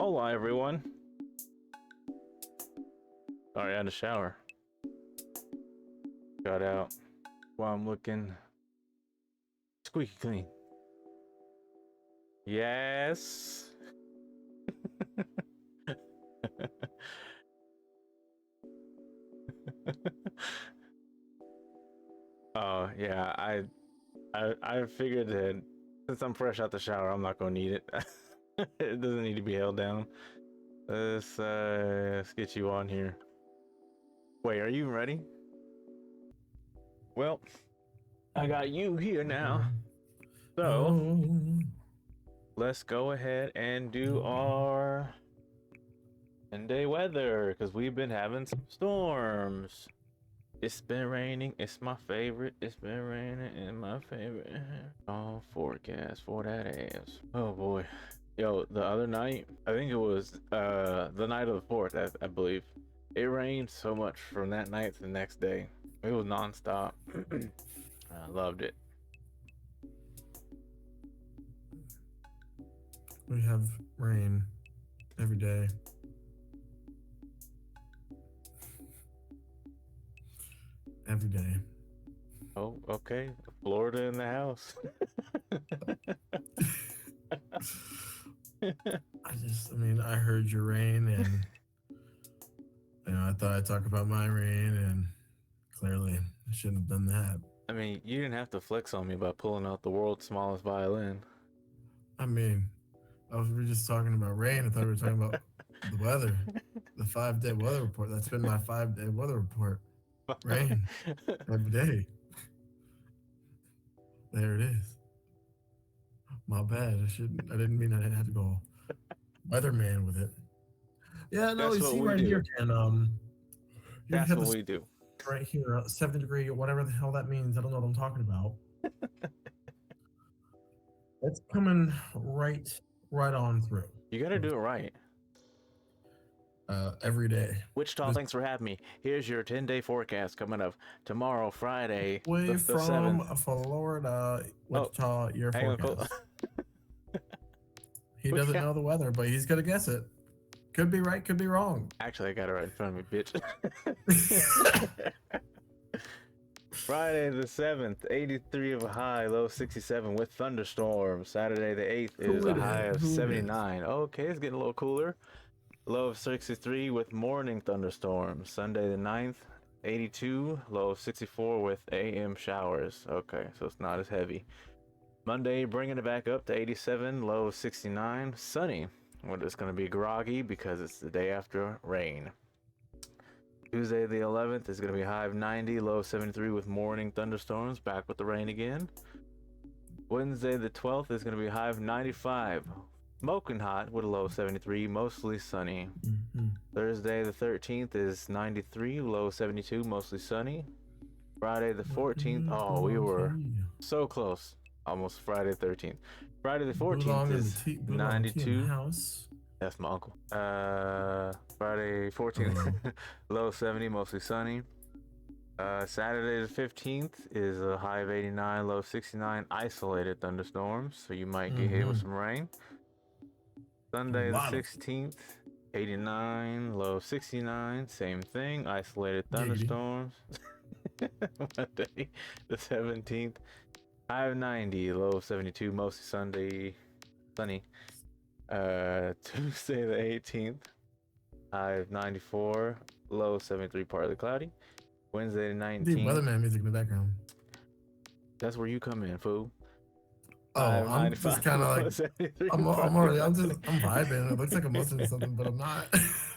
Hola, everyone. Sorry, I had a shower. Got out while I'm looking squeaky clean. Yes. Oh yeah, I figured that since I'm fresh out the shower, I'm not gonna need it. It doesn't need to be held down. Let's get you on here. Wait, are you ready? Well, I got you here now. So let's go ahead and do our 10-day weather because we've been having some storms. It's been raining. It's my favorite. It's been raining and my favorite. Oh, forecast for that ass. Oh boy. Yo, the other night, I think it was the night of the 4th, I believe. It rained so much from that night to the next day. It was nonstop. I loved it. We have rain every day. Every day. Oh, okay. Florida in the house. I heard your rain and I thought I'd talk about my rain and clearly I shouldn't have done that. I mean, you didn't have to flex on me by pulling out the world's smallest violin. We were just talking about rain. I thought we were talking about the weather, the 5-day weather report. That's been my 5-day weather report. Rain every day. There it is. My bad. I didn't mean I had to go weatherman with it. Yeah, no, That's you what see we right do. here, Ken. That's what we do. Right here, 7 degree, whatever the hell that means. I don't know what I'm talking about. It's coming right on through. You gotta do it right. Every day. Wichita, thanks for having me. Here's your 10-day forecast coming up tomorrow, Friday, Way the from 7th. Florida, Wichita, your forecast. He doesn't know the weather, but he's gonna guess it. Could be right, could be wrong. Actually, I got it right in front of me, bitch. Friday the 7th, 83 of a high, low 67 with thunderstorms. Saturday the 8th is a high of 79. Okay, it's getting a little cooler. Low of 63 with morning thunderstorms. Sunday the 9th, 82, low of 64 with AM showers. Okay, so it's not as heavy. Monday, bringing it back up to 87, low of 69, sunny. Well, it's going to be groggy because it's the day after rain. Tuesday the 11th is going to be high of 90, low of 73 with morning thunderstorms, back with the rain again. Wednesday the 12th is going to be high of 95, smoking hot with a low of 73, mostly sunny. Thursday the 13th is 93, low of 72, mostly sunny. Friday the 14th, oh, we were so close. Almost Friday the 13th. Friday the 14th is 92. That's my uncle. Friday 14th, low 70, mostly sunny. Saturday the 15th is a high of 89, low 69, isolated thunderstorms, so you might get hit with some rain. Sunday the 16th, 89, low 69, same thing, isolated thunderstorms. Monday the 17th, high of 90, low of 72, mostly sunny. Tuesday the 18th, high of 94, low 73, partly cloudy. Wednesday the 19th. The weatherman music in the background. That's where you come in, fool. Oh, I'm just kind of like I'm vibing. It looks like I'm listening to something, but I'm not.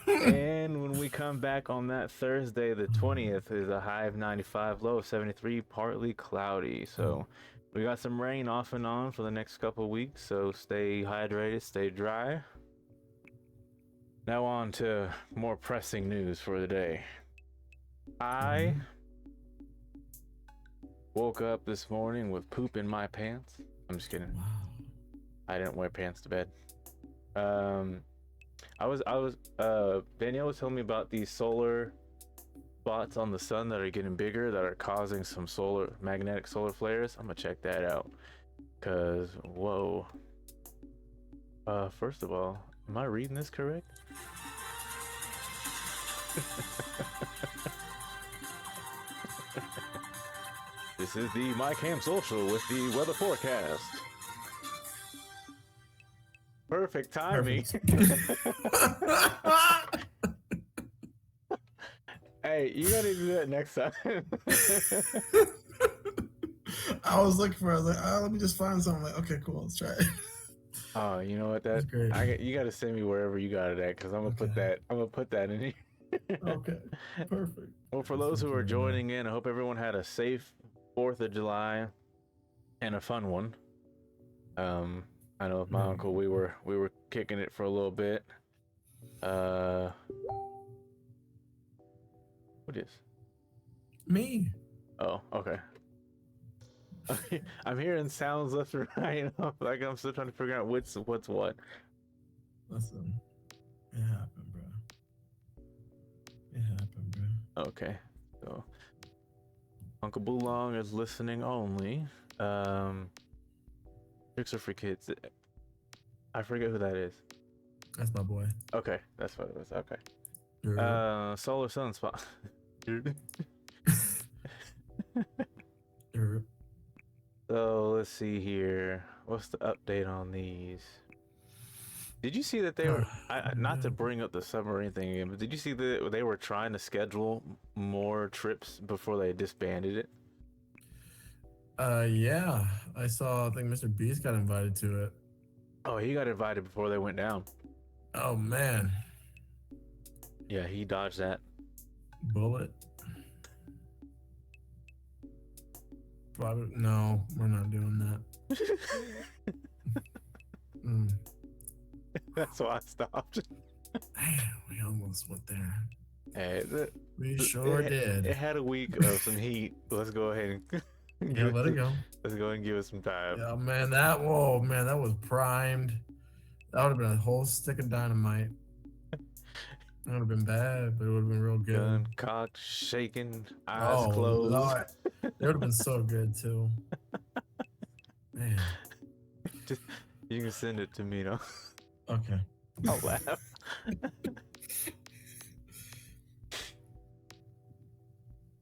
And when we come back on that Thursday, the 20th, is a high of 95, low of 73, partly cloudy. So we got some rain off and on for the next couple of weeks. So stay hydrated, stay dry. Now on to more pressing news for the day. I woke up this morning with poop in my pants. I'm just kidding. Wow. I didn't wear pants to bed. Danielle was telling me about these solar spots on the sun that are getting bigger that are causing some magnetic solar flares. I'm gonna check that out. Cause whoa. First of all, Am I reading this correct? This is the My Camp Social with the weather forecast. Perfect timing. Hey, you gotta do that next time. I was looking for. I was like, oh, let me just find something. Like, okay, cool, let's try it. Oh, you know what? That's great. You gotta send me wherever you got it at, because I'm gonna put that in here. Okay, perfect. Well, for those who are joining in, I hope everyone had a safe 4th of July and a fun one. I know with my uncle we were kicking it for a little bit. What is? Me. Oh, okay. I'm hearing sounds left and right. Like I'm still trying to figure out what's what. Listen, it happened, bro. It happened, bro. Okay, so Uncle Boolong is listening only. Tricks are for kids. I forget who that is. That's my boy. Okay, that's what it was. Okay. Solar Sunspot. So let's see here. What's the update on these? Did you see that they were not to bring up the submarine thing again, but did you see that they were trying to schedule more trips before they disbanded it? Yeah, I saw. I think Mr. Beast got invited to it. Oh, he got invited before they went down. Oh man. Yeah, he dodged that bullet. Probably no. We're not doing that. That's why I stopped. Man, we almost went there. Hey, we sure did. It had a week of some heat. Let's go ahead and let it go. Let's go and give it some time. Yeah, man, that was primed. That would have been a whole stick of dynamite. It would have been bad, but it would have been real good. Gun cocked, shaking, eyes closed. Lord. It would have been so good too. Man. You can send it to me, though. Okay. I'll laugh.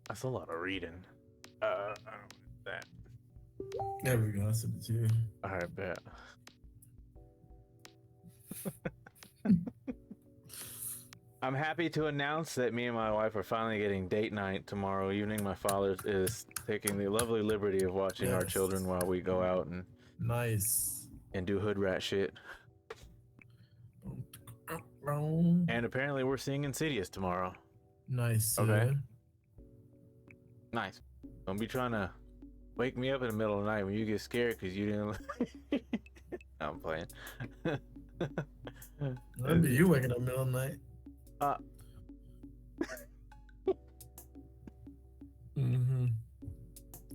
That's a lot of reading. I don't know that. There we go. I sent it to you. All right, bet. I'm happy to announce that me and my wife are finally getting date night tomorrow evening. My father is taking the lovely liberty of watching our children while we go out and and do hood rat shit. And apparently we're seeing Insidious tomorrow. Nice. Okay. Nice. Don't be trying to wake me up in the middle of the night when you get scared because you didn't. No, I'm playing. That'd be you waking up in the middle of the night.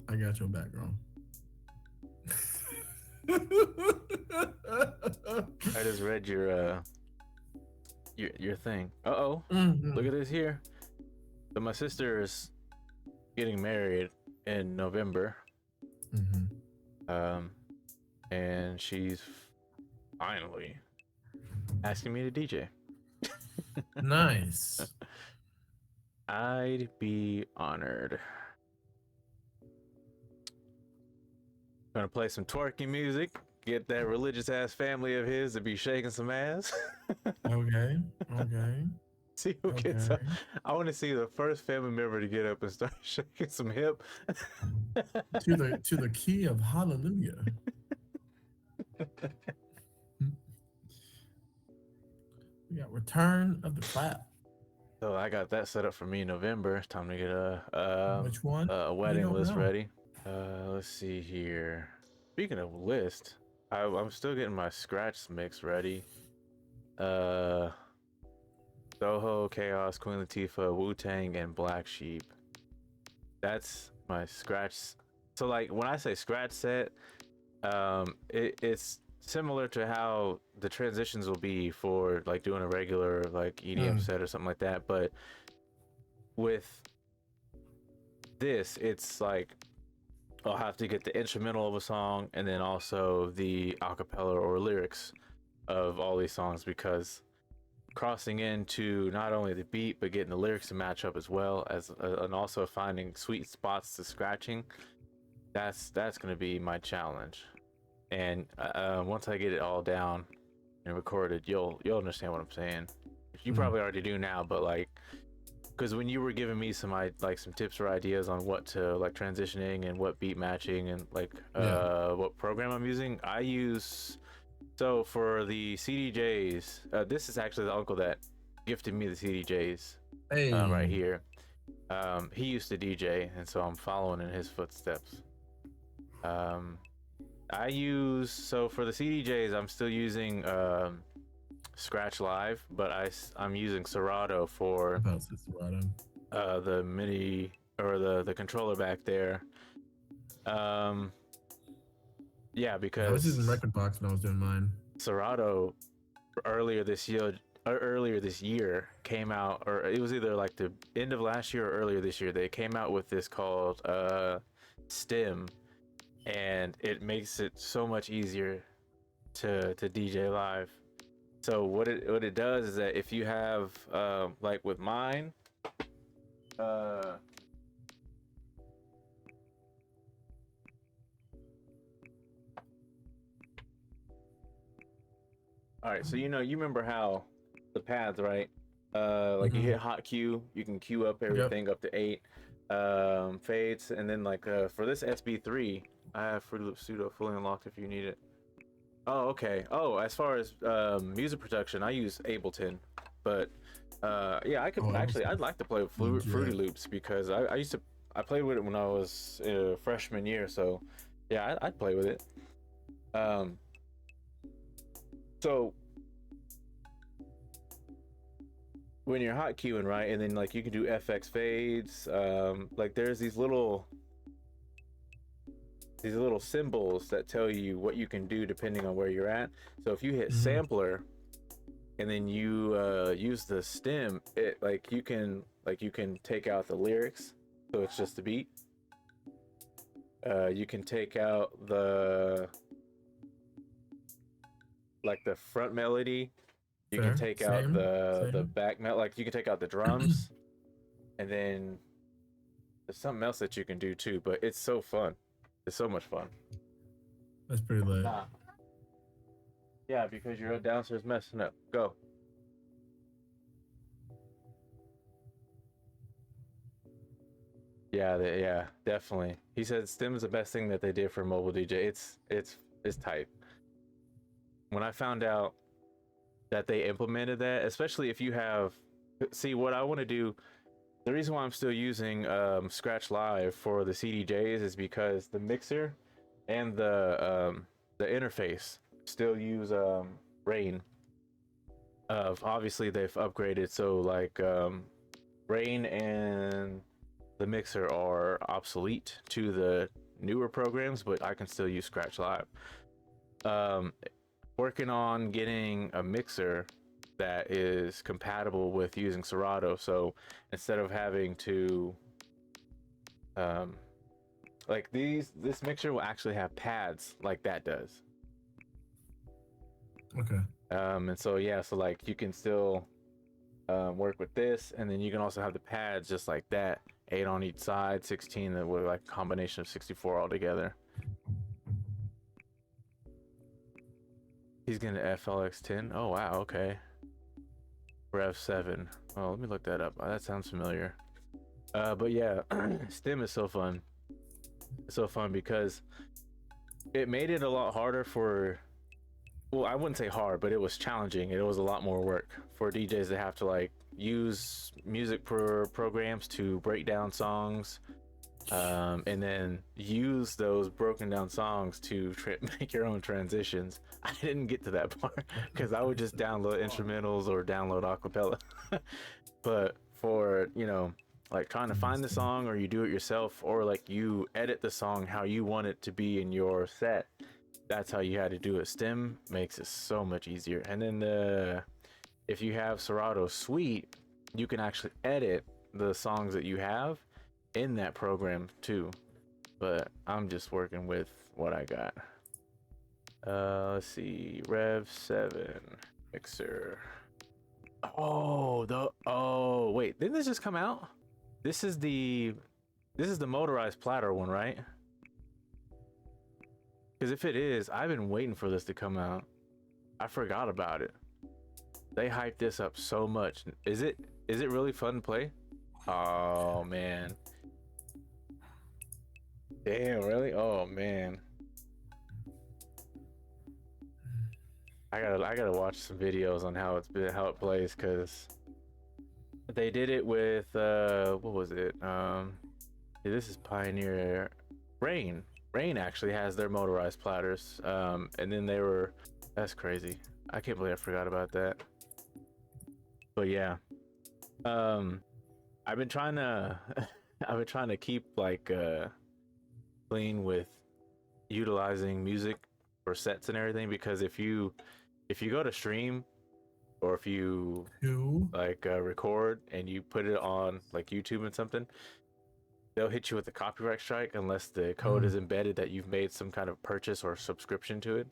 I got your background. I just read your thing. Look at this here. So my sister is getting married in November. And she's finally asking me to DJ. Nice. I'd be honored. Gonna play some twerking music. Get that religious ass family of his to be shaking some ass. Okay. See who gets up. I want to see the first family member to get up and start shaking some hip. to the key of hallelujah. We got Return of the Clap. So I got that set up for me in November. It's time to get a which one? A wedding list ready. Let's see here. Speaking of list, I'm still getting my scratch mix ready. Soho, Chaos, Queen Latifah, Wu-Tang, and Black Sheep. That's my scratch. So like when I say scratch set, it's similar to how the transitions will be for like doing a regular like EDM set or something like that. But with this, it's like I'll have to get the instrumental of a song and then also the acapella or lyrics of all these songs, because crossing into not only the beat but getting the lyrics to match up as well as and also finding sweet spots to scratching, that's going to be my challenge. And once I get it all down and recorded, you'll understand what I'm saying. You probably already do now, but like, because when you were giving me some some tips or ideas on what to like transitioning and what beat matching and like what program I'm using, I use, so for the CDJs, this is actually the uncle that gifted me the CDJs Hey. right here. He used to DJ, and so I'm following in his footsteps. I use, so for the CDJs, I'm still using Scratch Live, but I'm using Serato for the MIDI or the controller back there. Yeah, because I was using Record Box when I was doing mine. Serato earlier this year came out, or it was either like the end of last year or earlier this year, they came out with this called Stim, and it makes it so much easier to DJ live. So what it does is that if you have like with mine, all right, so you remember how the pads, right? Like you hit hot Q, you can queue up everything up to 8 fades, and then like for this SB3, I have Fruity Loop Studio fully unlocked if you need it. Oh, okay. Oh, as far as music production, I use Ableton, but yeah, I could I'd like to play with Fruity Loops, because I played with it when I was freshman year, so yeah, I'd play with it. So when you're hot queuing, right, and then like you can do FX fades, like there's these little symbols that tell you what you can do depending on where you're at. So if you hit sampler and then you use the stem, it you can take out the lyrics, so it's just the beat. You can take out the front melody. You can take out the back you can take out the drums, and then there's something else that you can do too. But it's so fun. It's so much fun. That's pretty lit. Yeah, because you're downstairs messing up. Go. Yeah, definitely. He said Stem is the best thing that they did for mobile DJ. It's tight. When I found out that they implemented that, especially if you have, see what I want to do. The reason why I'm still using Scratch Live for the CDJs is because the mixer and the interface still use Rain. Obviously they've upgraded, so like Rain and the mixer are obsolete to the newer programs, but I can still use Scratch Live. Working on getting a mixer that is compatible with using Serato, so instead of having to like this mixer will actually have pads like that does. Okay. And so yeah, so like you can still work with this, and then you can also have the pads just like that, 8 on each side, 16 that were like a combination of 64 altogether. He's getting to FLX10. Oh wow, okay. Rev 7. Oh, let me look that up. That sounds familiar. But yeah, Stem is so fun. It's so fun because it made it a lot harder for, well, I wouldn't say hard, but it was challenging. It was a lot more work for DJs to have to like use music programs to break down songs, and then use those broken down songs to make your own transitions. I didn't get to that part because I would just download instrumentals or download acapella. But for, like trying to find the song, or you do it yourself, or like you edit the song how you want it to be in your set, that's how you had to do it. Stem makes it so much easier. And then if you have Serato Suite, you can actually edit the songs that you have in that program too. But I'm just working with what I got. Let's see, Rev 7 mixer. Oh wait, didn't this just come out? This is the motorized platter one, right? Because if it is, I've been waiting for this to come out. I forgot about it. They hyped this up so much. Is it really fun to play? Oh man. Damn, really? Oh man. I gotta watch some videos on how it plays, because they did it with what was it? This is Pioneer. Rain actually has their motorized platters. And then that's crazy. I can't believe I forgot about that. But yeah. I've been trying to keep like clean with utilizing music for sets and everything, because if you go to stream, or if you like record and you put it on like YouTube and something, they'll hit you with a copyright strike unless the code is embedded that you've made some kind of purchase or subscription to it.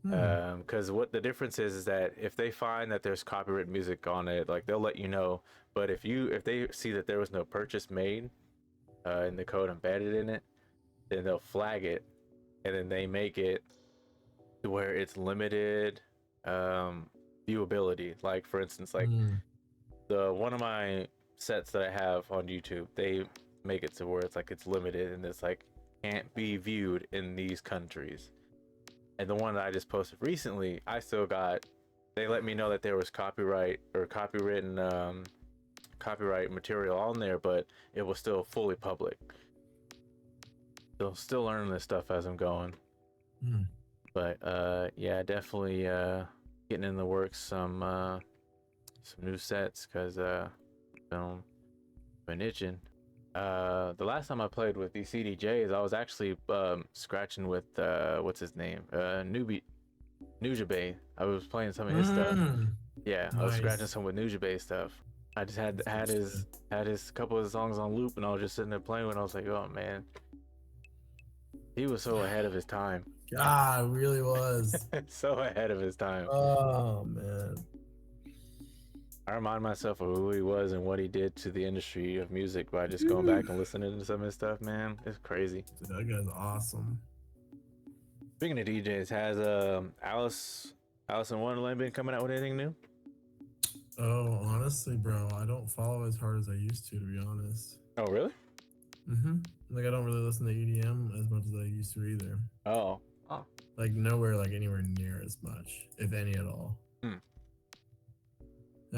Because what the difference is that if they find that there's copyright music on it, like they'll let you know. But if they see that there was no purchase made and the code embedded in it, then they'll flag it, and then they make it to where it's limited viewability. Like for instance, like the one of my sets that I have on YouTube, they make it to where it's limited, and it's like can't be viewed in these countries. And the one that I just posted recently, they let me know that there was copyright or copywritten copyright material on there, but it was still fully public. So still learning this stuff as I'm going. But yeah, definitely getting in the works some new sets, because been itching. The last time I played with these CDJs, I was actually scratching with what's his name, Nujabes. I was playing some of his stuff. Yeah, nice. I was scratching some with Nujabes stuff. I just had his couple of songs on loop, and I was just sitting there playing with. I was like, oh man, he was so ahead of his time. God, really was. So ahead of his time. Oh man. I remind myself of who he was and what he did to the industry of music by just going back and listening to some of his stuff, man. It's crazy. Dude, that guy's awesome. Speaking of DJs, has Alice in Wonderland been coming out with anything new? Oh, honestly, bro, I don't follow as hard as I used to be honest. Oh, really? Like I don't really listen to EDM as much as I used to either. Oh. Like nowhere, like anywhere near as much, if any at all. And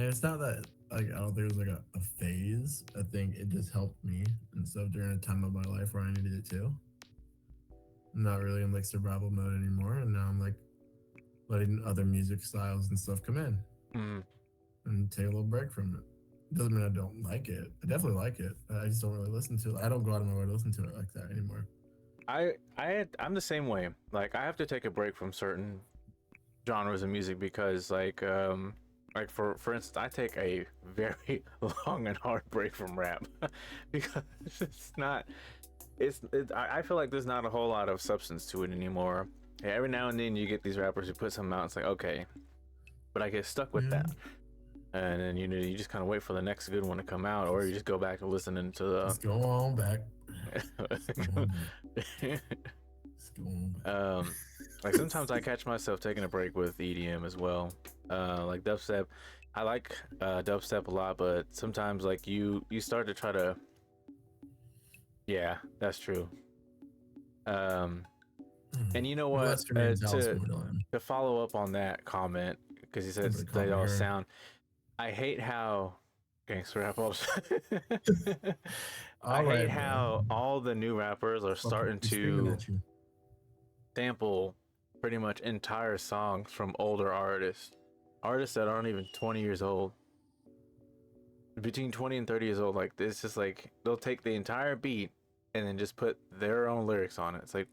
it's not that like I don't think it was like a phase. I think it just helped me and stuff during a time of my life where I needed it too. I'm not really in like survival mode anymore, and now I'm like letting other music styles and stuff come in and take a little break from it. Doesn't mean I don't like it. I definitely like it. I just don't really listen to it. I don't go out of my way to listen to it like that anymore. I'm the same way. Like I have to take a break from certain genres of music because like for instance, I take a very long and hard break from rap because I feel like there's not a whole lot of substance to it anymore. Yeah, every now and then you get these rappers who put something out, it's like, okay, but I get stuck with that. And then you just kind of wait for the next good one to come out, or you just go back and listening to the. Let's go on back. Like sometimes I catch myself taking a break with EDM as well. Like dubstep, I like dubstep a lot, but sometimes like you start to try to. Yeah, that's true. And you know what? To follow up on that comment, because he says they all sound. I hate how gangster rap. I hate how all the new rappers are starting to sample pretty much entire songs from older artists that aren't even 20 years old, between 20 and 30 years old. Like it's just like they'll take the entire beat and then just put their own lyrics on it. It's like,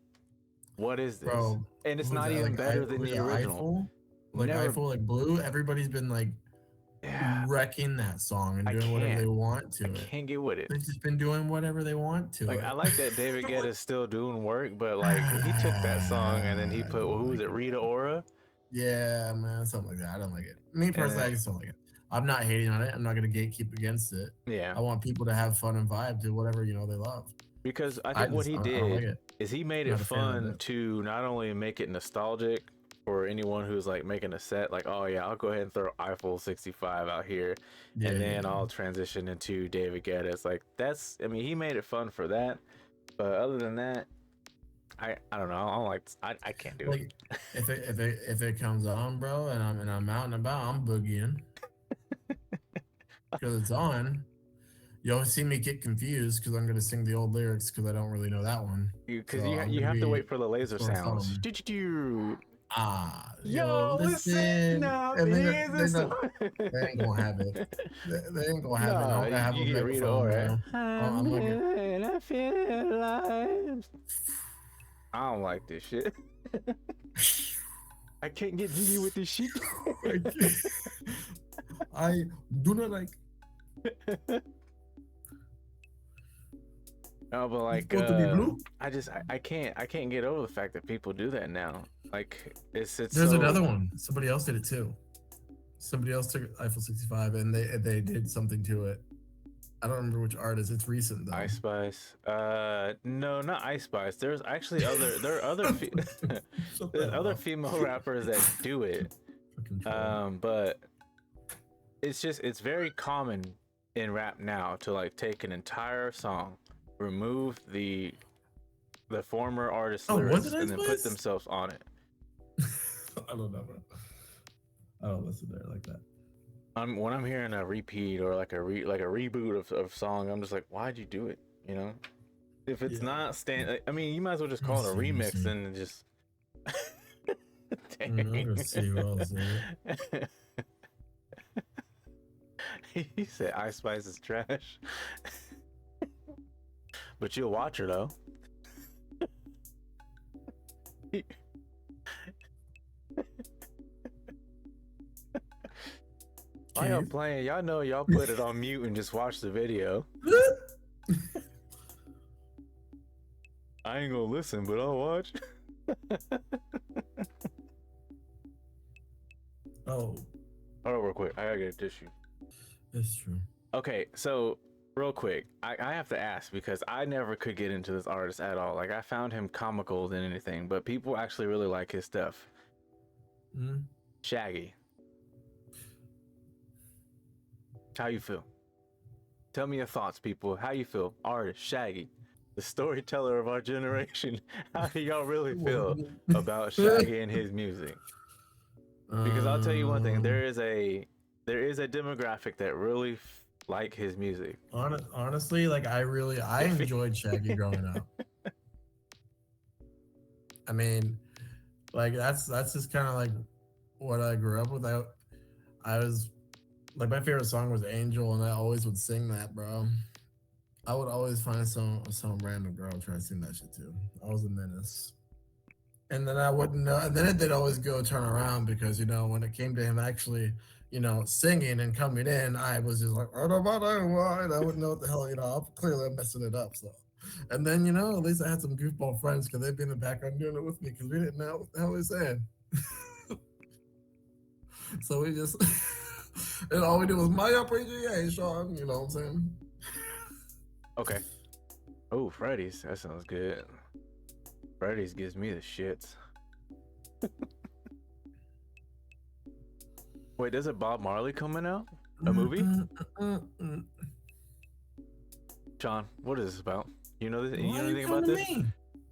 what is this? Bro, and it's not even better than the original. Eiffel? Like Eiffel, like Blue. Everybody's been like Yeah, wrecking that song and I doing whatever can't. they want I to it. can't get with it. They've just been doing whatever they want to Like, I it. like that David Guetta is still doing work, but like he took that song and then he I put, well, don't who was like it, it. Rita Ora, Yeah, man, something like that. I don't like it. Me and personally, then I just don't like it. I'm not hating on it. I'm not gonna gatekeep against it. yeah, I want people to have fun and vibe to whatever they love. because I I think what just he I don't like did it. is he made I'm it not a fan of fun it. to not only make it nostalgic for anyone who's like making a set, like, oh yeah, I'll go ahead and throw Eiffel 65 out here, Yeah, and yeah, then I'll transition into David Guetta. It's like, that's, I mean, he made it fun for that, but other than that, I don't know. I don't like, I can't do it. like if it comes on, bro, and I'm out and about, I'm boogieing because it's on. You'll see me get confused because I'm gonna sing the old lyrics because I don't really know that one. Because So I'm you gonna have to be wait for the laser sort of sounds. some yo, Yo, listen listen, now, and then this they is don't they ain't gonna have it. They ain't gonna have it. nah. I'm gonna have You a get Rita megaphone, Ora. bro. I'm I'm gonna get. here and I feel alive. I don't like this shit. I can't get jiggy with this shit. I can't- I do not like. No, but It's like, supposed to be blue. I can't get over the fact that people do that now. Like, it's There's so another one. Somebody else did it too. Somebody else took Eiffel 65 and they did something to it. I don't remember which artist. It's recent though. Ice Spice. No, not Ice Spice. There's actually there are other Shut the there's hell other up. female rappers that do it. Fucking troll. But it's very common in rap now to like take an entire song, remove the former artist's Oh, was it lyrics, and Ice then put Spice? themselves on it. I don't know, bro. I don't listen to it like that. When I'm hearing a repeat or like like a reboot of song, I'm just like, why'd you do it? You know, if it's Yeah. not I mean, you might as well just Let call me it a see, let me remix see. and just. I'm gonna see who else did it. He said Ice Spice is trash, but you'll watch her though. Why y'all playing? Y'all know y'all put it on mute and just watch the video. I ain't gonna listen, but I'll watch. Oh, Hold on real quick. I gotta get a tissue. that's true. Okay, so real quick, I have to ask because I never could get into this artist at all. Like, I found him comical than anything, but people actually really like his stuff. Mm. Shaggy. How you feel? Tell me your thoughts, people. How you feel? Artist Shaggy, the storyteller of our generation. How do y'all really feel about Shaggy and his music? Because I'll tell you one thing, there is a demographic that really like his music. Honestly, like I enjoyed Shaggy growing up. I mean, like that's just kind of like what I grew up with. I was like my favorite song was Angel, and I always would sing that, bro. I would always find some random girl try to sing that shit too. I was a menace. And then I wouldn't know. And then it did always go turn around because when it came to him actually, singing and coming in, I was just like, I don't know why. And I wouldn't know what the hell. Clearly I'm messing it up. So, and then at least I had some goofball friends because they'd be in the background doing it with me because we didn't know what the hell we were saying. So we just, and all we did was my PGA, Sean. You know what I'm saying? Okay. Oh, Freddy's. That sounds good. Freddy's gives me the shits. Wait, there's a Bob Marley coming out? A movie? John, what is this about? You know this? You know anything about this?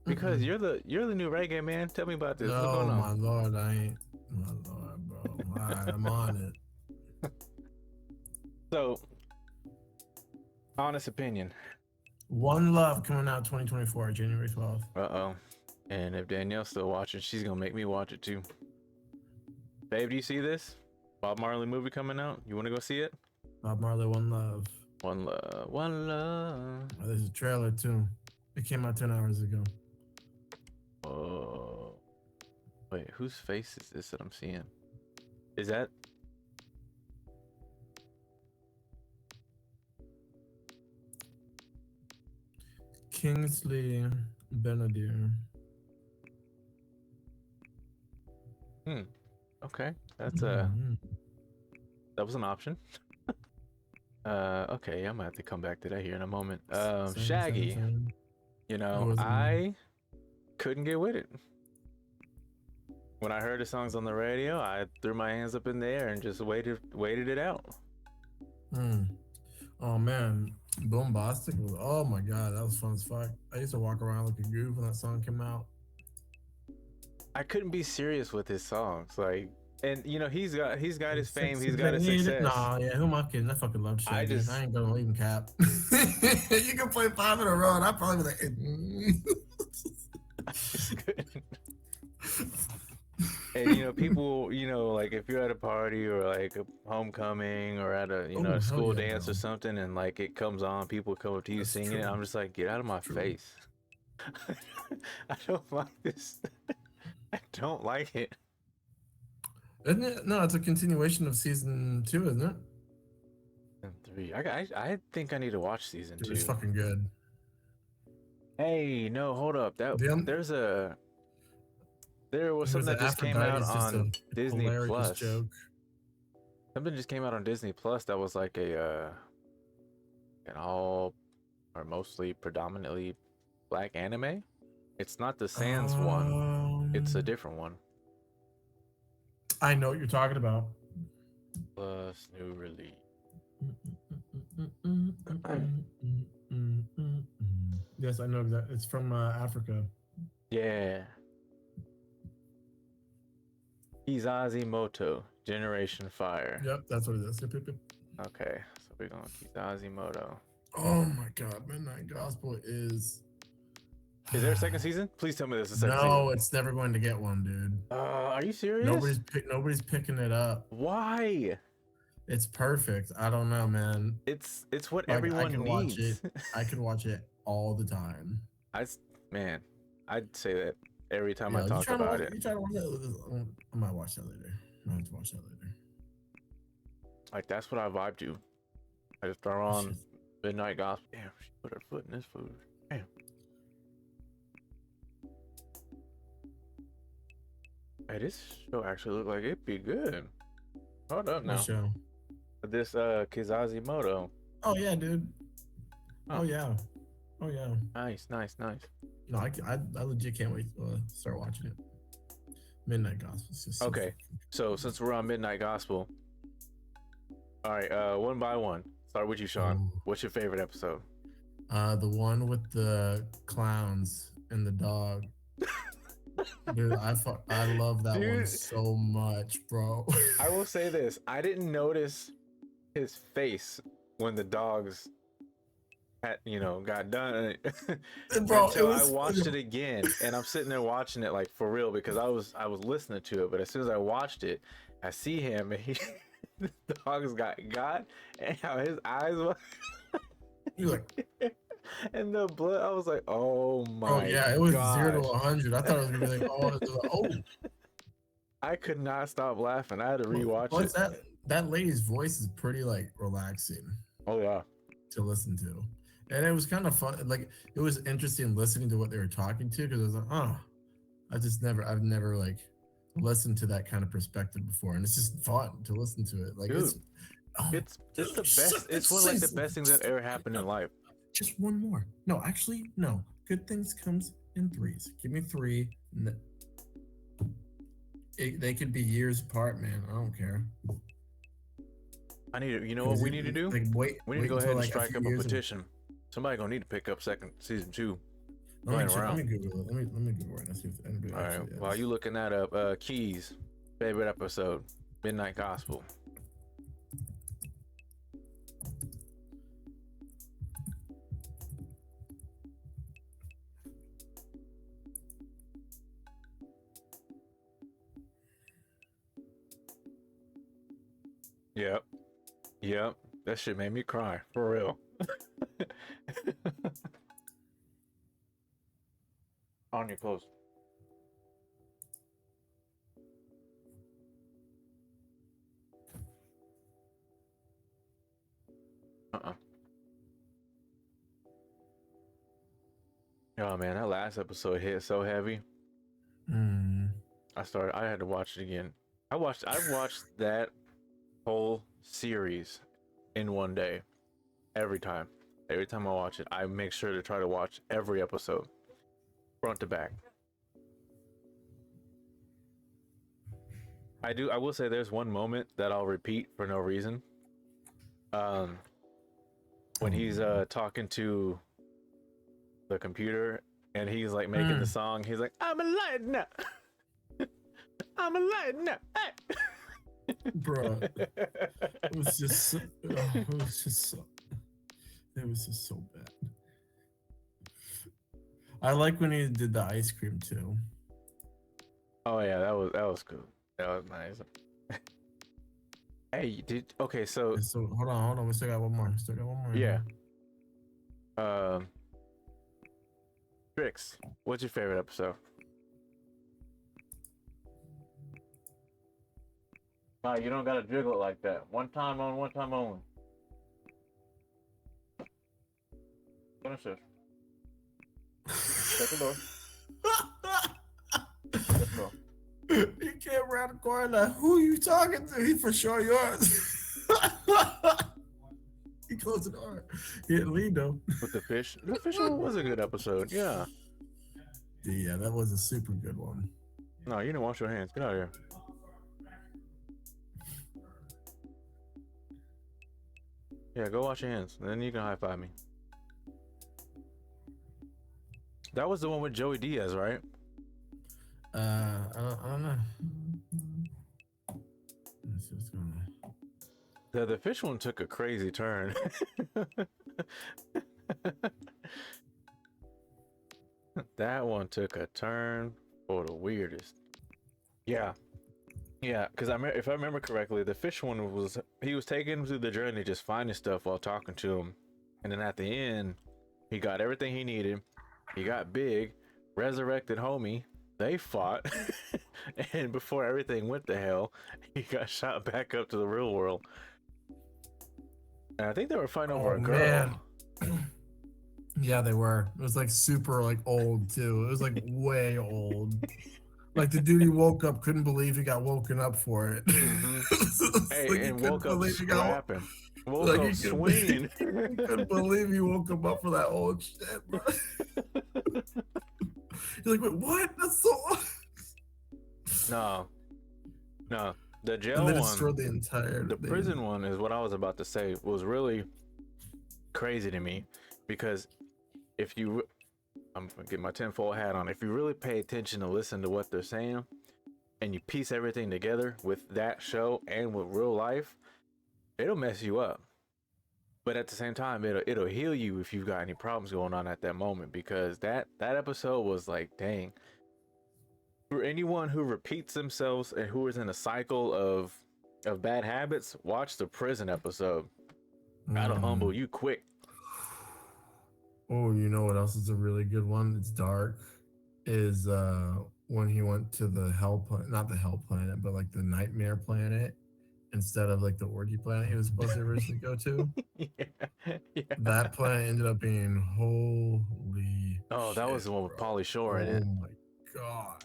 Because you're the new reggae man. Tell me about this. What's going No, on? my lord, I ain't. My lord, bro. All right, I'm on it. So, honest opinion. One Love coming out 2024, January 12th. Uh-oh. And if Danielle's still watching, she's gonna make me watch it too. Babe, do you see this? Bob Marley movie coming out? You wanna go see it? Bob Marley, One Love. One love, one love. Oh, there's a trailer too. It came out 10 hours ago. Oh. Wait, whose face is this that I'm seeing? Is that Kingsley Benadier. Okay, that's Mhm. that was an option. Okay, I'm gonna have to come back to that here in a moment. Same. Shaggy, you It know, wasn't me. I couldn't get with it. When I heard the songs on the radio, I threw my hands up in the air and just waited it out. Mm. Oh man, Boombastic was. Oh my god, that was fun as fuck. I used to walk around like a goof when that song came out. I couldn't be serious with his songs, like, and you know, he's got his fame, Sexy he's got his lady. success. Nah, yeah, who am I kidding? I fucking love I Shaggy. I just, ain't gonna even cap. You can play 5 in a row, and I probably be like, I just couldn't. And you know, people, you know, like if you're at a party or like a homecoming or at a, you know, oh a hell school yeah, dance bro. or something, and like it comes on, people come up to you That's singing it. true. I'm just like, get out of my True. face. I don't like this. I don't like it. Isn't it? No, it's a continuation of season 2, isn't it? And 3. I think I need to watch season Dude, it's 2. fucking good. Hey, no, hold up. The There was something There's an that just came Aphrodite out is just a on Disney hilarious Plus. joke. Something just came out on Disney Plus that was like an all or mostly predominantly black anime. It's not the Sans one. It's a different one. I know what you're talking about. Plus new release. Yes, I know exactly. It's from Africa. Yeah. Kizazimoto, Generation Fire. Yep, that's what it is. Yep, yep, yep. Okay, so we're going Kizazimoto. Oh my god, Midnight Gospel is. Is there a second season? Please tell me there's a second season. No, it's never going to get one, dude. Are you serious? Nobody's picking it up. Why? It's perfect. I don't know, man. It's what Like, everyone I can needs. watch it. I can watch it all the time. Man, I'd say that every time Yeah, I talk about it. You try to watch it? I might watch that later. I have to watch that later. Like that's what I vibe to. I just throw on Midnight Gospel. Damn, she put her foot in this food. Damn. Hey, this show actually look like it'd be good. Hold up now. What show? This Kizazimoto. Oh yeah, dude. Oh. Oh yeah. Oh yeah. Nice. No, I legit can't wait to start watching it. Midnight Gospel. Just okay, so since we're on Midnight Gospel, all right, one by one. Start with you, Sean. Ooh. What's your favorite episode? The one with the clowns and the dog. Dude, I love that one so much, bro. I will say this: I didn't notice his face when the dogs got done. Bro, until I watched it again, and I'm sitting there watching it like for real because I was listening to it, but as soon as I watched it, I see him and the dogs got and how his eyes were. You're like, and the blood. I was like, oh my. Oh yeah, it was gosh. 0 to 100. I thought it was gonna be like, oh. I could not stop laughing. I had to rewatch it. That lady's voice is pretty like relaxing. Oh yeah. To listen to. And it was kind of fun. Like it was interesting listening to what they were talking to because I was like, oh, I've never like listened to that kind of perspective before, and it's just fun to listen to it. Like dude, it's the best. It's one of like the best things that ever happened in life. Just one more. No, actually, no. Good things comes in threes. Give me 3. They could be years apart, man. I don't care. I need to. You know what we need to do? Like, we need to go ahead and strike up a petition. Somebody gonna need to pick up season 2. Let me Google it. Let me Google it and see if anybody. All right. While you looking that up, Keys, favorite episode, Midnight Gospel. Yep. That shit made me cry for real. On your clothes. Oh man, that last episode hit so heavy. Mm. I had to watch it again. I've watched that whole series in one day. Every time. Every time I watch it, I make sure to try to watch every episode front to back. I will say there's one moment that I'll repeat for no reason. Um when he's talking to the computer and he's like making the song, he's like, I'm a light now. I'm a light now. Hey. Bro, it was just so bad. I like when he did the ice cream too. Oh yeah, that was cool. That was nice. Hey, okay, so Hold on. We still got one more. yeah. Trix, what's your favorite episode? No, you don't gotta jiggle it like that. One time on, one time only. Finish this. Shut the door. Shut the door. He came around the corner. Who are you talking to? He for sure yours. He closed the door. He didn't leave though. With the fish. The fish one was a good episode. Yeah. Yeah, that was a super good one. No, you didn't wash your hands. Get out of here. Yeah, go wash your hands. Then you can high five me. That was the one with Joey Diaz, right? I don't know. It's just gonna... The fish one took a crazy turn. That one took a turn for the weirdest. Yeah. Yeah, because if I remember correctly, the fish one was he was taking him through the journey, just finding stuff while talking to him, and then at the end, he got everything he needed. He got big, resurrected homie. They fought, and before everything went to hell, he got shot back up to the real world. And I think they were fighting over a girl. Man. Yeah, they were. It was like super like old too. It was like way old. Like the dude he woke up couldn't believe he got woken up for it. Mm-hmm. Hey, like and woke up scrapping. Woke like up swinging. He couldn't believe he woke him up for that old shit, bro. You're like, wait, what? That's so. No. The jail and then one. destroyed the entire. The prison one is what I was about to say. Was really crazy to me because if you. I'm gonna get my tinfoil hat on. If you really pay attention to listen to what they're saying and you piece everything together with that show and with real life, it'll mess you up. But at the same time, it'll heal you if you've got any problems going on at that moment, because that episode was like, dang. For anyone who repeats themselves and who is in a cycle of bad habits, watch the prison episode. That'll humble you quick. Oh, you know what else is a really good one? It's dark. Is when he went to the hell planet, not the hell planet, but like the nightmare planet instead of like the orgy planet he was supposed to originally go to. Yeah. That planet ended up being holy. Oh, that was the one with Pauly Shore in it. Oh my god.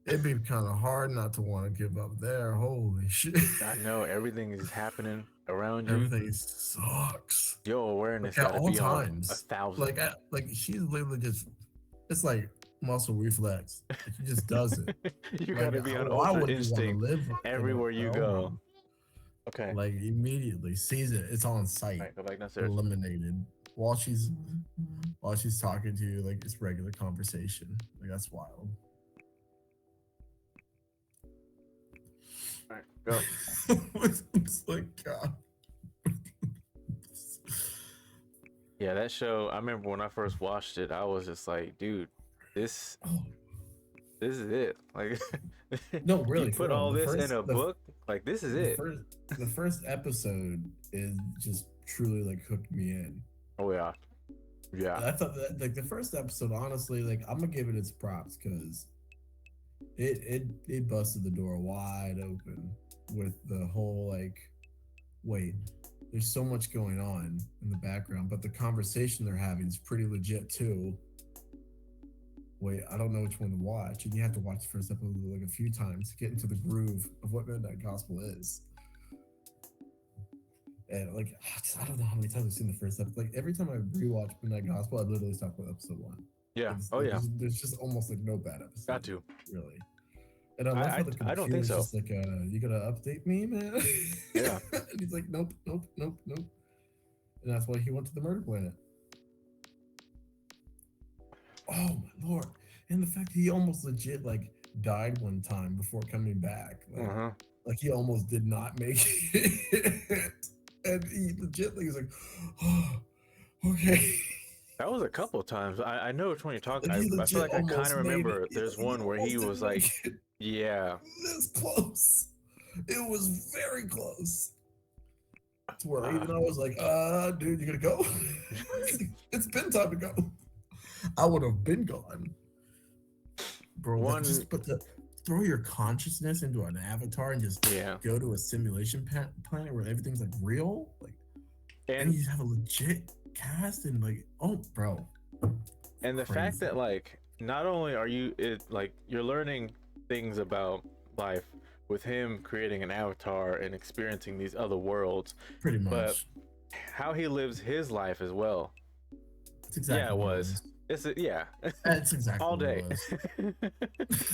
It'd be kind of hard not to want to give up there. Holy shit. I know everything is happening around you. Everything sucks. Your awareness like, gotta all be times. on 1,000. Like she's literally just, it's like muscle reflex. She just does it. You like, gotta be on why ultra would instinct everywhere you go. Okay. Like immediately sees it. It's on sight. Right, go back downstairs. Eliminated. While she's talking to you, like it's regular conversation. Like that's wild. All right, go. It's like God. Yeah, that show. I remember when I first watched it, I was just like, dude, this is it. Like, no, really, you put all this in a book. Like, this is it. The first episode is just truly like hooked me in. Oh yeah. I thought that like the first episode, honestly, like I'm gonna give it its props because it busted the door wide open with the whole like, wait, there's so much going on in the background, but the conversation they're having is pretty legit too. wait, I don't know which one to watch, and you have to watch the first episode like a few times to get into the groove of what Midnight Gospel is. And like, I don't know how many times I've seen the first episode. Like every time I rewatch Midnight Gospel, I literally start with episode one. Yeah. It's, Oh like, yeah. there's just almost like no bad Got episode, to. really. And I love how the I don't think computer's so. just like, you gotta update me, man. Yeah. And he's like, nope, nope, nope, nope. And that's why he went to the murder planet. Oh my lord! And the fact he almost legit like died one time before coming back, like he almost did not make it, and he legit like, he's like, oh, okay. That was a couple of times. I know which one you're talking. Like he I feel legit like I kind almost of made remember. it. There's He one where he almost was didn't like, make it yeah. this close. It was very close. To where even I was like, dude, you gotta go? It's been time to go. I would have been gone. Bro, but to throw your consciousness into an avatar and just go to a simulation planet where everything's like real, like, and you have a legit cast and like, oh, bro. And the fact that like, not only are you you're learning things about life with him creating an avatar and experiencing these other worlds, pretty much, but how he lives his life as well. It's exactly yeah, it was. It's That's exactly all day.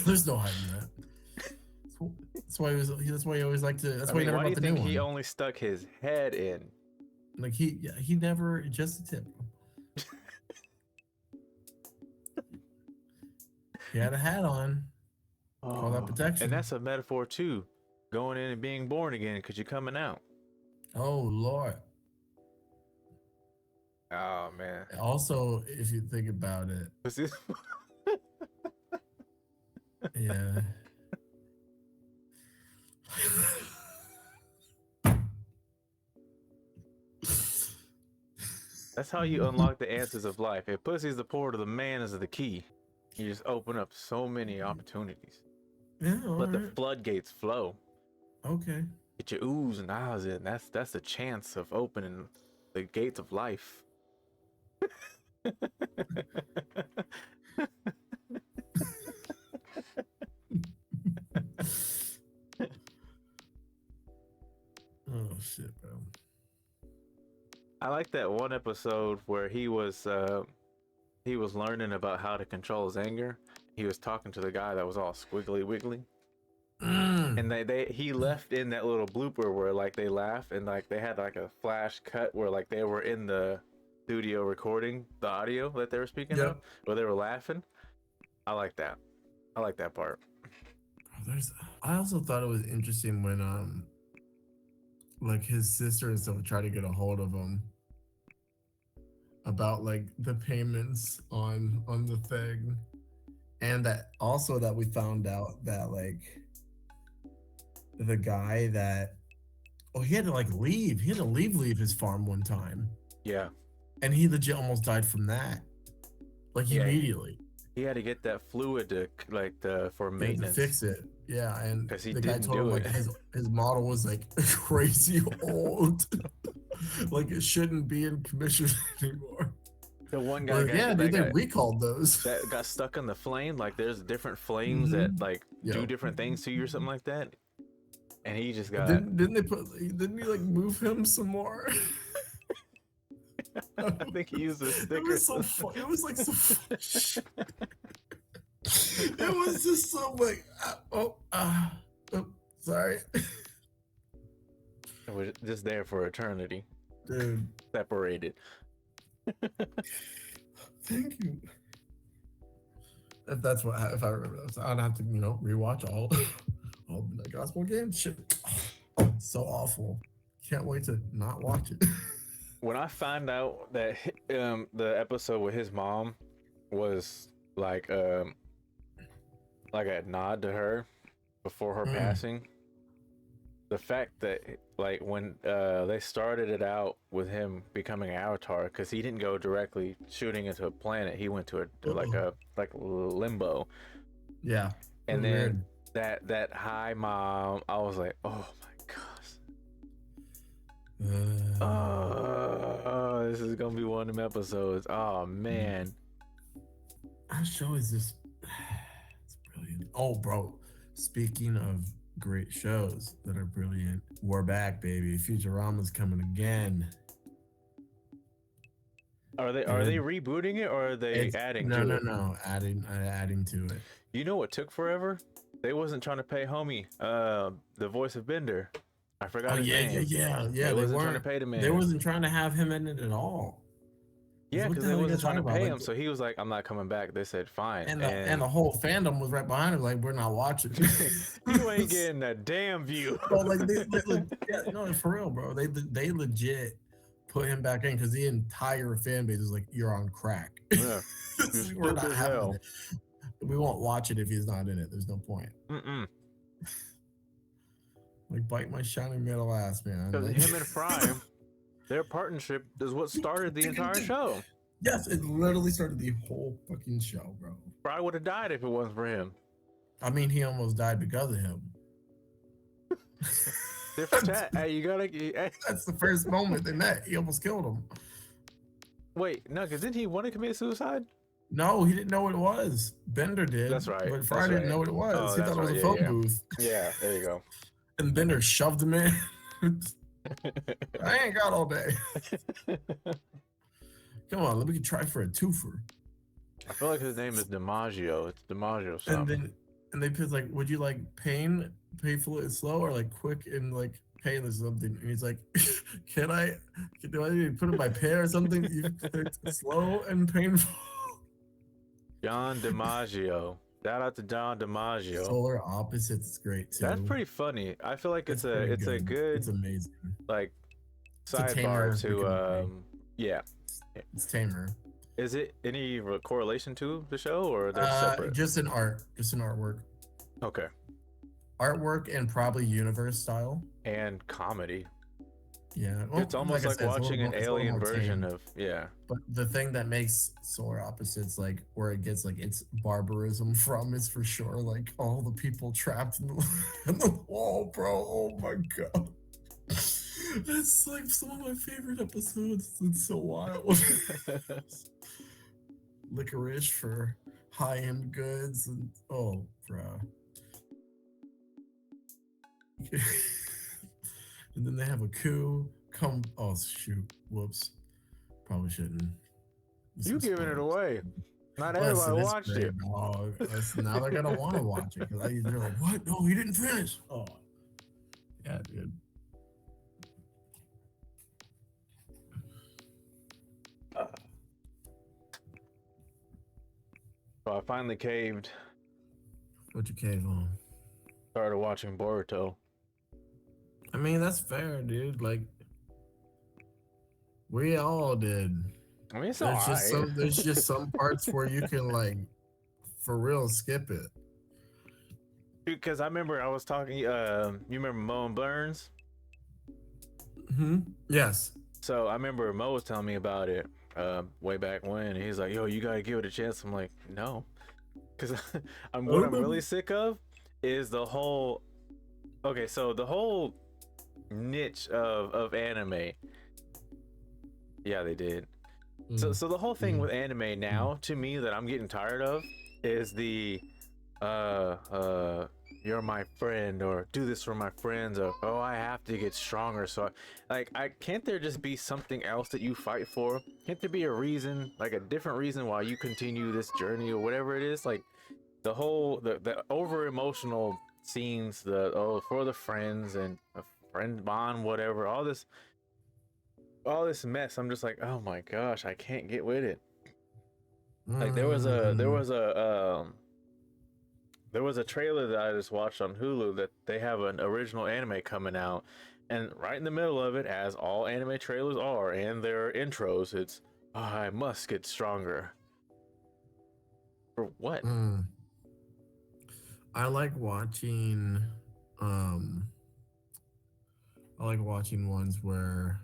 There's no hiding that. That's why he was. That's why he always liked to. That's why he never bought the new one. He only stuck his head in. Like he never adjusted tip. He had a hat on. Call that protection. And that's a metaphor too, going in and being born again because you're coming out. Oh Lord. Oh man. Also, if you think about it, yeah. That's how you unlock the answers of life. If pussy's the port of the man is the key, you just open up so many opportunities. Yeah, let the floodgates flow. Okay. Get your oohs and ahs in. That's the chance of opening the gates of life. Oh shit, bro. I like that one episode where he was learning about how to control his anger. He was talking to the guy that was all squiggly wiggly. And he left in that little blooper where like they laugh and like they had like a flash cut where like they were in the studio recording the audio that they were speaking of, where they were laughing. I like that. I like that part. I also thought it was interesting when like his sister and stuff tried to get a hold of him about like the payments on the thing, and that also that we found out that like the guy that he had to like leave. He had to leave his farm one time. Yeah. And he legit almost died from that. Like immediately. He had to get that fluid to for maintenance. To fix it. Yeah, and because the guy told him like his model was like crazy old. Like it shouldn't be in commission anymore. The one guy, they recalled those. That got stuck in the flame. Like there's different flames that like do different things to you or something like that. And he just got. Didn't he like move him some more? I think he used a sticker. It was so fun. It was like so fun. It was just so like, sorry. It was just there for eternity. Dude. Separated. Thank you. If I remember that, I'd have to rewatch all the gospel games. Shit, so awful. Can't wait to not watch it. When I found out that the episode with his mom was like a nod to her before her passing, the fact that like when they started it out with him becoming an avatar, because he didn't go directly shooting into a planet, he went to like limbo. Yeah. And then that hi mom, I was like, oh my gosh. This is gonna be one of them episodes. Oh man. I that show is just it's brilliant. Oh, bro. Speaking of great shows that are brilliant, we're back, baby. Futurama's coming again. Are they You heard rebooting it or are they it's adding no, to no, it? no. Adding to it. You know what took forever? They wasn't trying to pay homie, the voice of Bender. I Oh forgot his yeah, yeah, name. yeah, yeah. They They wasn't trying to weren't. pay the They man. wasn't trying to have him in it at all. Yeah, What because the they hell are you wasn't guys trying talking to about? pay Like, him, so he was like, "I'm not coming back." They said, "Fine," and the whole fandom was right behind him. Like, we're not watching. you ain't getting a damn view. Bro, like yeah, no, for real, bro. They legit put him back in because the entire fan base is like, "You're on crack." Yeah, you're We're not stupid having hell. it. We won't watch it if he's not in it. There's no point. Mm-mm. Like, bite my shiny metal ass, man. Because Like, him and Fry, their partnership is what started the entire show. yes, it literally started the whole fucking show, bro. Fry would have died if it wasn't for him. I mean, he almost died because of him. Different chat. Hey, you gotta. Hey. That's the first moment they met. He almost killed him. Wait, no, because didn't he want to commit suicide? No, he didn't know what it was. Bender did. That's right. But Fry That's didn't right. know what it was. Oh, He thought that's it was right. a Yeah, phone yeah. booth. Yeah, there you go. And Bender shoved him in. I ain't got all day. Come on, let me try for a twofer. I feel like his name is DiMaggio. It's DiMaggio something. And they put like, would you like painful and slow, or like quick and like painless or something? And he's like, do I need to put it by pair or something? You slow and painful. John DiMaggio. Shout out to John DiMaggio. Solar Opposites is great too. That's pretty funny. I feel like it's a good it's amazing. like It's a tamer sidebar to yeah. It's tamer. Is it any correlation to the show or they're separate? Just an artwork. Okay. Artwork and probably universe style. And comedy. Yeah. Well, it's almost like watching an alien version of But the thing that makes Solar Opposites like where it gets like its barbarism from is for sure like all the people trapped in the wall, bro. Oh my god. That's like some of my favorite episodes. It's so wild. Licorice for high-end goods and oh bro. And then they have a coup. Oh shoot! Whoops. Probably shouldn't. You giving it away. Not Listen, everybody it's watched great, it. dog. Now they're gonna want to watch it because they're like, "What? No, he didn't finish." Oh, yeah, dude. So I finally caved. What you cave on? Started watching Boruto. I mean, that's fair, dude. Like, we all did. I mean, it's There's just some parts where you can like, for real, skip it. Because I remember I was talking. You remember Mo and Burns? Hmm. Yes. So I remember Mo was telling me about it way back when. And he's like, "Yo, you gotta give it a chance." I'm like, "No," because what I'm really sick of is the whole. Okay, so the whole niche of anime. Yeah, they did. So the whole thing with anime now, to me, that I'm getting tired of is the you're my friend, or do this for my friends, or oh, I have to get stronger. So I can't there just be something else that you fight for? Can't there be a reason, like a different reason why you continue this journey or whatever it is? Like the whole the over emotional scenes, for the friends and a friend bond, whatever, all this mess. I'm just like, oh my gosh, I can't get with it. Like there was a trailer that I just watched on Hulu that they have an original anime coming out, and right in the middle of it, as all anime trailers are and their intros, it's I must get stronger. For what? I like watching ones where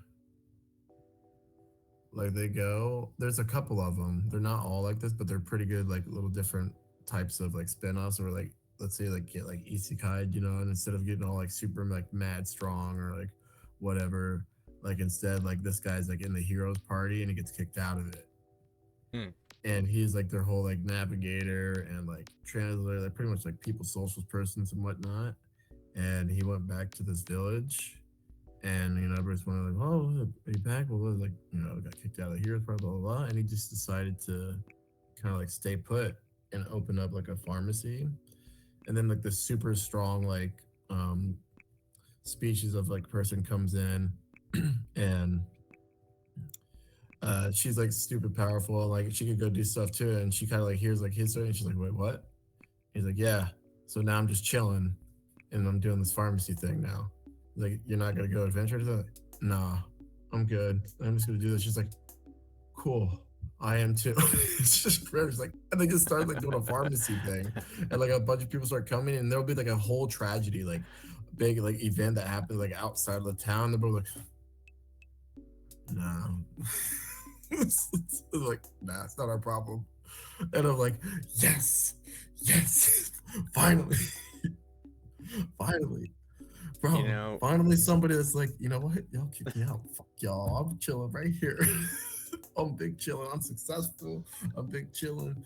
like there's a couple of them. They're not all like this, but they're pretty good, like little different types of like spin-offs, or like let's say like get like isekai, and instead of getting all like super like mad strong or like whatever, like instead like this guy's like in the hero's party and he gets kicked out of it. Mm. and he's like their whole like navigator and like translator, like pretty much like people social persons and whatnot. And he went back to this village, and everyone's wondering like, "Oh, are you back?" Well, like got kicked out of here, blah blah blah, and he just decided to kind of like stay put and open up like a pharmacy. And then like the super strong like um species of like person comes in, and she's like stupid powerful, like she could go do stuff too, and she kind of like hears like his story, and she's like, "Wait, what?" He's like, "Yeah, so now I'm just chilling and I'm doing this pharmacy thing now." Like, "You're not gonna go adventure to that?" "Nah, I'm good, I'm just gonna do this." She's like, "Cool, I am too." It's just great. It's like, and they just start like doing a pharmacy thing, and like a bunch of people start coming, and there'll be like a whole tragedy, like big like event that happens like outside of the town. They're both like, "No." It's like, "Nah, it's not our problem." And I'm like, "Yes, yes, finally, finally, You bro, know, finally somebody that's like, you know what, y'all kick me out, fuck y'all, I'm chilling right here." I'm big chilling, I'm successful, I'm big chilling.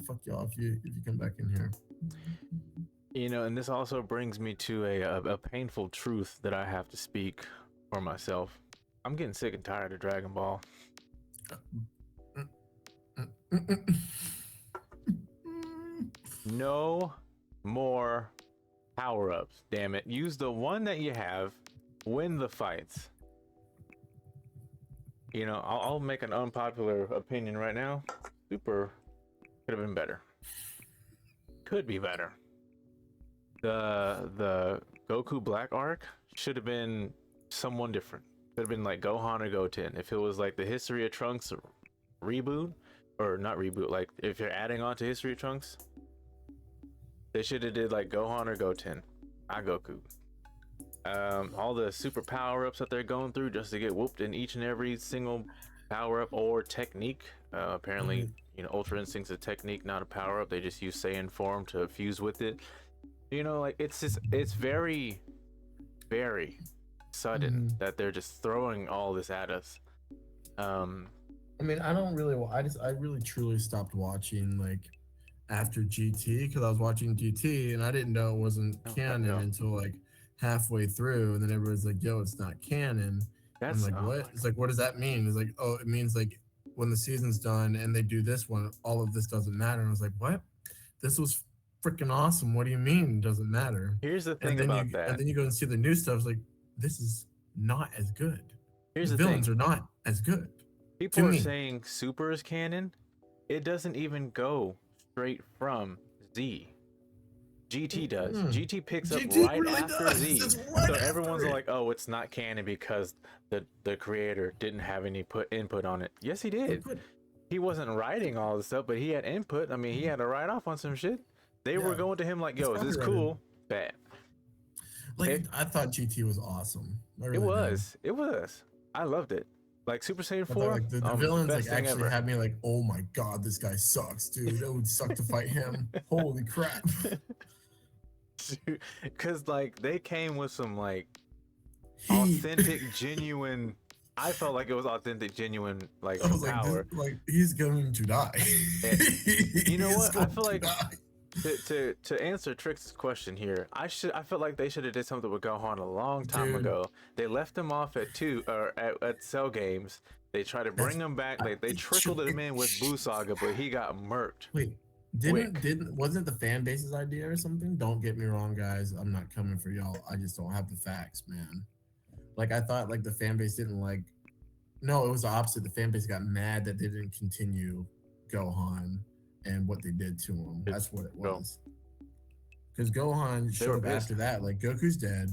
Fuck y'all if you come back in here. and this also brings me to a painful truth that I have to speak for myself. I'm getting sick and tired of Dragon Ball. No more power-ups, damn it. Use the one that you have, win the fights. I'll make an unpopular opinion right now. Super could have been better. Could be better. The Goku Black arc should have been someone different. Could have been like Gohan or Goten. If it was like the History of Trunks reboot, or not reboot, like if you're adding on to History of Trunks, they should have did like Gohan or Goten, not Goku. All the super power ups that they're going through just to get whooped in each and every single power up or technique. Apparently, Ultra Instinct's a technique, not a power up. They just use Saiyan form to fuse with it. Like it's very, very sudden that they're just throwing all this at us. I mean, I really truly stopped watching like after GT, because I was watching GT and I didn't know it wasn't canon until like halfway through, and then everyone's like, "Yo, it's not canon." I'm like, "What?" It's like, "What does that mean?" It's like, "Oh, it means like when the season's done and they do this one, all of this doesn't matter." And I was like, "What? This was freaking awesome. What do you mean it doesn't matter?" Here's the And thing then about that. and then you go and see the new stuff. It's like, this is not as good. Here's The the thing. villains are not as good. People To are me. saying Super is canon. It doesn't even go straight from Z. GT does. GT picks up GT right really after does. Z. It's right So after everyone's it. like, "Oh, it's not canon because the creator didn't have any input on it." Yes, he did. He wasn't writing all this stuff, but he had input. I mean, he had to write off on some shit. They were going to him like, "Yo, is this cool?" Bad. Like, I thought GT was awesome. I It really did. was. It was. I loved it. Like Super Saiyan I thought 4, like the villains like best thing actually ever. had me like, "Oh my god, this guy sucks, dude. It would suck to fight him. Holy crap." Because like they came with some like authentic, genuine. I felt like it was authentic, genuine, like I was like, power. he's going to die. You know He's what? I going feel to like die. to answer Trix's question here, I felt like they should have did something with Gohan a long time Dude, ago. They left him off at at Cell Games. They tried to bring him back. Like they trickled him in with Buu Saga, but he got murked. Wait, wasn't the fan base's idea or something? Don't get me wrong, guys. I'm not coming for y'all. I just don't have the facts, man. Like, I thought like the fan base didn't like. No, it was the opposite. The fan base got mad that they didn't continue Gohan and what they did to him. That's what it was. Because Gohan showed up after that, like, Goku's dead.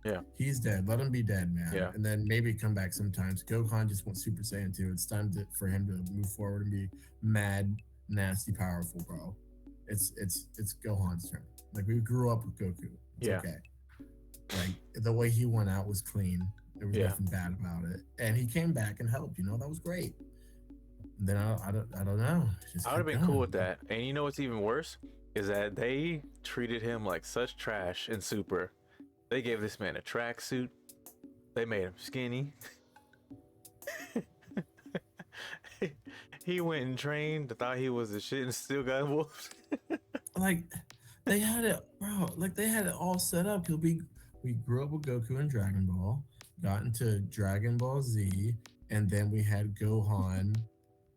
Yeah. He's dead. Let him be dead, man. Yeah. And then maybe come back sometimes. Gohan just wants Super Saiyan 2. It's time for him to move forward and be mad, nasty, powerful, bro. It's Gohan's turn. Like, we grew up with Goku. It's okay. Like, the way he went out was clean. There was nothing bad about it. And he came back and helped, that was great. And then I don't know. I would have been cool with that. And you know what's even worse? Is that they treated him like such trash in Super. They gave this man a tracksuit. They made him skinny. He went and trained, thought he was the shit, and still got whooped. Like they had it, bro. Like they had it all set up. Cause we grew up with Goku and Dragon Ball, got into Dragon Ball Z, and then we had Gohan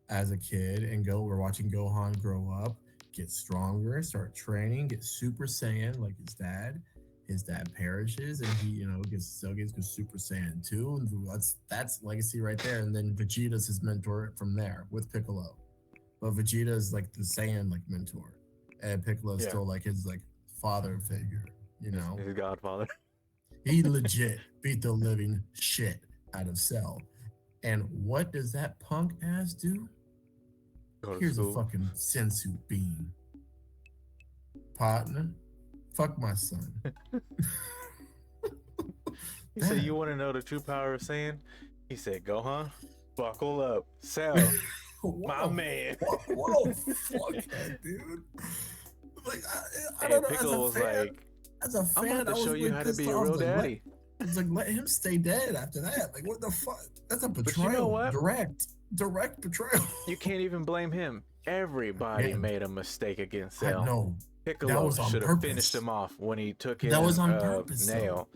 as a kid, and we're watching Gohan grow up, get stronger, start training, get Super Saiyan like his dad. His dad perishes, and he, goes Super Saiyan 2, and that's legacy right there. And then Vegeta's his mentor from there with Piccolo, but Vegeta is like the Saiyan like mentor, and Piccolo's Yeah. still like his like father figure. You know, His godfather. he legit beat the living shit out of Cell. And what does that punk ass do? Go to Here's a school. fucking sensu bean, partner. Fuck my son. He said, "You want to know the true power of Saiyan?" He said, "Gohan, buckle up, Cell, my man." What the fuck, dude? Like, I And don't know. Piccolo was like, As a fan, "I'm about to show you how to be a real daddy." It's like, let him stay dead after that. Like, what the fuck? That's a betrayal. But you know what? Direct betrayal. You can't even blame him. Everybody Yeah. made a mistake against I Cell. know. Piccolo was on should have purpose. finished him off when he took in That was on purpose, Nail.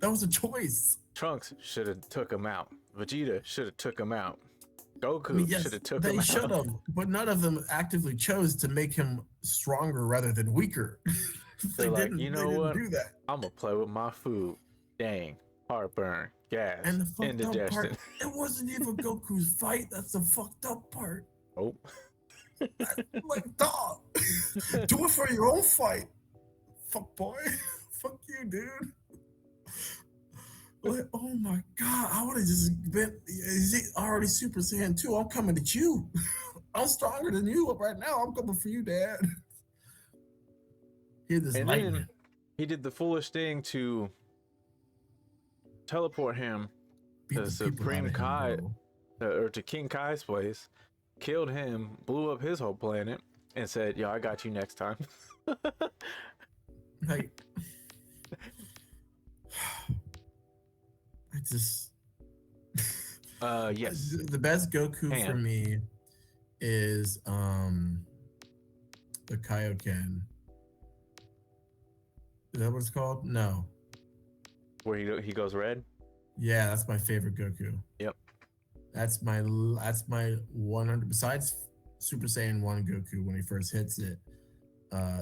That was a choice. Trunks should have took him out. Vegeta should have took him out. Goku I mean, yes, should have took him they out. should have, but none of them actively chose to make him stronger rather than weaker. They're like, you know they what? didn't do that. I'm gonna play with my food. Dang, heartburn, gas, And the fucked up indigestion. part, it wasn't even Goku's fight. That's the fucked up part. Oh, Like, dog, do it for your own fight. Fuck boy, fuck you, dude. Like, oh my god, I would have just been. Is he already Super Saiyan 2? I'm coming at you. I'm stronger than you right now. I'm coming for you, Dad. Hear this and lightning. then he did the foolish thing to teleport him Beat to the people Supreme out of Kai, him, bro. or to King Kai's place, killed him, blew up his whole planet, and said, "Yo, I got you next time." Like, I just. Yes. The best Goku Pan. for me is the Kaioken. Is that what it's called? No. Where he goes red. Yeah, that's my favorite Goku. Yep. That's my 100. Besides Super Saiyan 1 Goku when he first hits it,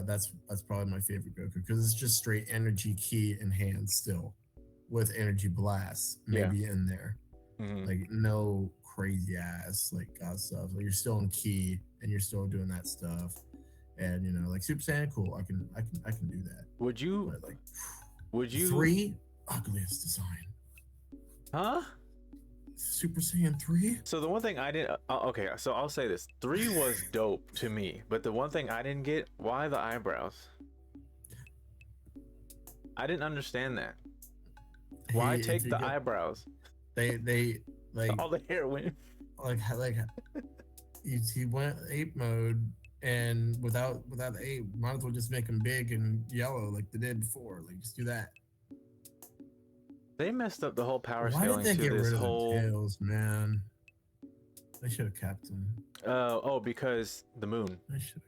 that's probably my favorite Goku because it's just straight energy ki in hand still, with energy blast maybe in there, like no crazy ass like God stuff. Like you're still in ki and you're still doing that stuff, and you know like Super Saiyan, cool. I can do that. Would you? But, like, would you? 3 ugliest design. Huh? Super Saiyan 3? So the one thing I didn't okay, so I'll say this. 3 was dope to me, but the one thing I didn't get, why the eyebrows? I didn't understand that. Why take the eyebrows? They like all the hair went. Like he went ape mode, and without the ape, might as well just make him big and yellow like they did before. Like just do that. They messed up the whole power Why scaling did they to get this rid whole of the tails, man? They should have kept them. oh, because the moon.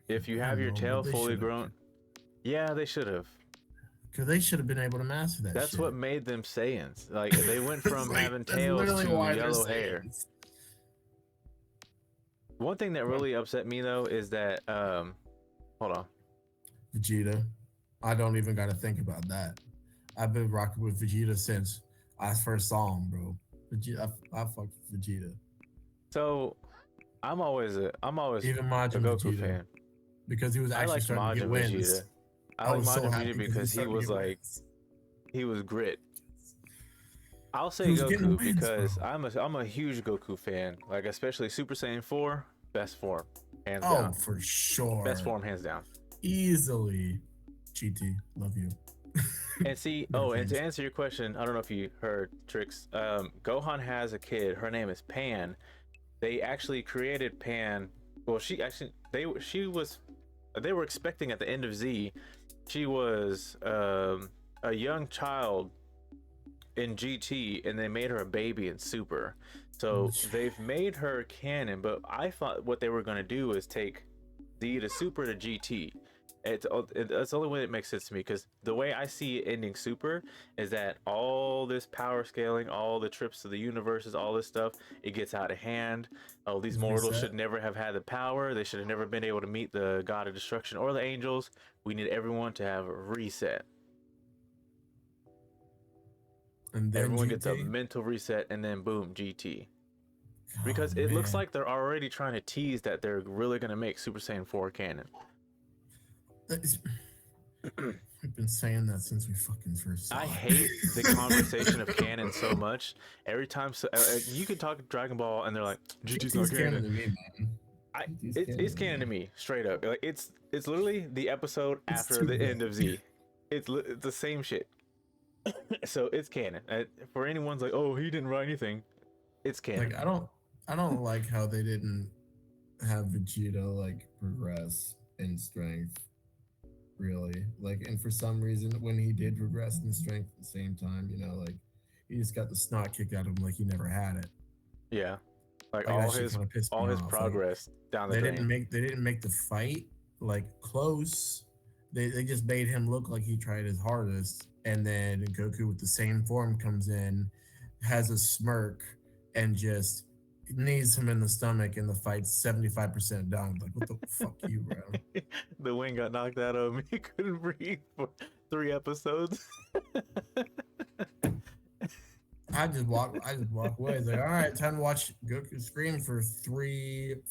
If you have your tail fully grown, yeah, they should have. Because they should have been able to master that. That's shit. what made them Saiyans. Like they went from like, having tails to yellow hair. Saiyans. One thing that really upset me though is that hold on. Vegeta. I don't even got to think about that. I've been rocking with Vegeta since I first saw him, bro. Vegeta, I fucked with Vegeta. So I'm always even a Majin Goku Vegeta, fan. because he was actually starting to get wins. Vegeta. I like was so Majin happy Vegeta because he was like wins. he was grit. I'll say He was getting Goku wins, because bro. I'm a huge Goku fan. Like especially Super Saiyan 4, best form, hands Oh, down. for sure. Best form, hands down. Easily. GT, love you. And see, and to answer your question, I don't know if you heard Trix. Gohan has a kid. Her name is Pan. They actually created Pan. Well, they were expecting at the end of Z, she was a young child in GT, and they made her a baby in Super. So they've made her canon, but I thought what they were going to do is take Z to Super to GT. That's the only way it makes sense to me, because the way I see it ending Super is that all this power scaling, all the trips to the universes, all this stuff, it gets out of hand. Oh, these mortals should never have had the power. They should have never been able to meet the God of Destruction or the angels. We need everyone to have a reset. And then Everyone GT? gets a mental reset, and then boom, GT. Oh, Because it looks man. like they're already trying to tease that they're really going to make Super Saiyan 4 canon. We've been saying that since we fucking first saw I it. hate the conversation of canon so much. Every time you can talk Dragon Ball and they're like, GT's not canon. to me, man. It's canon to me, straight up. Like it's literally the episode after the end of Z. It's the same shit. So it's canon. For anyone's like, oh, he didn't write anything, it's canon. Like I don't like how they didn't have Vegeta like progress in strength. Really, like, and for some reason, when he did regress in strength at the same time, you know, like he just got the snot kicked out of him like he never had it. Yeah, like That shit kinda pissed me off. progress down the They drain. didn't make the fight like close. They just made him look like he tried his hardest, and then Goku with the same form comes in, has a smirk, and just knees him in the stomach, and the fight's 75% done. Like, what the fuck, you, bro? The wind got knocked out of him. He couldn't breathe for 3 episodes. I just walk away. It's like, all right, time to watch Goku scream for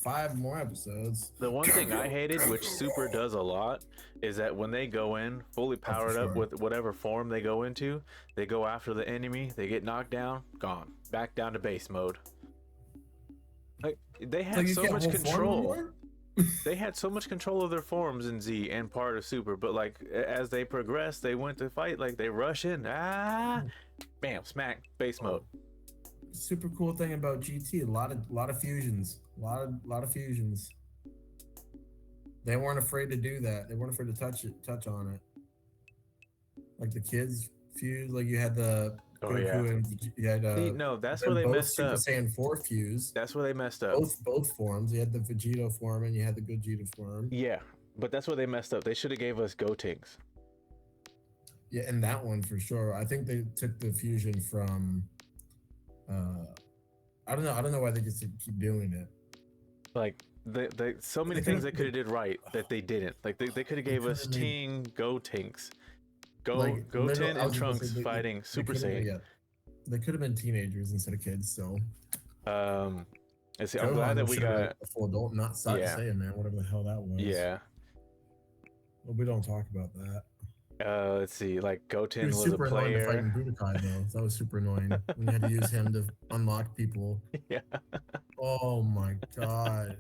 5 more episodes. The one thing I hated, which Super does a lot, is that when they go in fully powered up with whatever form they go into, they go after the enemy, they get knocked down, gone, back down to base mode. Like they had so much control. They had so much control of their forms in Z and part of Super, but like as they progressed, they went to fight, like they rush in, bam, smack, base mode. Super cool thing about GT, a lot of fusions, a lot of fusions. They weren't afraid to do that. They weren't afraid to touch on it. Like the kids fuse, like you had the Goku and you had no, that's where they messed Super up. Saiyan 4 fuse. That's where they messed up. Both forms. You had the Vegeta form and you had the Gogeta form. Yeah, but that's where they messed up. They should have gave us Gotenks. Yeah, and that one for sure. I think they took the fusion from I don't know why they just keep doing it. Like they so many things they could have did right that they didn't. Like they could have gave us Teen Gotenks. Goten and Trunks fighting Super Saiyan. They could have been teenagers instead of kids, so let's see, I'm glad that we got a full adult, not Saiyan, man, whatever the hell that was. Yeah. Well, we don't talk about that. Let's see, like Goten was super a player. Annoying to fight in Budokai, though. That was super annoying. We had to use him to unlock people. Yeah. Oh my god.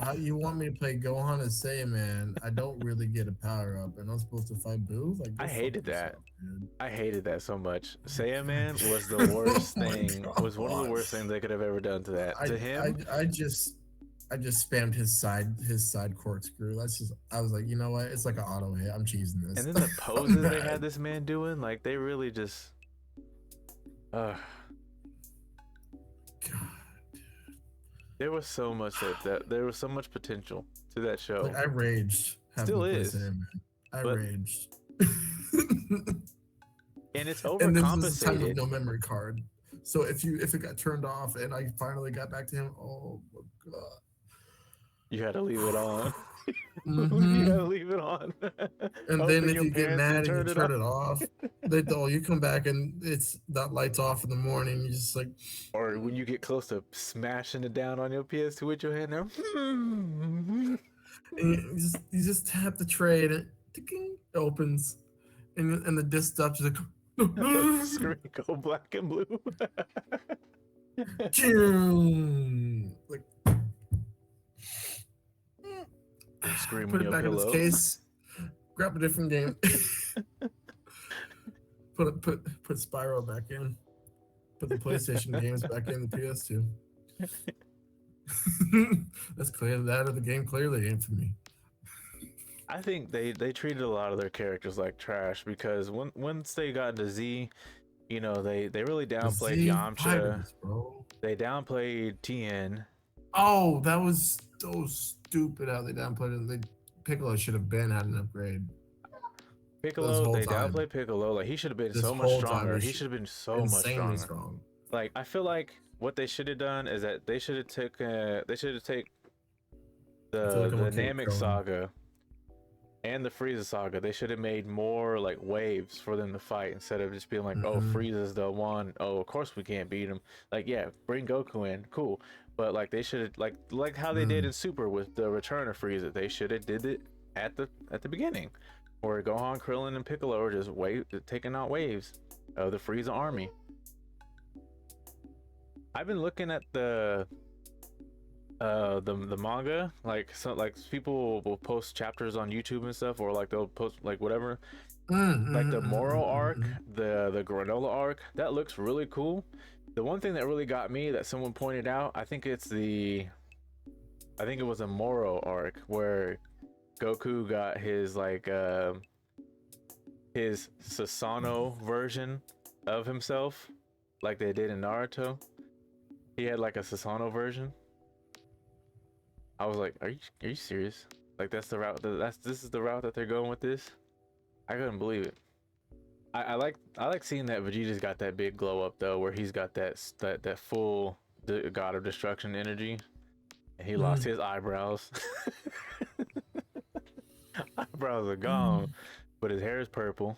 How you want me to play Gohan as Saiyan, man? I don't really get a power up, and I'm supposed to fight Boo? Like, I hated that. Dude. I hated that so much. Saiyan Man was the worst thing. Was one of the worst things they could have ever done to that. To him, I just spammed his side corkscrew. I was like, you know what? It's like an auto hit. I'm cheesing this. And then the poses they had this man doing, like they really just God. There was so much that there was so much potential to that show. Like, I raged. Still is. I raged. And it's overcompensated. And this is a time with no memory card. So if it got turned off and I finally got back to him, oh my god. You had to leave it on. Mm-hmm. You gotta leave it on. And then if you get mad and you turn it off, you come back and it's that light's off in the morning. You just like, or when you get close to smashing it down on your PS2 with your hand now, and you just tap the tray and it opens, and the disc stops. Like, screen go black and blue. Like, scream put in it your back pillow. in its case. Grab a different game. put Spyro back in. Put the PlayStation games back in the PS2. That's clear. That of the game clearly ain't for me. I think they treated a lot of their characters like trash, because once they got into Z, you know, they really downplayed Yamcha. Bro. They downplayed Tien. Oh, that was so stupid how they downplayed it. Piccolo should have been had an upgrade this Piccolo, whole they time. downplayed Piccolo. Like he should have been This so much whole time, stronger. He should have been so much insanely stronger. strong. Like I feel like what they should have done is that they should have take I feel like I'm the okay Namek going. saga and the Frieza saga. They should have made more like waves for them to fight instead of just being like, oh, Mm-hmm. Frieza's the one. Oh, of course we can't beat him. Like, yeah, bring Goku in, cool. But like they should have like how they did in Super with the return of Frieza. They should have did it at the beginning, where Gohan, Krillin, and Piccolo are just taking out waves of the Frieza army. I've been looking at the manga, like people will post chapters on YouTube and stuff, or like they'll post like whatever, like the Moro arc, the Granola arc. That looks really cool. The one thing that really got me that someone pointed out, I think it was a Moro arc where Goku got his his Sasano version of himself, like they did in Naruto. He had like a Sasano version. I was like, are you serious? Like that's the route this is the route that they're going with this? I couldn't believe it. I like seeing that Vegeta's got that big glow up though, where he's got that full God of Destruction energy, and he lost his eyebrows. Eyebrows are gone, but his hair is purple,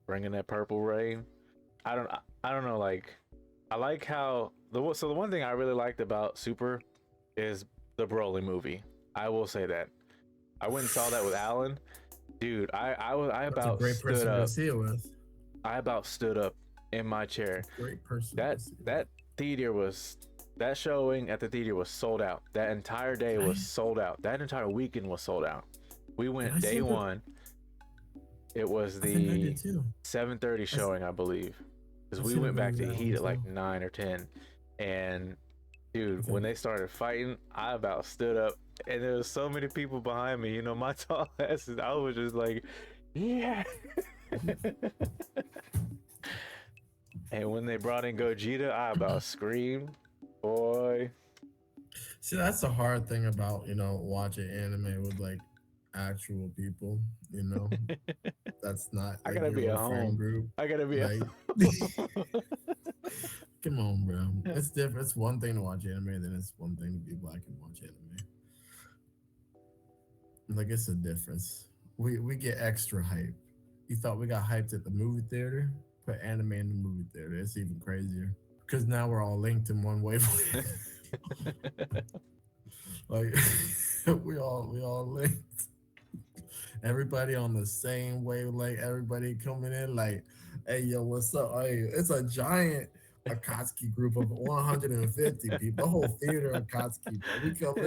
bringing that purple rain. I don't know. Like I like how the one thing I really liked about Super is the Broly movie. I will say that. I went and saw that with Alan. Dude, I That's a about great stood person to up. see it with. I about stood up in my chair. Great person That to see it that theater was that showing at the theater was sold out. That entire day was sold out. That entire weekend was sold out. We with. Did went I see day it? one. It was I think I the did too. 7:30 showing, I believe, because I've we seen a went back to movie that Heat one at like too. 9 or 10, and I dude, when think they started fighting, I about stood up, and there was so many people behind me. You know, my tall asses. I was just like, yeah. And when they brought in Gogeta, I about screamed, boy. see that's the hard thing about watching anime with like actual people. You know, that's not I like gotta your be at little friend home. group. I gotta be at Like, home. come on, bro. It's different. It's one thing to watch anime, then it's one thing to be black and watch anime. Like it's a difference. We get extra hype. You thought we got hyped at the movie theater? Put anime in the movie theater. It's even crazier because now we're all linked in one wavelength. Like we all linked. Everybody on the same wavelength. Everybody coming in like, hey yo, what's up? Hey, it's a giant Akatsuki group of 150 people. The whole theater Akatsuki, bro. We come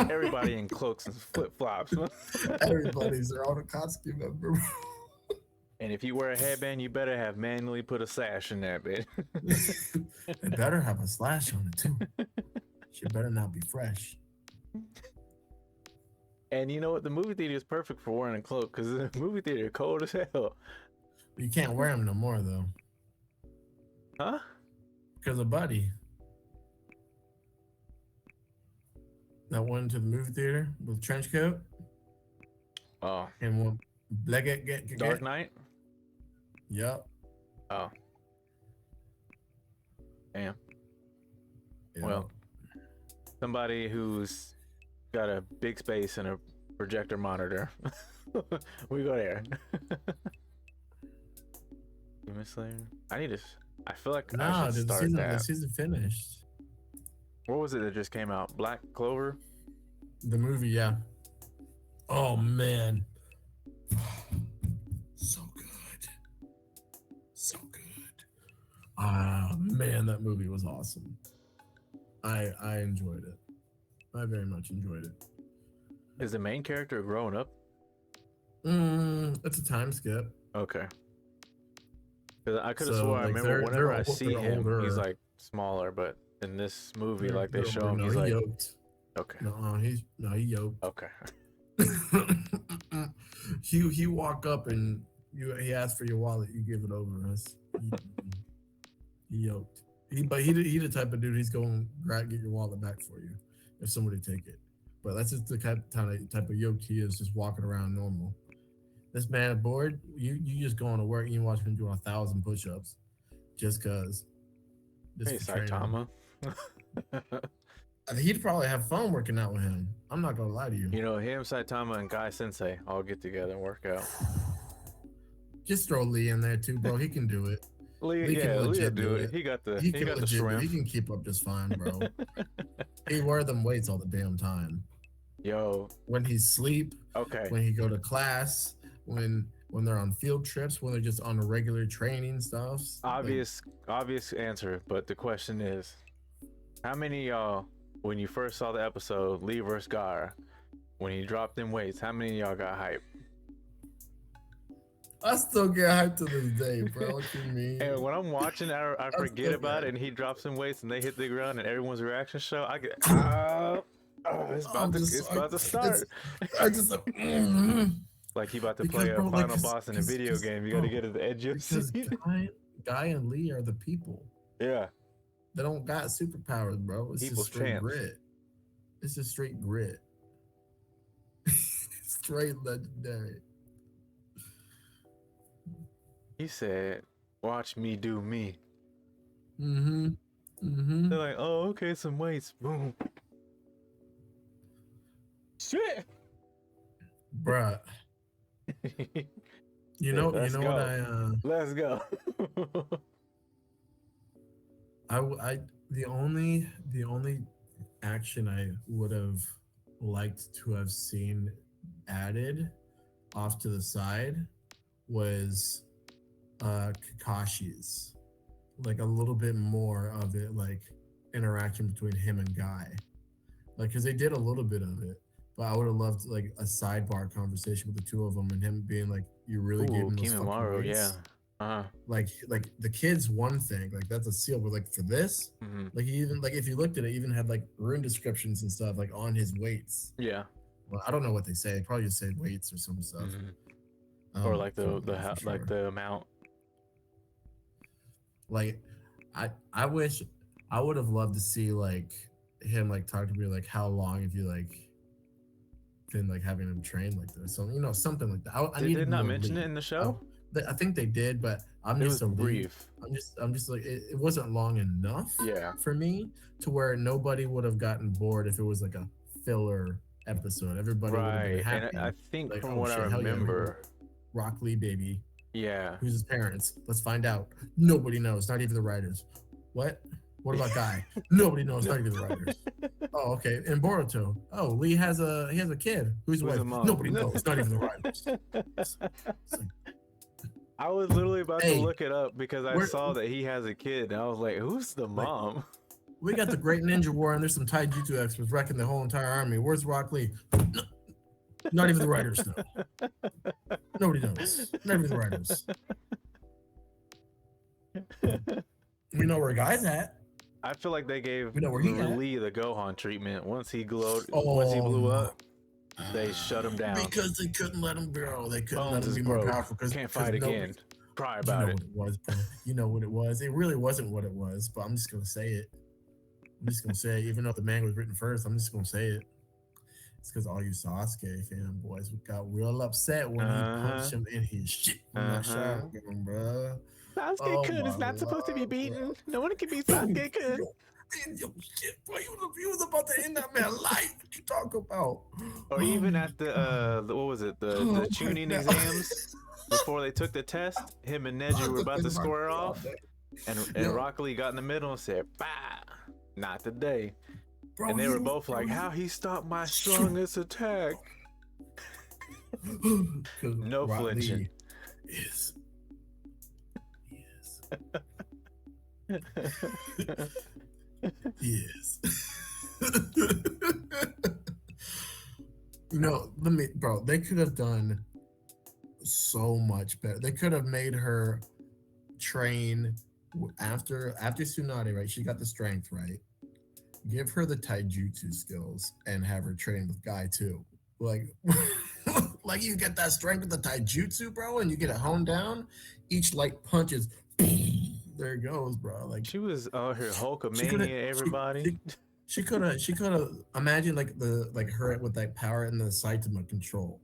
in. Everybody in cloaks and flip flops. Everybody's their own Akatsuki member. And if you wear a headband, you better have manually put a sash in there, bitch. It better have a slash on it too. She better not be fresh. And you know what? The movie theater is perfect for wearing a cloak because the movie theater cold as hell. You can't wear them no more though, Huh? because a buddy that went to the movie theater with a trench coat Oh, and one black get. Dark Knight? Yep. Oh, damn. Yep. Well, somebody who's got a big space and a projector monitor. We go there. Demon Slayer. I need to. I feel like I Nah, should the start season that. the season finished. What was it that just came out? Black Clover? The movie, yeah. Oh man, so good, so good. Ah man, that movie was awesome. I enjoyed it. I very much enjoyed it. Is the main character growing up? It's a time skip. Okay. Because I could have So swore I like remember whenever I see they're him, older. he's like smaller, but in this movie, like they They're show older. him, No, he's he like, yoked. okay, He yoked. okay. he walk up and he asked for your wallet. You give it over us. He yoked. He the type of dude he's going get your wallet back for you if somebody take it. But that's just the type of yoke he is, just walking around normal. This man bored. You just going to work. You watch him do 1,000 push-ups just cause. Just Hey, for training. Saitama. He'd probably have fun working out with him. I'm not gonna lie to you. You know, him, Saitama, and Guy Sensei all get together and work out. Just throw Lee in there too, bro. He can do it. Lee can do it. He got the strength. He can keep up just fine, bro. He wear them weights all the damn time. Yo. When he sleep. Okay. When he go to class. When they're on field trips. When they're just on a regular training stuff. Obvious answer, but the question is, how many of y'all, when you first saw the episode Lee vs. Gar, when he dropped them weights, how many of y'all got hyped? I still get hyped to this day, bro. What you mean? And when I'm watching, I forget about it, and he drops some weights, and they hit the ground, and everyone's reaction show. I get, it's about to start. I just like he about to play a final boss in a video game. You got to get at the edge of because Guy and Lee are the people. Yeah, they don't got superpowers, bro. It's just straight grit. It's just straight grit. Straight legendary. He said, "Watch me do me." They're like, "Oh, okay, some weights." Boom. Shit, bruh. You know what let's go. The only action I would have liked to have seen added off to the side was Kakashi's, like a little bit more of it, like interaction between him and Guy, like because they did a little bit of it, but I would have loved like a sidebar conversation with the two of them and him being like, "You really gave him those fucking weights?" Yeah. Like the kids, one thing, like that's a seal, but like for this, like he even like if you looked at it, even had like rune descriptions and stuff like on his weights. Yeah. Well, I don't know what they say. Probably just say weights or some stuff. Or like like the amount. Like, I wish I would have loved to see like him like talk to me like how long have you like been like having him train like this, so something like that. Did they not mention it in the show? I think they did, but I'm just so brief. I'm just like it wasn't long enough. Yeah. For me to where nobody would have gotten bored if it was like a filler episode. Everybody would have been happy. And I think like, from what I remember, Rock Lee, baby. Yeah. Who's his parents? Let's find out. Nobody knows. Not even the writers. What? What about Guy? Nobody knows. Not even the writers. Oh, okay. And Boruto. Oh, Lee has a kid. Who's his wife? Nobody knows. Not even the writers. It's like, I was literally about to look it up because I saw that he has a kid, and I was like, "Who's the mom?" We got the Great Ninja War, and there's some taijutsu experts wrecking the whole entire army. Where's Rock Lee? No, not even the writers know. Nobody knows. Not even the writers. We know where Guy's at. I feel like they gave Lee the Gohan treatment once he once he blew up. They shut him down because they couldn't let him grow. They couldn't let him be more powerful because can't fight again. Cry about it. What it was, bro. You know what it was. It really wasn't what it was, but I'm just gonna say it. I'm just gonna say it, even though the manga was written first. I'm just gonna say it. It's because all you Sasuke fanboys got real upset when he punched him in his shit. I'm not sure, bro. Sasuke-kun is not supposed to be beaten. No one can beat Sasuke-kun. Yo, shit, boy, he was about to end that man's life. What you talk about? Or even at the what was it? The tuning exams before they took the test, him and Neji were about to square off, and Rock Lee got in the middle and said, "Bah, not today." Bro, and they were both like, "How he stopped my strongest attack?" No Rock flinching. Yes. Bro, they could have done so much better. They could have made her train after Tsunade, right? She got the strength, right? Give her the taijutsu skills and have her train with Guy too. Like, like you get that strength with the taijutsu, bro, and you get it honed down. Each light punch is there it goes, bro. Like She was out here she could have, Hulkamania everybody. she could have. Imagine like her with that power and the Saitama control.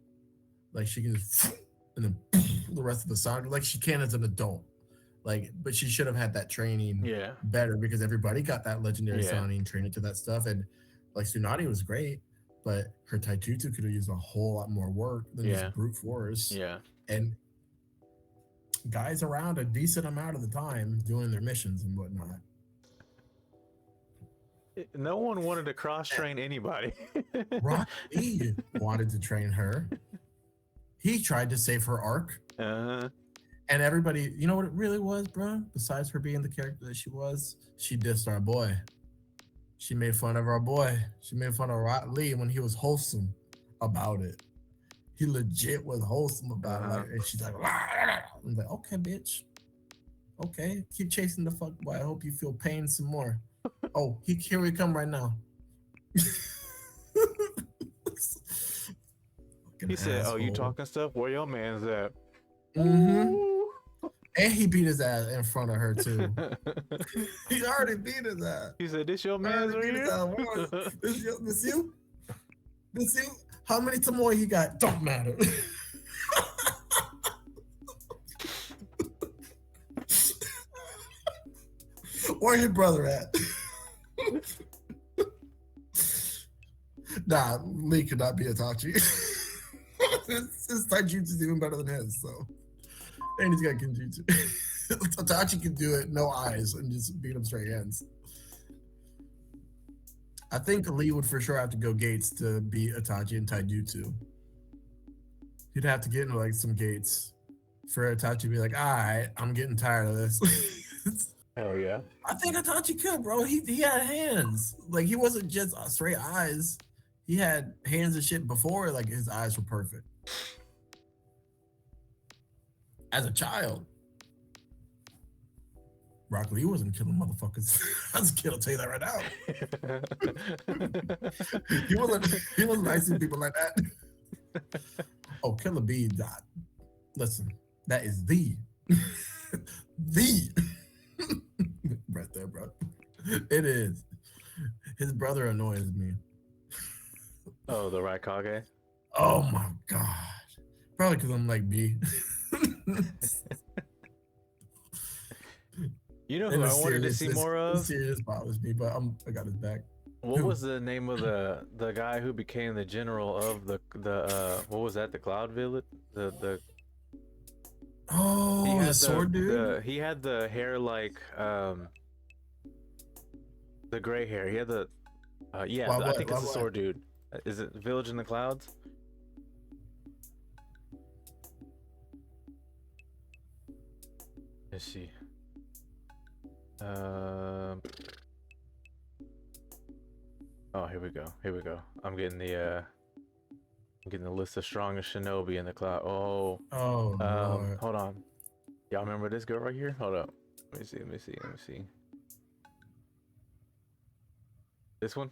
Like she can just, and then the rest of the song, like she can as an adult. Like, but she should have had that training Yeah. better because everybody got that legendary Yeah. sounding training to that stuff. And like Tsunade was great, but her taijutsu could have used a whole lot more work than Yeah. just brute force. Yeah. And guys around a decent amount of the time doing their missions and whatnot. No one wanted to cross train anybody. Rock Lee wanted to train her. He tried to save her arc. Uh-huh. And everybody, you know what it really was, bro? Besides her being the character that she was, she dissed our boy. She made fun of our boy. She made fun of Rock Lee when he was wholesome about it. He legit was wholesome about it. Like, and she's like, I'm like, okay, bitch. Okay, keep chasing the fuck boy. I hope you feel pain some more. Oh, here we come right now. He said, "Oh, you talking stuff? Where your man's at?" Mm-hmm. And he beat his ass in front of her too. He already beat his ass. He said, "This your man's right here." This you? This you? How many Tomoe he got? Don't matter. Where your brother at? Nah, Lee could not be Itachi. His taijutsu is even better than his, so. And he's got Genjutsu. Itachi can do it, no eyes, and just beat him straight hands. I think Lee would for sure have to go gates to beat Itachi in taijutsu. He'd have to get into like some gates for Itachi to be like, all right, I'm getting tired of this. Hell yeah. I think Itachi could, bro. He had hands. Like, he wasn't just straight eyes. He had hands and shit before, like, his eyes were perfect. As a child. Rock Lee wasn't killing motherfuckers. As a kid, I'll tell you that right now. He wasn't icing people like that. Oh, Killer Bee died. Listen, that is the right there, bro. It is. His brother annoys me. Oh, the Raikage? Oh my god. Probably because I'm like B. You know who I wanted to see more of? Serious bothers me, but I got his back. What was the name of the guy who became the general of the what was that? The Cloud Village? The the sword dude. He had the hair like the gray hair. He had the I think it's the sword dude. Is it Village in the Clouds? Let's see. Oh, here we go. Here we go. I'm getting the list of strongest shinobi in the cloud. Oh. Lord. Hold on. Y'all remember this girl right here? Hold up. Let me see. This one?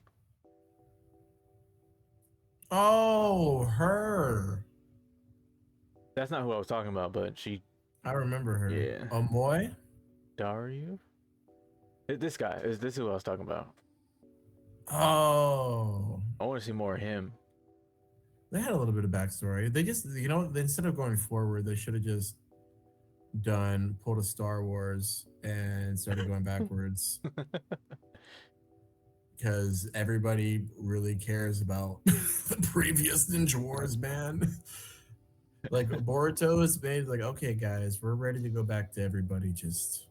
Oh, her. That's not who I was talking about, but she. I remember her. Yeah. Amoy? Dario? This guy. Is this who I was talking about? Oh. I want to see more of him. They had a little bit of backstory. They just, instead of going forward, they should have just pulled a Star Wars and started going backwards. Because everybody really cares about the previous Ninja Wars, man. Like, Boruto is made like, okay, guys, we're ready to go back to everybody just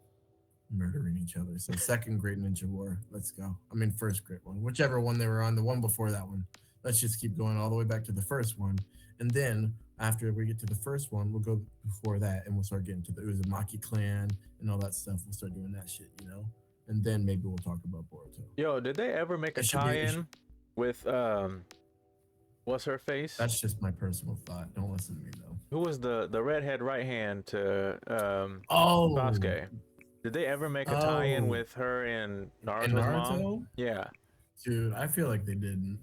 murdering each other. So second Great Ninja War, let's go. I mean, first great one, whichever one they were on, the one before that one. Let's just keep going all the way back to the first one, and then after we get to the first one, we'll go before that, and we'll start getting to the Uzumaki clan and all that stuff. We'll start doing that shit, and then maybe we'll talk about Boruto. Yo, did they ever make a tie-in with what's her face? That's just my personal thought. Don't listen to me though. Who was the redhead right hand to Sasuke? Did they ever make a tie-in with her and Naruto's mom? Yeah. Dude, I feel like they didn't.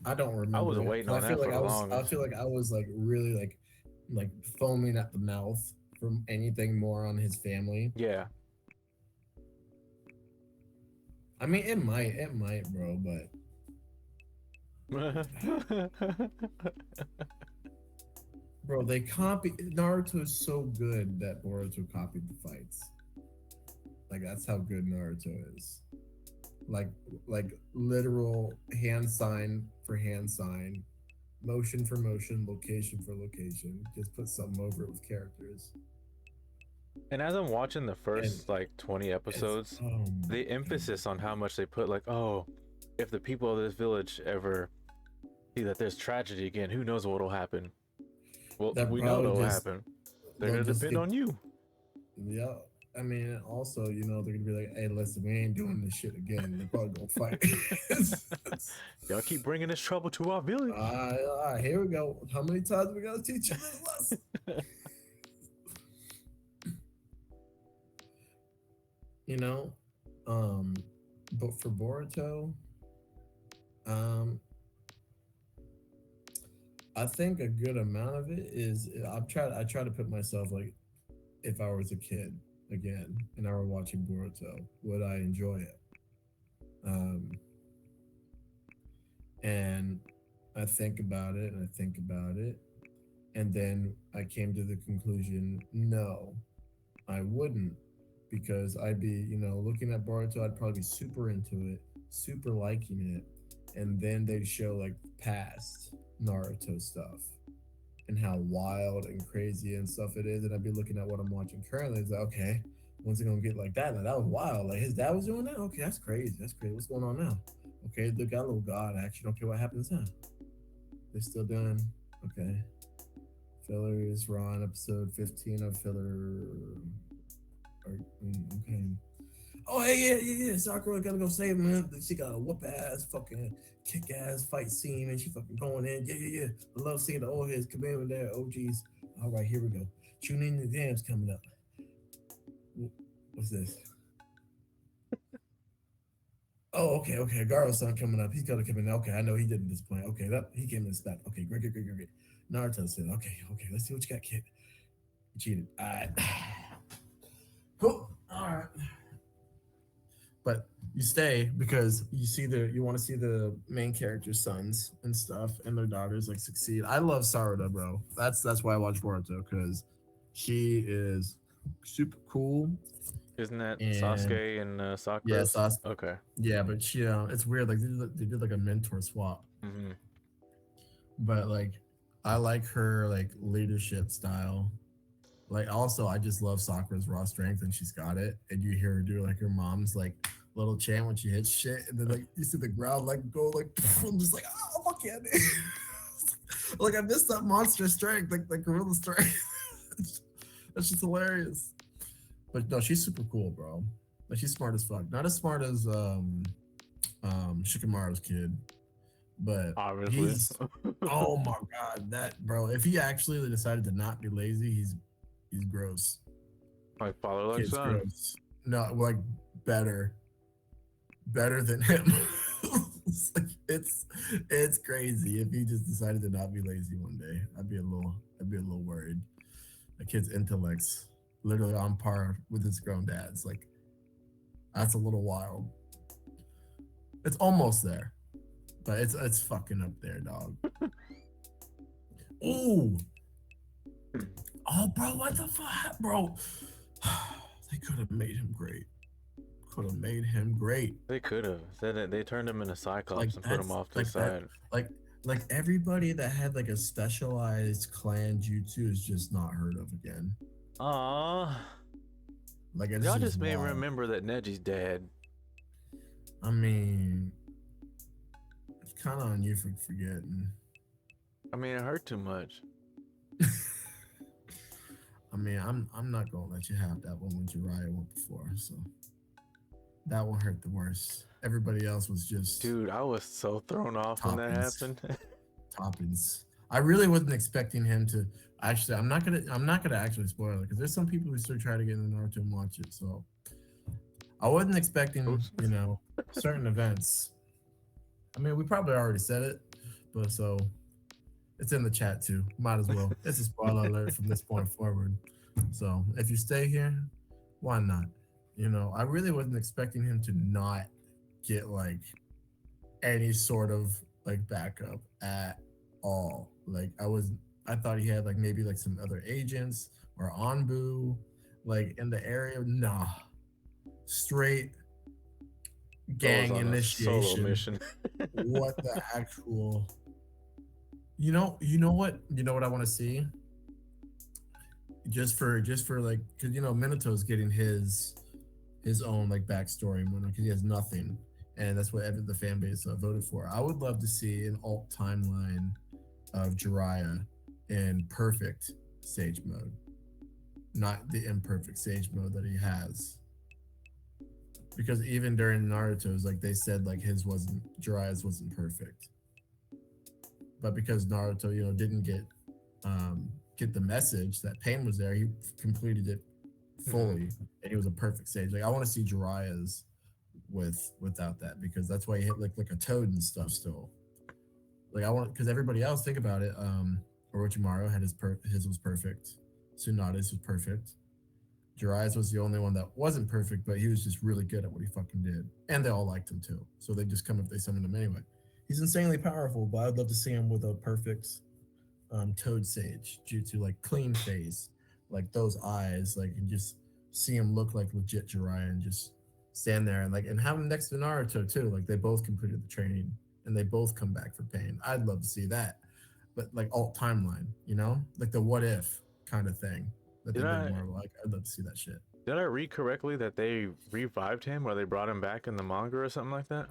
I don't remember. I was waiting on that for the longest. I feel like I was like really like foaming at the mouth from anything more on his family. Yeah. I mean, it might, bro. But bro, they copy Naruto is so good that Boruto copied the fights. Like that's how good Naruto is. Like like literal hand sign for hand sign, motion for motion, location for location. Just put something over it with characters. And as I'm watching the And first like 20 it's episodes, oh my the emphasis on god. how much they put, like, oh, if the people of this village ever see that there's tragedy again, who knows what'll happen? Well, That we know probably what'll just happen. They're they'll gonna just depend get on you. yeah. I mean, also, you know, they're gonna be like, "Hey, listen, we ain't doing this shit again." They're probably gonna fight. Y'all keep bringing this trouble to our village. All right, here we go. How many times we gotta teach you this lesson? You know, um, but for Boruto, um, I think a good amount of it is I try to put myself like if I was a kid again and I were watching Boruto, would I enjoy it? Um, and I think about it and I think about it, and then I came to the conclusion, no, I wouldn't, because I'd be, you know, looking at Boruto, I'd probably be super into it, super liking it, and then they'd show like past Naruto stuff and how wild and crazy and stuff it is, and I'd be looking at what I'm watching currently. It's like, okay, when's it gonna get like that? Like that was wild. Like his dad was doing that. Okay, that's crazy. That's crazy. What's going on now? Okay, look, got a little god. I actually don't care what happens now. They're still doing okay. Filler is Raw on episode 15 of Filler. Okay. Oh, hey, yeah. Sakura gotta go save him. She got a whoop ass, fucking kick ass fight scene, and she fucking going in. Yeah. I love seeing the old heads come in with their OGs. All right, here we go. Tune in the exams coming up. What's this? Oh, okay. Garo's son coming up. He's gotta come in. Okay, I know he didn't disappoint. Okay, that he came in spec. Okay, great. Naruto said, okay. Let's see what you got, kid. You cheated. All right. Cool. All right. But you stay because you want to see the main character's sons and stuff and their daughters like succeed. I love Sarada, bro. That's why I watch Boruto, because she is super cool. Isn't that And Sasuke and yeah, Sakura's? Okay. yeah, but she it's weird, like they did like a mentor swap. Mm-hmm. But like I like her like leadership style. Like also I just love Sakura's raw strength, and she's got it. And you hear her do like her mom's like little chant when she hits shit, and then like you see the ground like go like I'm just like, oh fuck yeah, dude. Like I missed that monster strength, like gorilla strength. That's just hilarious. But no, she's super cool, bro. Like she's smart as fuck. Not as smart as Shikamaru's kid, but Obviously. he's oh my god, that bro. If he actually decided to not be lazy, he's gross. Like father, like Kid's son. gross. No, like better, better than him. It's crazy. If he just decided to not be lazy one day, I'd be a little worried. The kid's intellect's literally on par with his grown dad's. Like that's a little wild. It's almost there, but it's fucking up there, dog. Ooh, oh, bro, what the fuck, bro? They could have made him great. Could have made him great. They could have. They turned him into Like Cyclops and put him that's off to the like that. side. Like like everybody that had like a specialized clan jutsu is just not heard of again. Aww. Like it's Y'all just just made me wild. remember that Neji's dead. I mean, it's kind of on you for forgetting. I mean, it hurt too much. I mean, I'm not gonna let you have that one when Jiraiya went before, so that one hurt the worst. Everybody else was just Dude, I was so thrown off when that toppings, happened. toppings. I really wasn't expecting him to. Actually, I'm not gonna actually spoil it because there's some people who still try to get into Naruto and watch it. So I wasn't expecting, Oops. you know, certain events. I mean, we probably already said it, but so it's in the chat too. Might as well. It's a spoiler alert from this point forward. So if you stay here, why not? You know, I really wasn't expecting him to not get like any sort of like backup at all. Like I thought he had like maybe like some other agents or Anbu like in the area. Nah, straight Goes gang on a solo initiation. mission. What the actual? You know what I want to see. Just for like, because Minato's getting his own like backstory because he has nothing, and that's what the fan base voted for. I would love to see an alt timeline of Jiraiya in perfect Sage mode, not the imperfect Sage mode that he has. Because even during Naruto's, like they said, like Jiraiya's wasn't perfect, but because Naruto, didn't get the message that pain was there, he completed it fully, and he was a perfect Sage. Like I want to see Jiraiya's without that, because that's why he hit like a toad and stuff still. Like I want, because everybody else, think about it. Orochimaru had his was perfect. Tsunada's was perfect. Jiraiya's was the only one that wasn't perfect, but he was just really good at what he fucking did, and they all liked him too. So they just come if they summoned him anyway. He's insanely powerful, but I'd love to see him with a perfect Toad Sage, Jutsu, like clean face, like those eyes, like, and just see him look like legit Jiraiya, and just stand there and have him next to Naruto too. Like they both completed the training and they both come back for pain. I'd love to see that, but like alt timeline, like the what if kind of thing that they Did did I Marvel. Like I'd love to see that shit. did I read correctly that they revived him or they brought him back in the manga or something like that?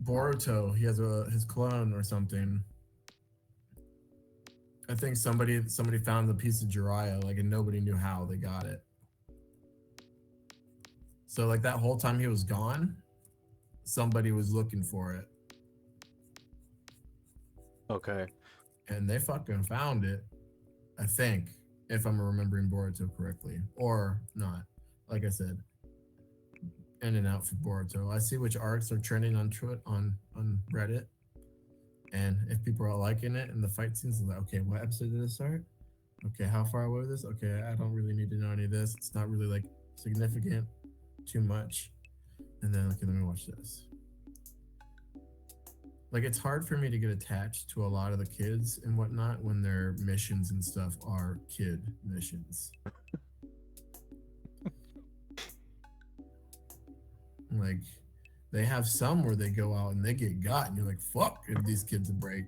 Boruto, he has his clone or something. I think somebody found the piece of Jiraiya, like, and nobody knew how they got it. So like that whole time he was gone, somebody was looking for it, Okay. and they fucking found it. I think, if I'm remembering Boruto correctly, or not. Like I said, in and out for Boruto. I see which arcs are trending on Reddit, and if people are liking it and the fight scenes, like, okay, what episode did it start? Okay, how far away was this? Okay, I don't really need to know any of this. It's not really like significant too much. And then, okay, let me watch this. Like, it's hard for me to get attached to a lot of the kids and whatnot when their missions and stuff are kid missions. Like, they have some where they go out and they get got, and you're like, fuck, if these kids a break.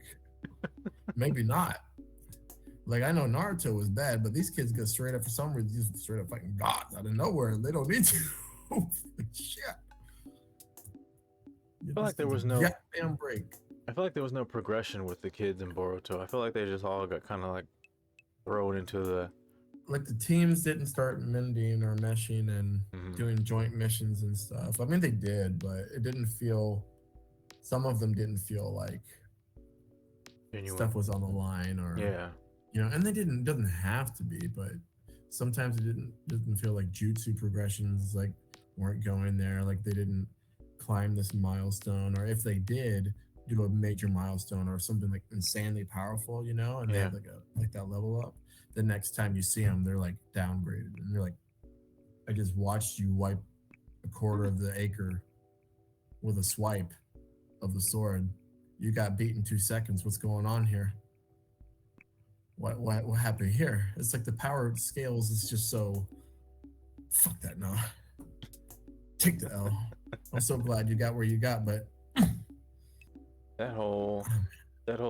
Maybe not. Like, I know Naruto was bad, but these kids go straight up, for some reason, just straight up fighting gods out of nowhere, and they don't need to. Shit. I feel like there was no goddamn break. I feel like there was no progression with the kids in Boruto. I feel like they just all got kind of like thrown into the like the teams didn't start mending or meshing and doing joint missions and stuff. I mean, they did, but it didn't feel. Some of them didn't feel like genuine. Stuff was on the line, or and they didn't. Doesn't have to be, but sometimes it didn't feel like jutsu progressions like weren't going there. Like they didn't climb this milestone, or if they did do a major milestone or something like insanely powerful, and they had like that level up. The next time you see them, they're like downgraded, and you're like, I just watched you wipe a quarter of the acre with a swipe of the sword. You got beat in 2 seconds. What's going on here? What happened here? It's like the power scales is just so. Fuck that, no. Take the L. I'm so glad you got where you got, but that whole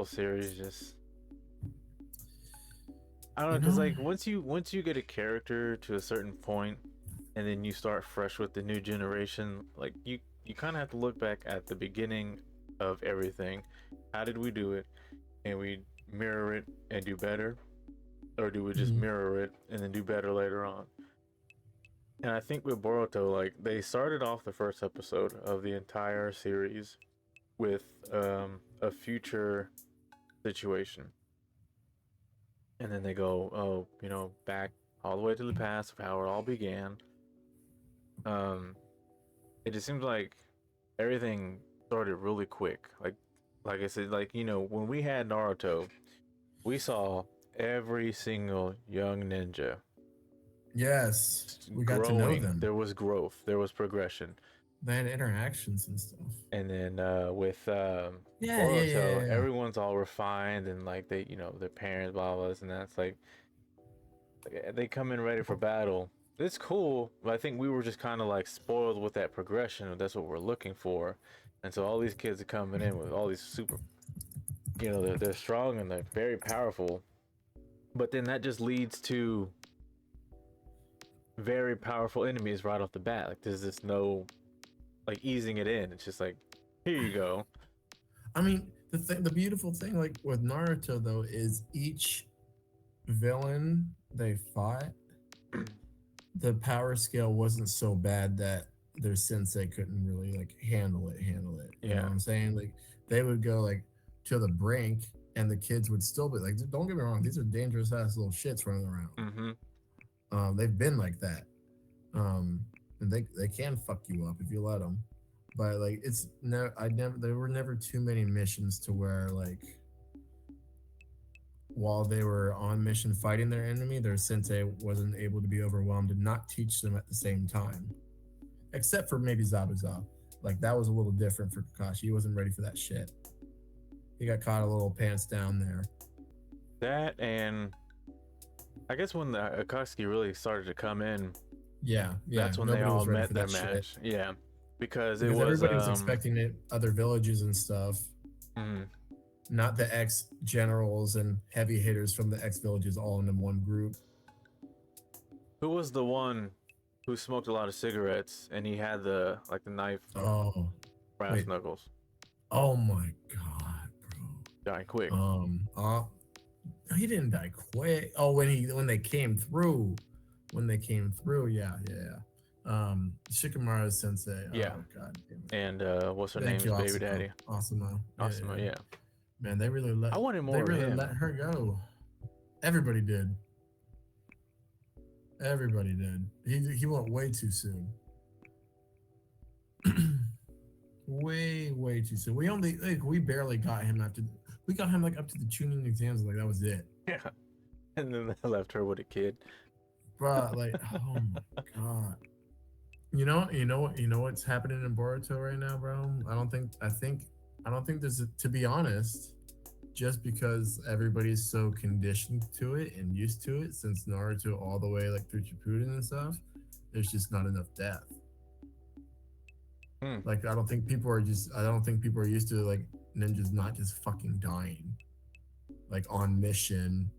series just. I don't know, because like once you get a character to a certain point, and then you start fresh with the new generation, like you kind of have to look back at the beginning of everything. How did we do it? And we mirror it and do better, or do we just mirror it and then do better later on? And I think with Boruto, like they started off the first episode of the entire series with a future situation. And then they go, back all the way to the past of how it all began. It just seems like everything started really quick. Like I said, like, when we had Naruto, we saw every single young ninja Yes, we got to know growing. them. There was growth. There was progression. They had interactions and stuff. And then with Yeah. everyone's all refined and like they, their parents, blah blah, and that's like they come in ready for battle. It's cool, but I think we were just kind of like spoiled with that progression. That's what we're looking for, and so all these kids are coming in with all these super, they're strong and they're very powerful, but then that just leads to very powerful enemies right off the bat. Like there's just no like easing it in. It's just like, here you go. I mean, the beautiful thing, like with Naruto though, is each villain they fought, the power scale wasn't so bad that their sensei couldn't really like handle it. You know what I'm saying? Like they would go like to the brink, and the kids would still be like, don't get me wrong, these are dangerous ass little shits running around. They've been like that, and they can fuck you up if you let them. But like it's no, there were never too many missions to where like while they were on mission fighting their enemy, their sensei wasn't able to be overwhelmed and not teach them at the same time. Except for maybe Zabuza. Like that was a little different for Kakashi. He wasn't ready for that shit. He got caught a little pants down there. That, and I guess when the Akatsuki really started to come in, that's when they all met their match. Shit. Yeah, because it was everybody was expecting it, other villages and stuff. Not the ex generals and heavy hitters from the ex villages all in one group. Who was the one who smoked a lot of cigarettes and he had the knife? Oh, brass knuckles. Oh my god, bro! Died quick. He didn't die quick. Oh, when they came through, yeah. Shikamaru Sensei. Yeah. Oh god. And what's her name's baby daddy? Asuma. Yeah. Man, they really let. I wanted more. They really let her go. Everybody did. He went way too soon. way too soon. We barely got him after. We got him like up to the tuning exams. Like that was it. Yeah. And then they left her with a kid. Bruh, like, oh my god. You know what's happening in Boruto right now, bro? I don't think there's to be honest, just because everybody's so conditioned to it and used to it since Naruto all the way like through Shippuden and stuff, there's just not enough death. Like I don't think people are used to like ninjas not just fucking dying. Like on mission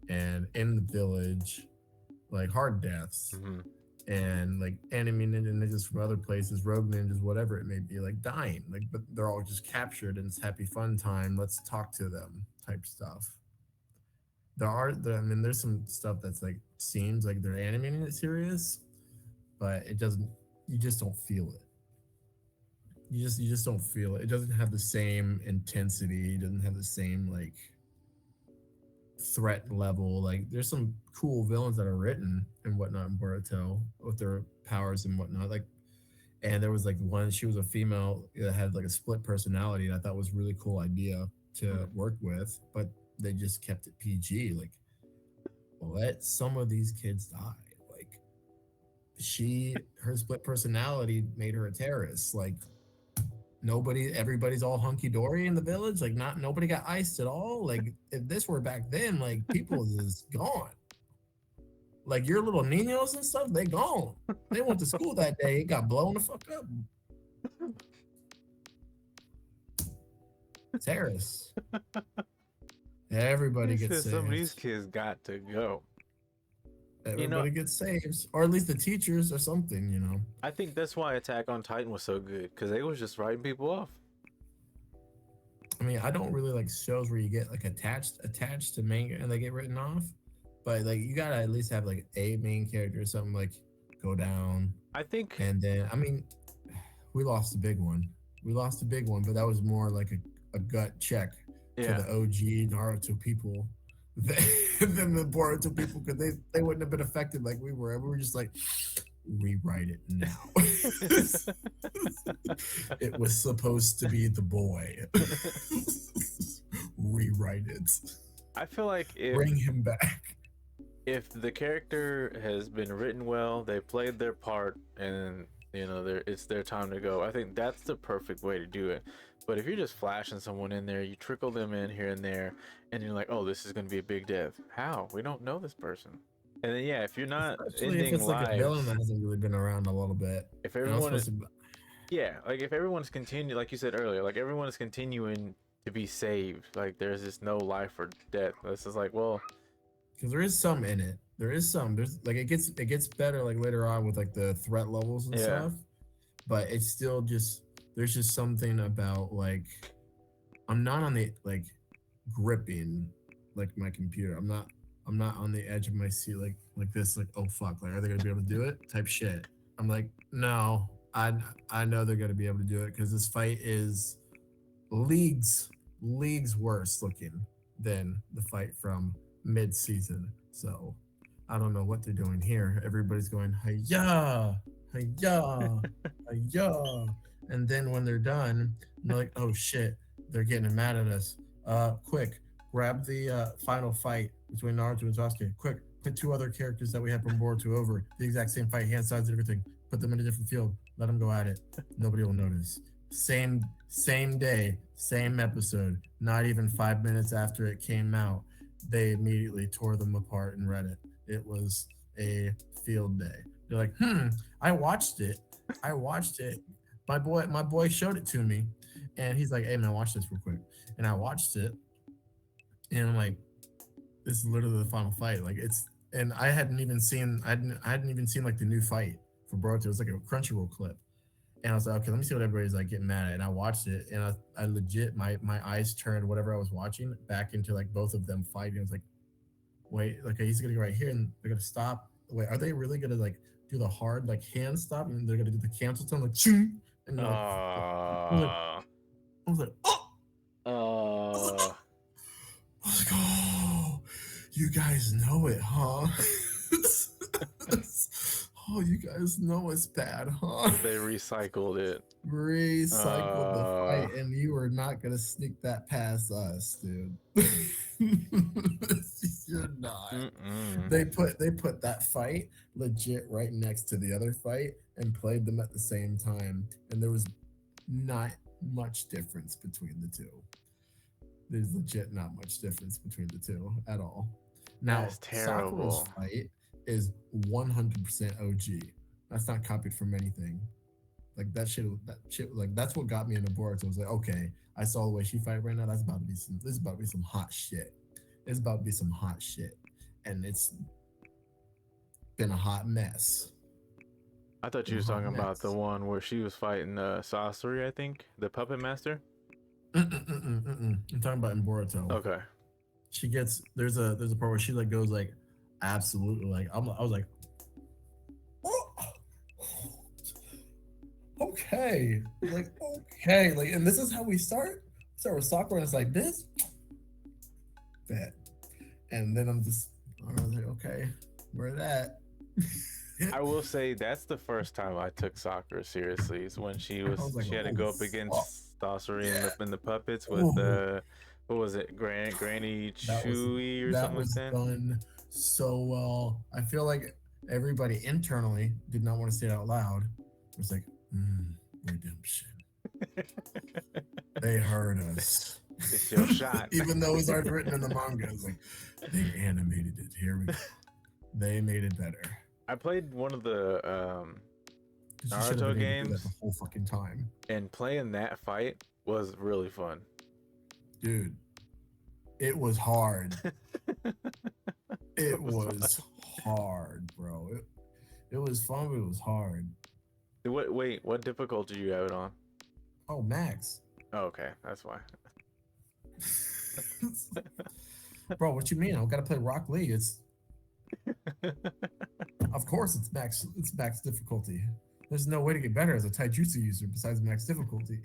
and in the village, like hard deaths. And like enemy ninjas from other places, rogue ninjas, whatever it may be, like dying, like, but they're all just captured and it's happy fun time. Let's talk to them type stuff. There's some stuff that's like seems like they're animating it serious, but it doesn't. You just don't feel it. You just don't feel it. It doesn't have the same intensity. It doesn't have the same like threat level. Like there's some cool villains that are written and whatnot in Boruto with their powers and whatnot. Like, and there was like one, she was a female that had like a split personality. And I thought was a really cool idea to work with, but they just kept it PG. Like, let some of these kids die. Like, her split personality made her a terrorist. Like, everybody's all hunky dory in the village. Like, nobody got iced at all. Like, if this were back then, like, people is gone. Like, your little niños and stuff, they gone. They went to school that day. It got blown the fuck up. Terrorists. Everybody gets saved. Some of these kids got to go. Everybody gets saved, or at least the teachers or something, I think that's why Attack on Titan was so good, because they was just writing people off. I mean, I don't really like shows where you get like attached to manga and they get written off, but like you gotta at least have like a main character or something like go down. I think, and then I mean, we lost a big one, but that was more like a gut check to the OG Naruto people than the Boruto people, because they wouldn't have been affected like we were. We were just like, rewrite it now. It was supposed to be the boy. Rewrite it. I feel like bring him back. if the character has been written well, they played their part, and it's their time to go. I think that's the perfect way to do it. But if you're just flashing someone in there, you trickle them in here and there, and you're like, oh, this is going to be a big dev. How? We don't know this person. And then yeah, if you're not Especially if ending it's like a villain lives, that hasn't really been around a little bit. if You know, everyone supposed is, to. yeah, like if everyone's continuing, like you said earlier, like everyone is continuing to be saved, like there's just no life or death. This is like, well, Because there is some in it. There is some. There's like it gets better like later on with like the threat levels and yeah, stuff. But it's still just there's just something about like I'm not on the like gripping like my computer. I'm not on the edge of my seat like this, like, oh fuck, like are they gonna be able to do it? Type shit. I'm like, no, I know they're gonna be able to do it because this fight is leagues worse looking than the fight from mid season. So I don't know what they're doing here. Everybody's going hiya, hiya, hiya, and then when they're done, they're like, oh shit, they're getting mad at us. Quick, grab the final fight between Naruto and Sasuke. Quick, put two other characters that we have from Boruto over the exact same fight, hand sides and everything. Put them in a different field. Let them go at it. Nobody will notice. Same day, same episode. Not even 5 minutes after it came out, they immediately tore them apart and read it. It was a field day. They're like, I watched it. My boy showed it to me, and he's like, hey man, watch this real quick. And I watched it, and I'm like, this is literally the final fight. Like it's, and I hadn't even seen like the new fight for Boruto. It was like a Crunchyroll clip. And I was like, okay, let me see what everybody's like getting mad at. And I watched it, and I legit, my eyes turned whatever I was watching back into like both of them fighting. I was like, wait, like he's gonna go right here, and they're gonna stop. Wait, are they really gonna like do the hard like hand stop, and they're gonna do the cancel tone like, ching, and you're like, uh, I was like, oh, uh, I was like, oh, you guys know it, huh? Oh, you guys know it's bad, huh? they recycled it. Recycled the fight, and you are not gonna sneak that past us, dude. You're not. Mm-mm. They put that fight legit right next to the other fight and played them at the same time, and there was not much difference between the two. There's legit not much difference between the two at all. Now, That's terrible. Sakura's fight is 100% OG. That's not copied from anything. Like that shit, like that's what got me into Boruto. I was like, okay, I saw the way she fight right now. This is about to be some hot shit. It's about to be some hot shit, and it's been a hot mess. I thought you was talking about the one where she was fighting Sasori, I think, the puppet master. I'm talking about in Boruto. Okay. She gets there's a part where she like goes like absolutely like I was like, oh, okay, like okay, like, and this is how we start. Start with Sakura, and it's like this, that, and then I was like, okay, where that? I will say that's the first time I took Sakura seriously. Is when she like, she had to oh, go up against Sasori in the puppets with what was it, Granny Chewy or something like that. Done so well. I feel like everybody internally did not want to say it out loud. It was like, redemption. They heard us. It's your shot. Even though it was already written in the manga, it's like they animated it. Here we go. They made it better. I played one of the Naruto games the whole fucking time, and playing that fight was really fun. Dude, it was hard. It was hard, bro. It was fun, but it was hard. Wait, what difficulty do you have it on? Oh, max. Oh, okay, that's why. Bro, what you mean? I gotta play Rock Lee. It's of course it's max difficulty. There's no way to get better as a taijutsu user besides max difficulty.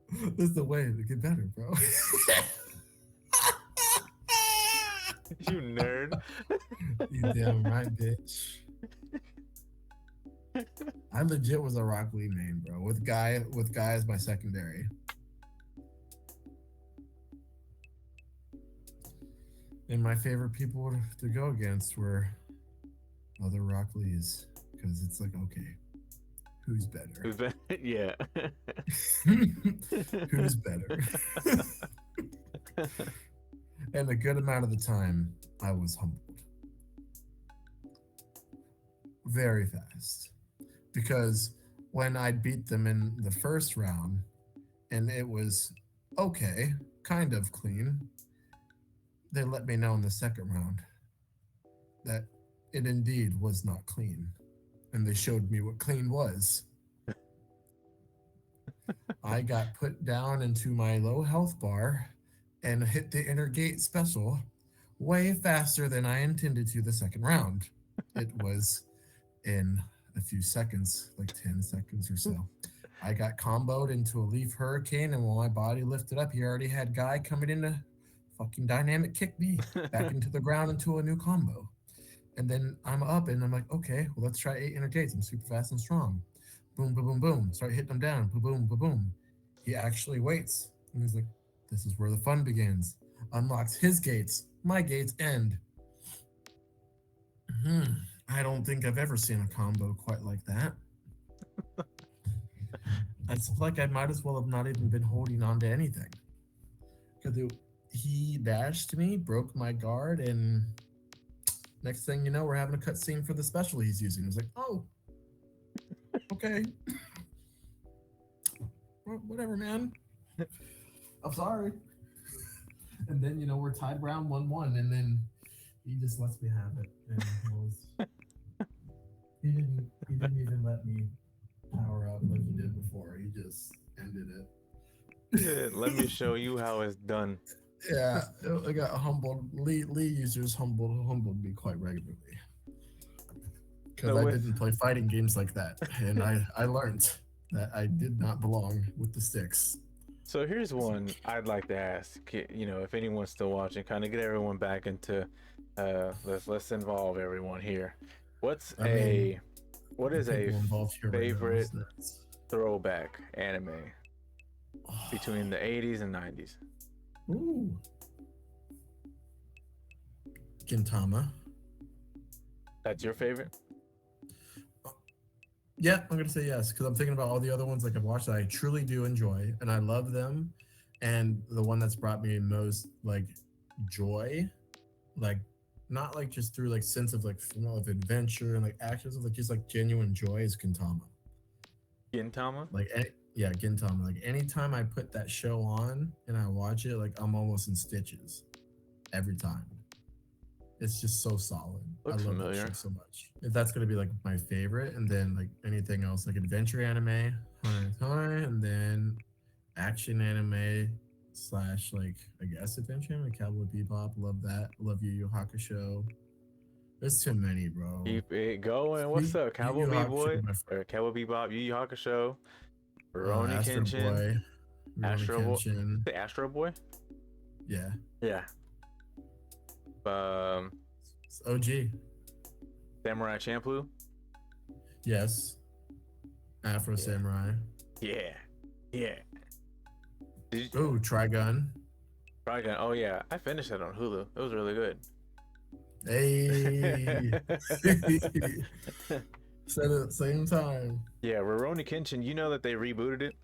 There's no way to get better, bro. You nerd. You damn right, bitch. I legit was a Rock Lee main, bro. With Guy as my secondary. And my favorite people to go against were other Rock Lees. Because it's like, okay, who's better? Yeah. Who's better? And a good amount of the time, I was humbled very fast. Because when I beat them in the first round, and it was okay, kind of clean, they let me know in the second round that it indeed was not clean. And they showed me what clean was. I got put down into my low health bar and hit the inner gate special way faster than I intended to the second round. It was in a few seconds, like 10 seconds or so. I got comboed into a leaf hurricane, and when my body lifted up, he already had Guy coming in to fucking dynamic kick me back into the ground into a new combo. And then I'm up and I'm like, okay, well, let's try 8 gates. I'm super fast and strong. Boom, boom, boom, boom. Start hitting them down. Boom, boom, boom, boom. He actually waits. And he's like, this is where the fun begins. Unlocks his gates. My gates end. I don't think I've ever seen a combo quite like that. It's like I might as well have not even been holding on to anything. Because he dashed me, broke my guard, and next thing you know, we're having a cutscene for the special he's using. It's like, oh, okay. Whatever, man. I'm sorry. And then, we're tied round 1-1, and then he just lets me have it. And he didn't even let me power up like he did before. He just ended it. Yeah, let me show you how it's done. Yeah, I got humbled. Lee users humbled me quite regularly. Because I didn't play fighting games like that. And I learned that I did not belong with the sticks. So here's one I'd like to ask, if anyone's still watching, kind of get everyone back into, let's involve everyone here. What is a favorite throwback anime between the 80s and 90s? Ooh. Gintama. That's your favorite? Yeah, I'm gonna say yes because I'm thinking about all the other ones like I've watched that I truly do enjoy and I love them. And the one that's brought me most like joy, like not like just through like sense of like of adventure and like actions of like just like genuine joy is Gintama. Gintama? Like yeah, Gintama. Like anytime I put that show on and I watch it, like I'm almost in stitches every time. It's just so solid. Looks I love familiar. that show so much. If that's gonna be like my favorite, and then like anything else, like adventure anime, and then action anime slash like I guess adventure anime, Cowboy Bebop. Love that. Love Yu Yu Hakusho. There's too many, bro. Keep it going. What's up, Cowboy B-Boy? Or Cowboy Bebop, Yu Yu Hakusho, Rurouni Kenshin, Astro Boy. The Astro Boy? Yeah. Yeah. It's OG. Samurai Champloo? Yes. Afro Samurai. Yeah. Yeah. Oh, Trigun. Trigun. Oh yeah, I finished it on Hulu. It was really good. Hey. Said it at the same time. Yeah, Rurouni Kenshin, you know that they rebooted it?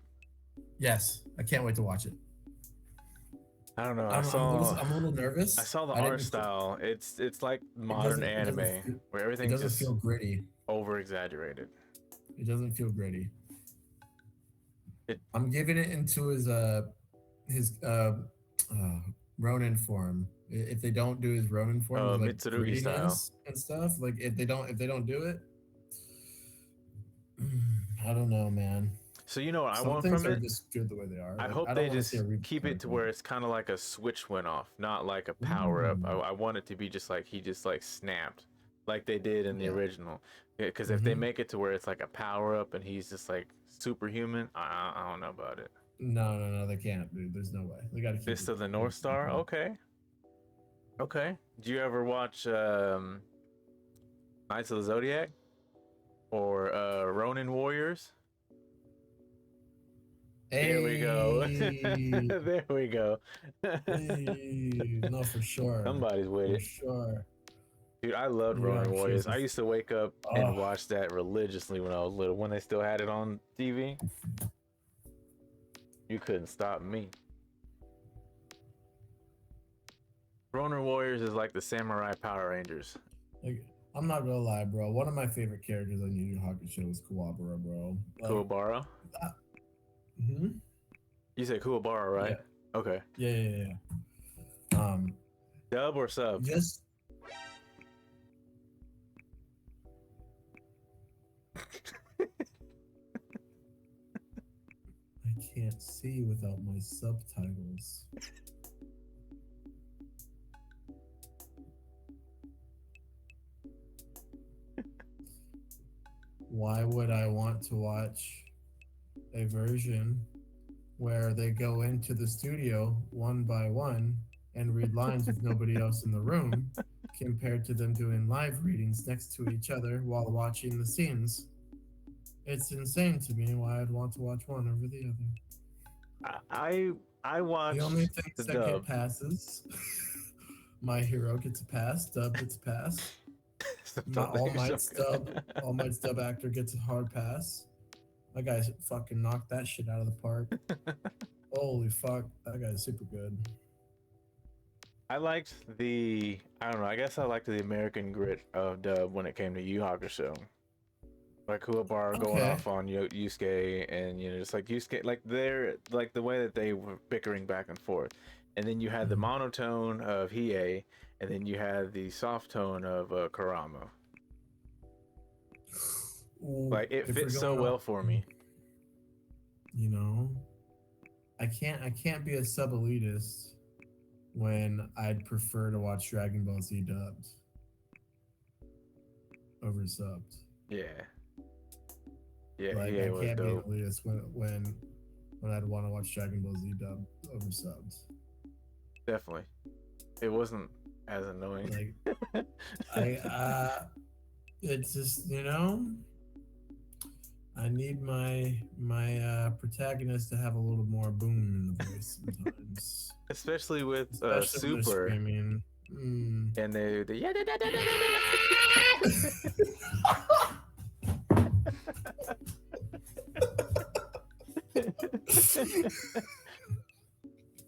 Yes. I can't wait to watch it. I don't know. I'm a little nervous. I saw the art style. It's like modern anime where everything doesn't just feel gritty. Over exaggerated. It doesn't feel gritty. I'm giving it into his Ronin form. If they don't do his Ronin form, like Mitsurugi style and stuff, like if they don't do it, I don't know, man. So you know what I want from it? Some things are just good the way they are. I hope they just keep it to where it's kind of like a switch went off, not like a power up. I want it to be just like he just like snapped, like they did in the original. Because if they make it to where it's like a power up and he's just like superhuman, I don't know about it. No, they can't, dude. There's no way. They got to keep Fist of the North Star. Okay. Do you ever watch Knights of the Zodiac or Ronin Warriors? There we go. Hey, There we go. hey, no, for sure, Somebody's with for it. sure. Dude, I loved New Ronin York Warriors. is, I used to wake up and oh, watch that religiously when I was little. When they still had it on TV, you couldn't stop me. Ronin Warriors is like the Samurai Power Rangers. like, I'm not gonna lie, bro. One of my favorite characters on Yu Yu Hakusho was Kuwabara, bro. Like, Kuwabara? hmm You said Kuwabara, right? yeah, Okay. yeah. Dub or sub? Just I can't see without my subtitles. Why would I want to watch a version where they go into the studio one by one and read lines with nobody else in the room, compared to them doing live readings next to each other while watching the scenes? It's insane to me why I'd want to watch one over the other. I The only watched the things that get dub. passes, My Hero gets a pass, Dub gets a pass. All Might Stub actor gets a hard pass. That guy fucking knocked that shit out of the park. Holy fuck, that guy's super good. I liked I don't know, I guess I liked the American grit of dub when it came to Yu Yu Hakusho. Like Kuwabara going Okay. off on Yusuke, and just like Yusuke, like they're like the way that they were bickering back and forth, and then you had the monotone of Hiei, and then you had the soft tone of Kurama. Ooh, Like it if we're fits so going well off, for me. you know, I can't be a sub elitist when I'd prefer to watch Dragon Ball Z dubbed over subbed. Yeah, yeah, Like I Hiei was can't be an dope. elitist when I'd want to watch Dragon Ball Z dubbed over subbed. Definitely, it wasn't as annoying. Like it's just, I need my protagonist to have a little more boom in the voice sometimes, Especially with especially when they're Super, screaming. and they yeah.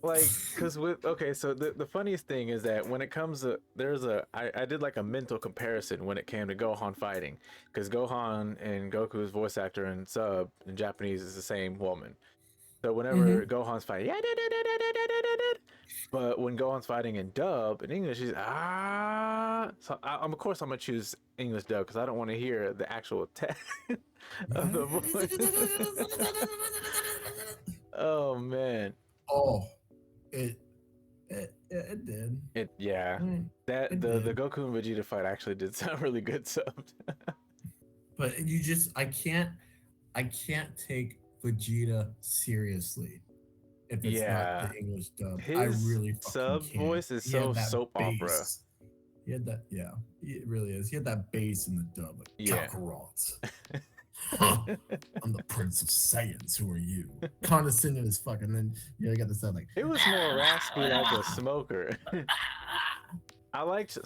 Like, because so the funniest thing is that when it comes to I did like a mental comparison when it came to Gohan fighting, because Gohan and Goku's voice actor and sub in Japanese is the same woman. So whenever Gohan's fighting, yeah, but when Gohan's fighting in dub in English, he's ah. So of course I'm gonna choose English dub because I don't want to hear the actual text of the voice. Oh man. Oh, it it did. Yeah. That It the did. Goku and Vegeta fight actually did sound really good subbed. But I can't take Vegeta seriously if it's not Yeah. the English dub. I His really fucking sub can't. voice is He so had that soap opera. bass. He had that, yeah, it really is. He had that bass in the dub, like Yeah. Kakarot. Huh. I'm the Prince of Saiyans. Who are you? Condescending as fuck, and then you got the sound like It was more raspy like a smoker. I liked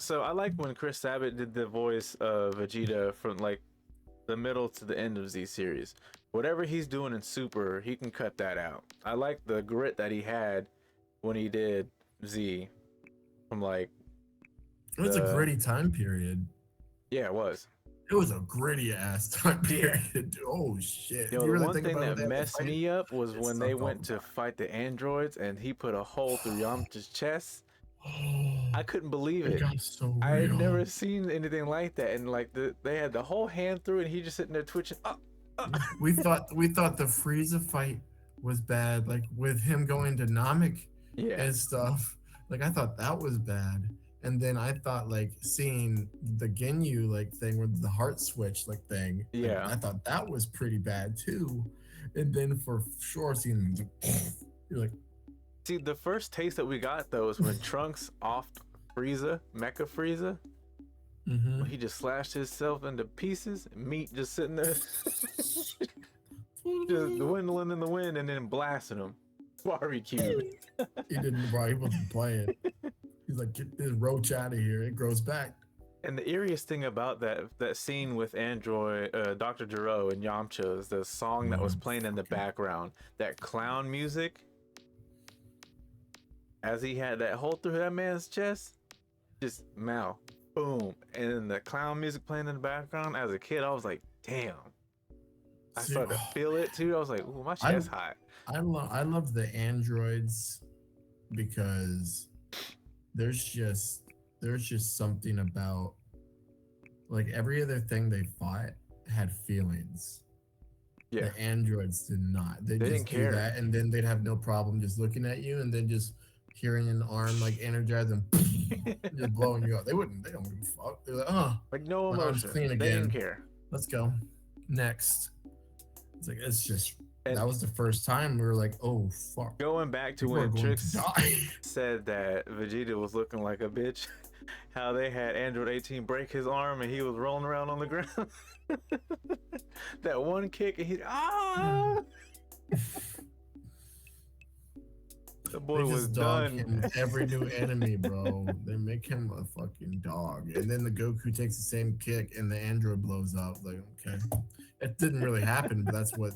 when Chris Sabat did the voice of Vegeta from like the middle to the end of Z series. Whatever he's doing in Super, he can cut that out. I like the grit that he had when he did Z from like it was a gritty time period. Yeah, it was. It was a gritty ass time period. Oh shit! Yo, You the really one think thing about that it, messed me up was it's when they sucked all went the to fight the androids and he put a hole through Yamcha's chest. time. I couldn't believe It it. got so I had real. never seen anything like that, and like they had the whole hand through, and he just sitting there twitching. We thought the Frieza fight was bad, like with him going to Namek Yeah, and stuff. Like I thought that was bad, and then I thought like seeing the Ginyu like thing with the heart switch like thing. Like, yeah. I thought that was pretty bad too. And then for sure seeing him, you're like, See, the first taste that we got though was when Trunks offed Frieza, Mecha Frieza. When he just slashed himself into pieces, meat just sitting there. just dwindling in the wind and then blasting them. Barbecue. He didn't, bro. He wasn't playing. He's like, get this roach out of here. It grows back. And the eeriest thing about that scene with Android, Dr. Gero and Yamcha is the song that was playing in the background, that clown music. As he had that hole through that man's chest, just mouth, boom, and then the clown music playing in the background. As a kid, I was like, damn. I started to feel it too. I was like, ooh, my chest hot. I love the androids because there's just something about, like, every other thing they fought had feelings. Yeah. The androids did not. They just didn't do care. that, and then they'd have no problem just looking at you, and then just hearing an arm like energize and just blowing you up. They don't give a fuck. They're like, oh, Like, no my arm's emotion. clean They again. didn't care. Let's go. Next. It's like, it's just, And that was the first time we were like, oh fuck. going back to People are when going Trix to die. said that Vegeta was looking like a bitch, how they had Android 18 break his arm and he was rolling around on the ground. That one kick and he the boy They was just dog done. him every new enemy, bro. They make him a fucking dog, and then the Goku takes the same kick, and the android blows up. Like, okay, it didn't really happen, but that's what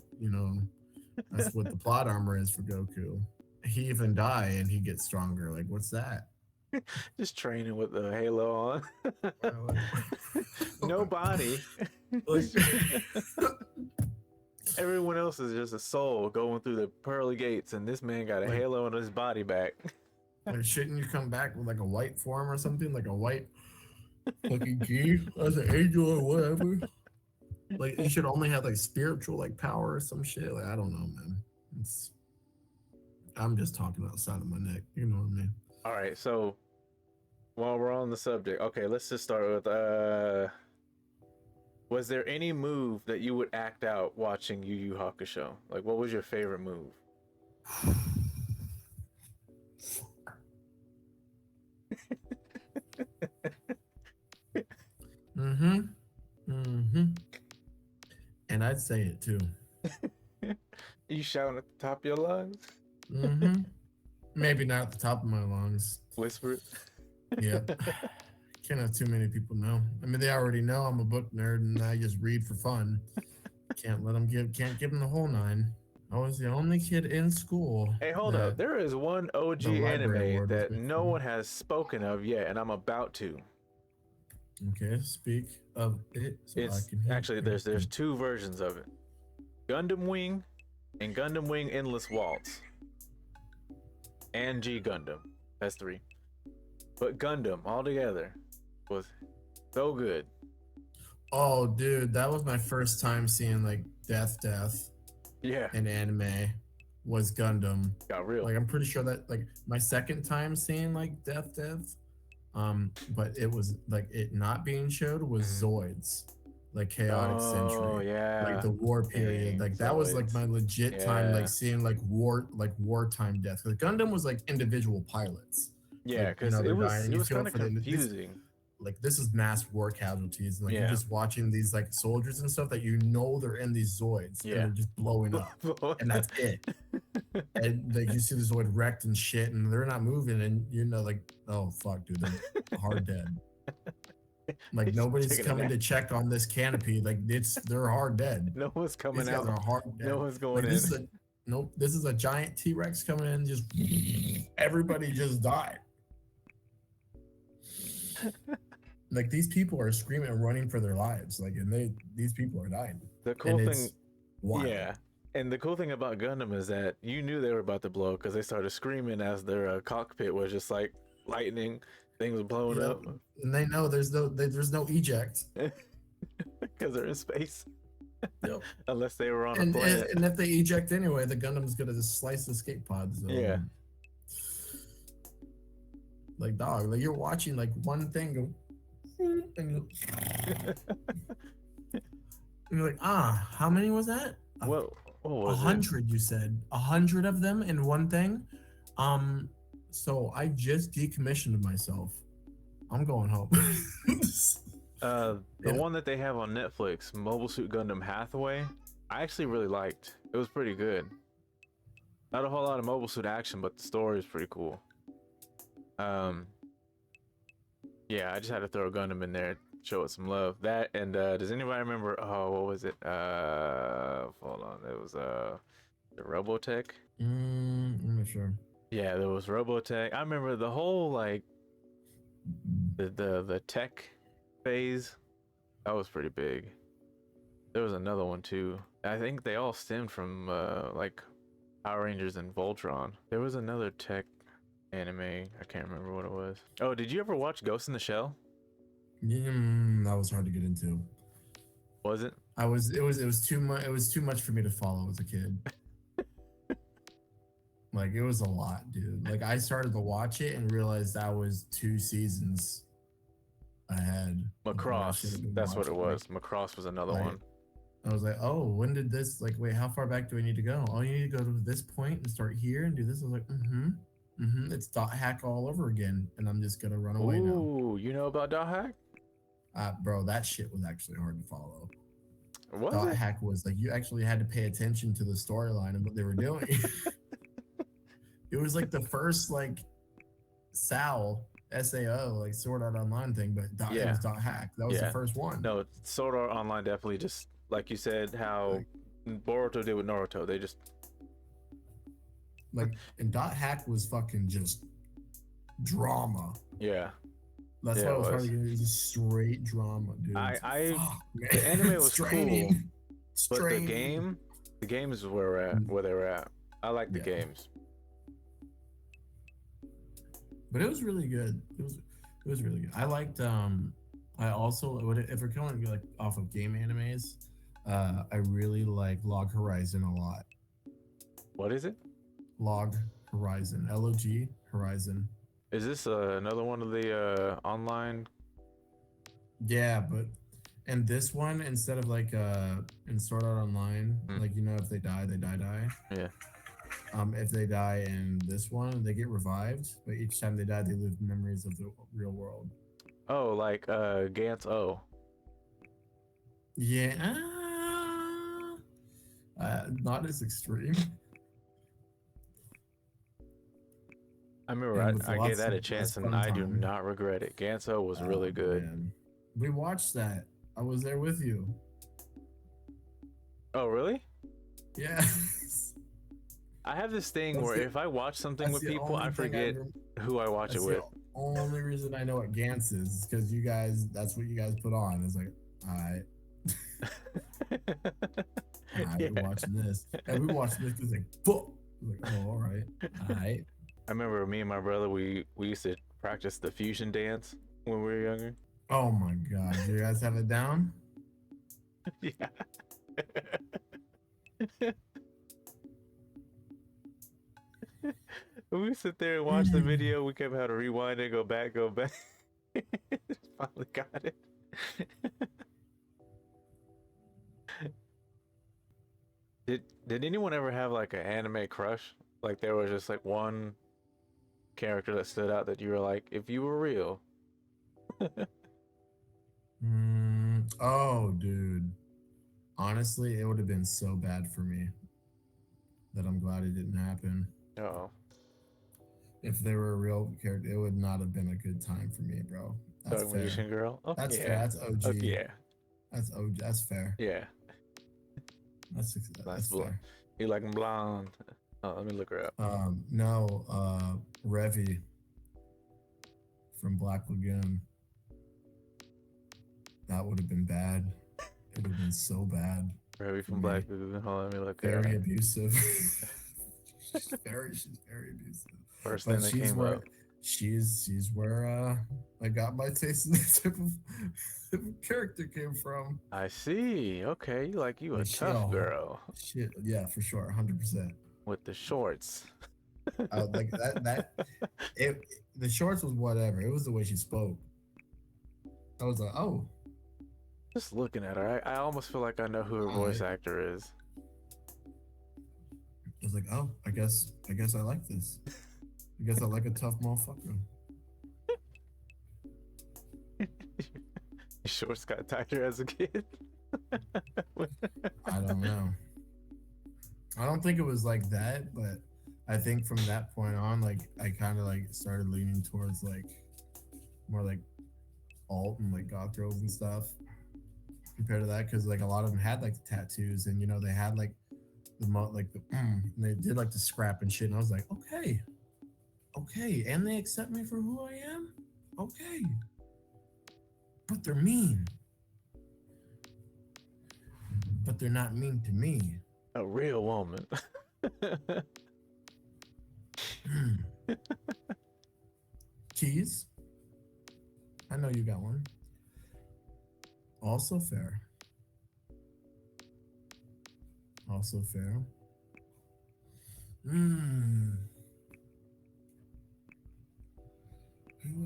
that's what the plot armor is for Goku. He even die, and he gets stronger. Like, what's that? Just training with the halo on. Like, No body. like, Everyone else is just a soul going through the pearly gates, and this man got a Like- halo on his body back. like, shouldn't you come back with like a white form or something, like a white fucking key as an angel or whatever? Like, you should only have like spiritual like power or some shit. Like, I don't know, man. I'm just talking outside of my neck. You know what I mean? All right, so while we're on the subject, okay, let's just start with was there any move that you would act out watching Yu Yu Hakusho? Like, what was your favorite move? And I'd say it too. You shouting at the top of your lungs? Maybe not at the top of my lungs. Whisper it. Yep. Can't have too many people know. I mean, they already know I'm a book nerd and I just read for fun. Can't give them the whole nine. I was the only kid in school. Hey, hold up. There is one OG the library anime award that was no one has spoken of yet, and I'm about to. Okay, speak of it. So It's I can hear actually there's two versions of it. Gundam Wing and Gundam Wing Endless Waltz. And G Gundam. That's three. But Gundam all together was so good. Oh, dude, that was my first time seeing like death Yeah, in anime. Was Gundam. got real. Like, I'm pretty sure that like my second time seeing like death. But it was like it not being showed was Zoids, like Chaotic Century. Oh yeah. Like the war period. Dang, Like that was like Zoids. my legit time, Yeah. like seeing like wartime death. Because Gundam was like individual pilots. Yeah, like, you because know, they're it was dying, it you was feel kind of for the- confusing. Like this is mass war casualties. Like Yeah. you're just watching these like soldiers and stuff that you know they're in these Zoids Yeah. and they're just blowing up. And that's it. And like you see the Zoid wrecked and shit, and they're not moving, and you know, like, oh fuck, dude, they're hard dead. Like Just nobody's taking a coming nap. to check on this canopy. Like they're hard dead. No one's coming These guys out. are hard dead. No one's going Like in. this is a giant T-Rex coming in, just everybody just died. Like these people are screaming and running for their lives. Like, and these people are dying. The cool And thing, it's wild. yeah. And the cool thing about Gundam is that you knew they were about to blow because they started screaming as their cockpit was just like lightning, things blowing Yep. up And they know there's no eject. because they're in space. Yep. Unless they were on a And planet. if they eject anyway, the Gundam's gonna just slice the escape pods. So, Yeah. Like dog, like you're watching like one thing go, and you're like, how many was that? What was 100, you said 100 of them in one thing. So I just decommissioned myself. I'm going home. The Yeah. one that they have on Netflix, Mobile Suit Gundam Hathaway, I actually really liked. It was pretty good. Not a whole lot of mobile suit action, but the story is pretty cool. Yeah, I just had to throw Gundam in there, show it some love. That and does anybody remember? Oh, what was it? Hold on. It was the Robotech. I'm not sure. Yeah, there was Robotech. I remember the whole like the tech phase. That was pretty big. There was another one too. I think they all stemmed from like Power Rangers and Voltron. There was another tech anime. I can't remember what it was. Oh, did you ever watch Ghost in the Shell? That was hard to get into. Was it? It was too much. It was too much for me to follow as a kid. Like it was a lot, dude. Like I started to watch it and realized that was 2 seasons ahead. Macross. That's what it was. Macross was another one. I was like, oh, when did this? Like, wait, how far back do I need to go? Oh, you need to go to this point and start here and do this. I was like, It's dot hack all over again, and I'm just gonna run away now. Ooh, you know about dot hack? Bro, that shit was actually hard to follow. Was dot it? hack was like you actually had to pay attention to the storyline and what they were doing. It was like the first like SAO, like Sword Art Online thing, but it was dot hack. That was the first one. No, Sword Art Online definitely just like you said how Boruto did with Naruto. They just like and dot hack was fucking just drama. Yeah. That's why it was hard to get. It was just straight drama, dude. The anime was cool, but the games were where they were at. I like the games. But it was really good. It was really good. I liked I also if we're going like off of game animes, I really like Log Horizon a lot. What is it? Log Horizon. LOG Horizon. Is this another one of the online? Yeah, but and this one instead of like in Sword Art Online, like you know if they die, they die. Yeah. If they die in this one, they get revived, but each time they die, they live memories of the real world. Oh, like Gantz O. Yeah. Not as extreme. I remember I gave that a chance and I do not regret it. Gantz O was really good. Man. We watched that. I was there with you. Oh, really? Yeah. I have this thing where if I watch something with people, I forget who I watch it with. The only reason I know what Gantz is because you guys, that's what you guys put on. It's like, all right. We're watching this. And we watched this because like, fuck. Like, oh, all right. All right. I remember me and my brother, we used to practice the fusion dance when we were younger. Oh my God. Do you guys have it down? Yeah. We sit there and watch the video. We kept having to rewind and go back. Finally got it. Did anyone ever have like an anime crush? Like there was just like one character that stood out that you were like, if you were real. Oh, dude. Honestly, it would have been so bad for me that I'm glad it didn't happen. Uh-oh. If they were a real character, it would not have been a good time for me, bro. That's fair. Magician Girl? Oh, that's yeah. fair. That's OG. Oh, yeah. That's OG. That's fair. Yeah. That's fair. You like blonde? Oh, let me look her up. No, Revy from Black Lagoon. That would have been bad. It would have been so bad. Revy from Black Lagoon. Hold on, let me look her up. Very abusive. she's very abusive. First thing that came up. She's where I got my taste in the type of character came from. I see. Okay, you a tough girl. Shit, yeah, for sure, 100%. With the shorts. Like that. The shorts was whatever. It was the way she spoke. I was like, oh. Just looking at her, I almost feel like I know who her voice actor is. I was like, oh, I guess I like this. I guess I like a tough motherfucker. Your shorts got tighter as a kid. I don't know. I don't think it was like that, but I think from that point on, like I kind of like started leaning towards like more like alt and like goth girls and stuff compared to that, because like a lot of them had like the tattoos, and you know they had like and they did like the scrap and shit, and I was like, okay, okay, and they accept me for who I am, okay, but they're mean, but they're not mean to me. A real woman. Keys, I know you got one. Also fair. Also fair. Hmm. Who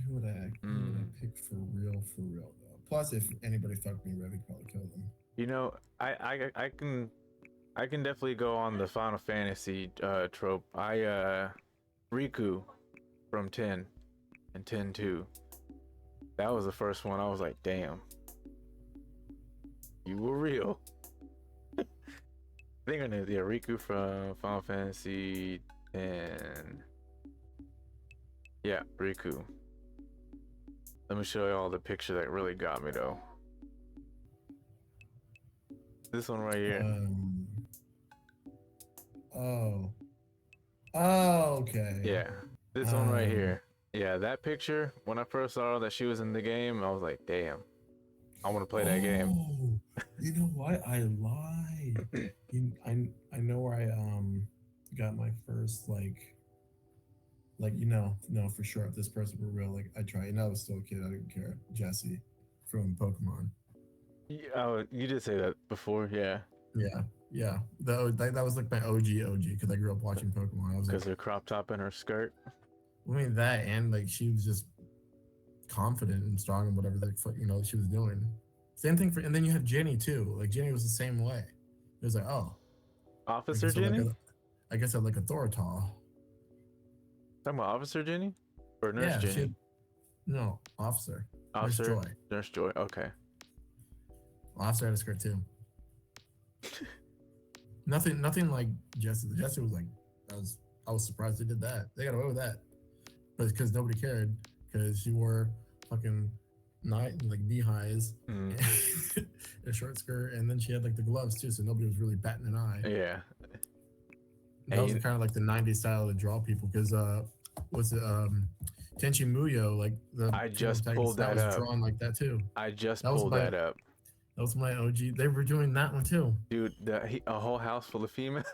would I pick for real though? Plus, if anybody fucked me, Red, I'd probably kill them. You know, I can definitely go on the Final Fantasy trope. Riku from 10 and 10-2. That was the first one. I was like, damn, you were real. I think her name, yeah, Riku from Final Fantasy 10. Yeah, Riku. Let me show you all the picture that really got me though. This one right here. Oh. Oh, okay. Yeah, this one right here. Yeah, that picture, when I first saw that she was in the game, I was like, damn, I want to play that game. Oh, you know what? I lied. I know where I got my first like no, for sure, if this person were real, like I tried, and I was still a kid, I didn't care. Jesse from Pokemon. Oh, you did say that before, yeah. Yeah. That was like my OG because I grew up watching Pokemon. I was Because like, her crop top and her skirt. I mean that, and like she was just confident and strong in whatever the fuck she was doing. Same thing and then you have Jenny too. Like Jenny was the same way. It was like, oh, Officer Jenny? I guess I like Thoratol. Talking about Officer Jenny? Or Nurse Yeah, Jenny? No, Officer. Officer? Nurse Joy. Nurse Joy, okay. Officer had a skirt too. Nothing like Jesse. Jesse was like, I was surprised they did that. They got away with that, but because nobody cared, because she wore fucking like knee highs, a short skirt, and then she had like the gloves too, so nobody was really batting an eye. Yeah. That was kind of like the '90s style to draw people, because was it Tenchi Muyo, like I just pulled that up. drawn like that too. I just pulled that up. That was my OG. They were doing that one too. Dude, a whole house full of females.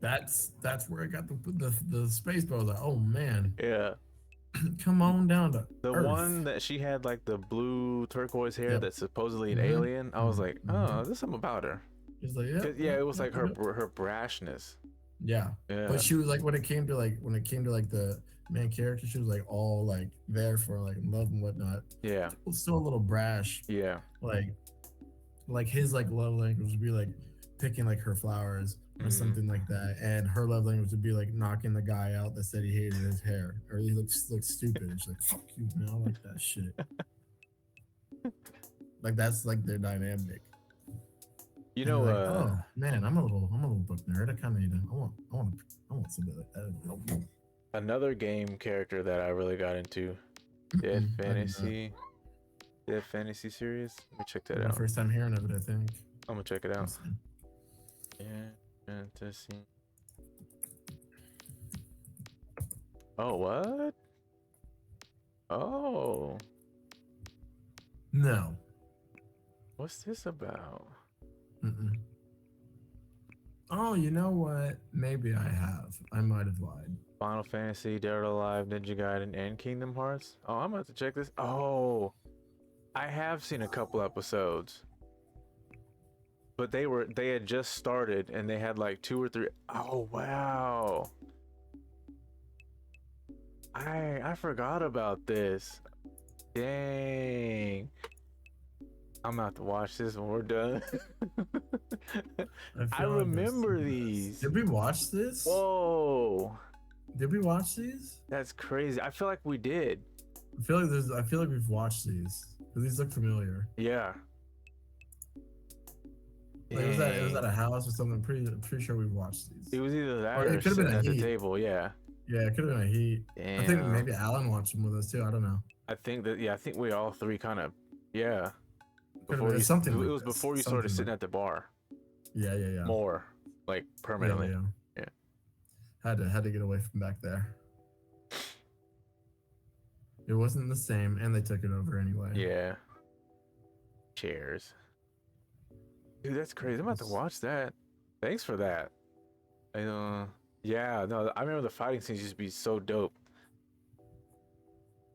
That's where I got the space bar. I was like, oh man. Yeah. Come on down to the Earth. One that she had like the blue turquoise hair that's supposedly an Mm-hmm. alien. I was like, oh, there's something about her. He's like, Yeah, it was like her brashness. Yeah. But she was like, when it came to like the main character, she was like all like there for like love and whatnot. Yeah. Still a little brash. Yeah. Like his like love language would be like picking like her flowers or something like that, and her love language would be like knocking the guy out that said he hated his hair or he looks stupid. And she's like, fuck you, man, I like that shit. Like that's like their dynamic. You know, like, oh man, I'm a little book nerd. I kind of need to. I want something like that. Another game character that I really got into, Dead Fantasy series. Let me check that out. First time hearing of it, I think. I'm gonna check it out. Yeah, Fantasy. Oh, what? Oh. No. What's this about? Oh, you know what? Maybe I have. I might have lied. Final Fantasy, Dead or Alive, Ninja Gaiden, and Kingdom Hearts. Oh, I'm about to check this. Oh, I have seen a couple episodes, but they had just started and they had like 2 or 3. Oh wow, I forgot about this. Dang. I'm about to watch this when we're done. I remember these. Did we watch this? Whoa. Did we watch these? That's crazy. I feel like we did. I feel like we've watched these. Because these look familiar. Yeah. Like it was at a Dang. house or something. Pretty sure we've watched It these. was either that Or or it could have been sitting a at the Heat. table. Yeah. Yeah, it could have been a Heat. I think Damn. maybe Alan watched them with us too. I don't know. I think that, yeah, I think we all three kind of, yeah. Could have Before been you, it something like was this. before you started Something like sitting at the bar yeah, yeah, yeah, more, like yeah, permanently. yeah. Yeah. Had to get away from back there. It wasn't the same, and they took it over anyway. Yeah. Chairs. Dude, that's crazy. I'm about to watch that. Thanks for that. Yeah, no, I remember the fighting scenes used to be so dope.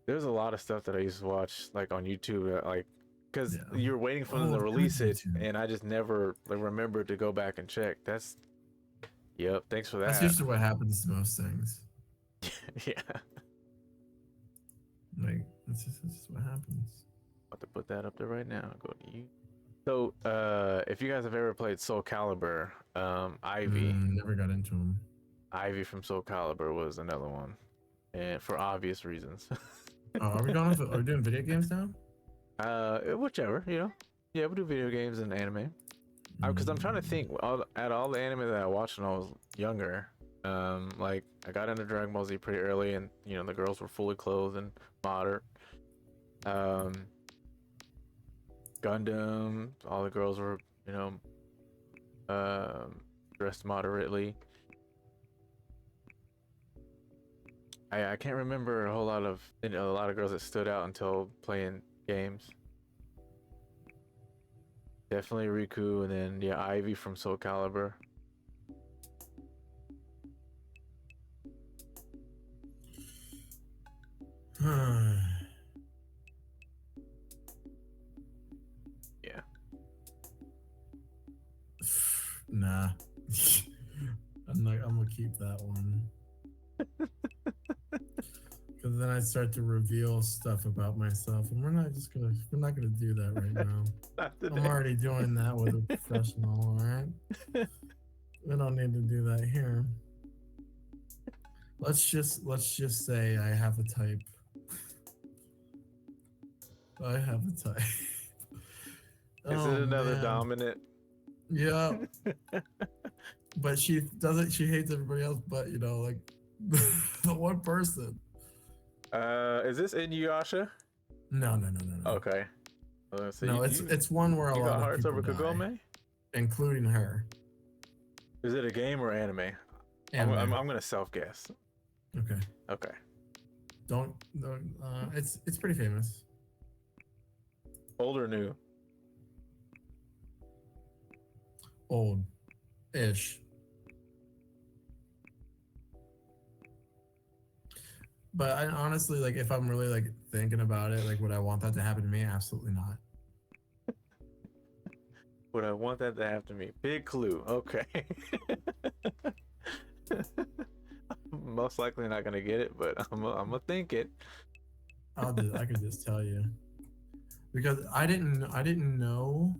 There's a lot of stuff that I used to watch like on YouTube, like because Yeah. you're waiting for them to Oh, release good it, YouTube. and I just never like remembered to go back and check. That's yep. Thanks for That's that. usually what happens to most things. Yeah. Like that's just what happens. About to put that up there right now. Go to you. So, if you guys have ever played Soul Calibur, Ivy, Never got into them. Ivy from Soul Calibur was another one, and for obvious reasons. Oh, are we going? Are we doing video games now? Whichever, you know. Yeah, we do video games and anime. Because I'm trying to think at all the anime that I watched when I was younger. Like I got into Dragon Ball Z pretty early, and you know the girls were fully clothed and modern. Gundam, all the girls were, you know, dressed moderately. I can't remember a whole lot of, you know, a lot of girls that stood out until playing games. Definitely Riku, and then yeah, Ivy from Soul Calibur. Yeah. Nah. I'm gonna keep that one. Because then I start to reveal stuff about myself, and we're not gonna do that right now. I'm already doing that with a professional, all right? We don't need to do that here. Let's just say I have a type. I have a type. Is it another dominant? Yeah. But she doesn't. She hates everybody else, but you know, like the one person. Is this Inuyasha? No. Okay. So no, it's one where a you lot got of hearts people over die, Kagome? including her. Is it a game or anime? I'm gonna self guess. Okay. Okay. Don't. It's pretty famous. Old or new? Old-ish. But I honestly, like, if I'm really like thinking about it, like, would I want that to happen to me? Absolutely not. Would I want that to happen to me? Big clue. Okay. Most likely not gonna get it, but I'm gonna think it. I could just tell you because I didn't know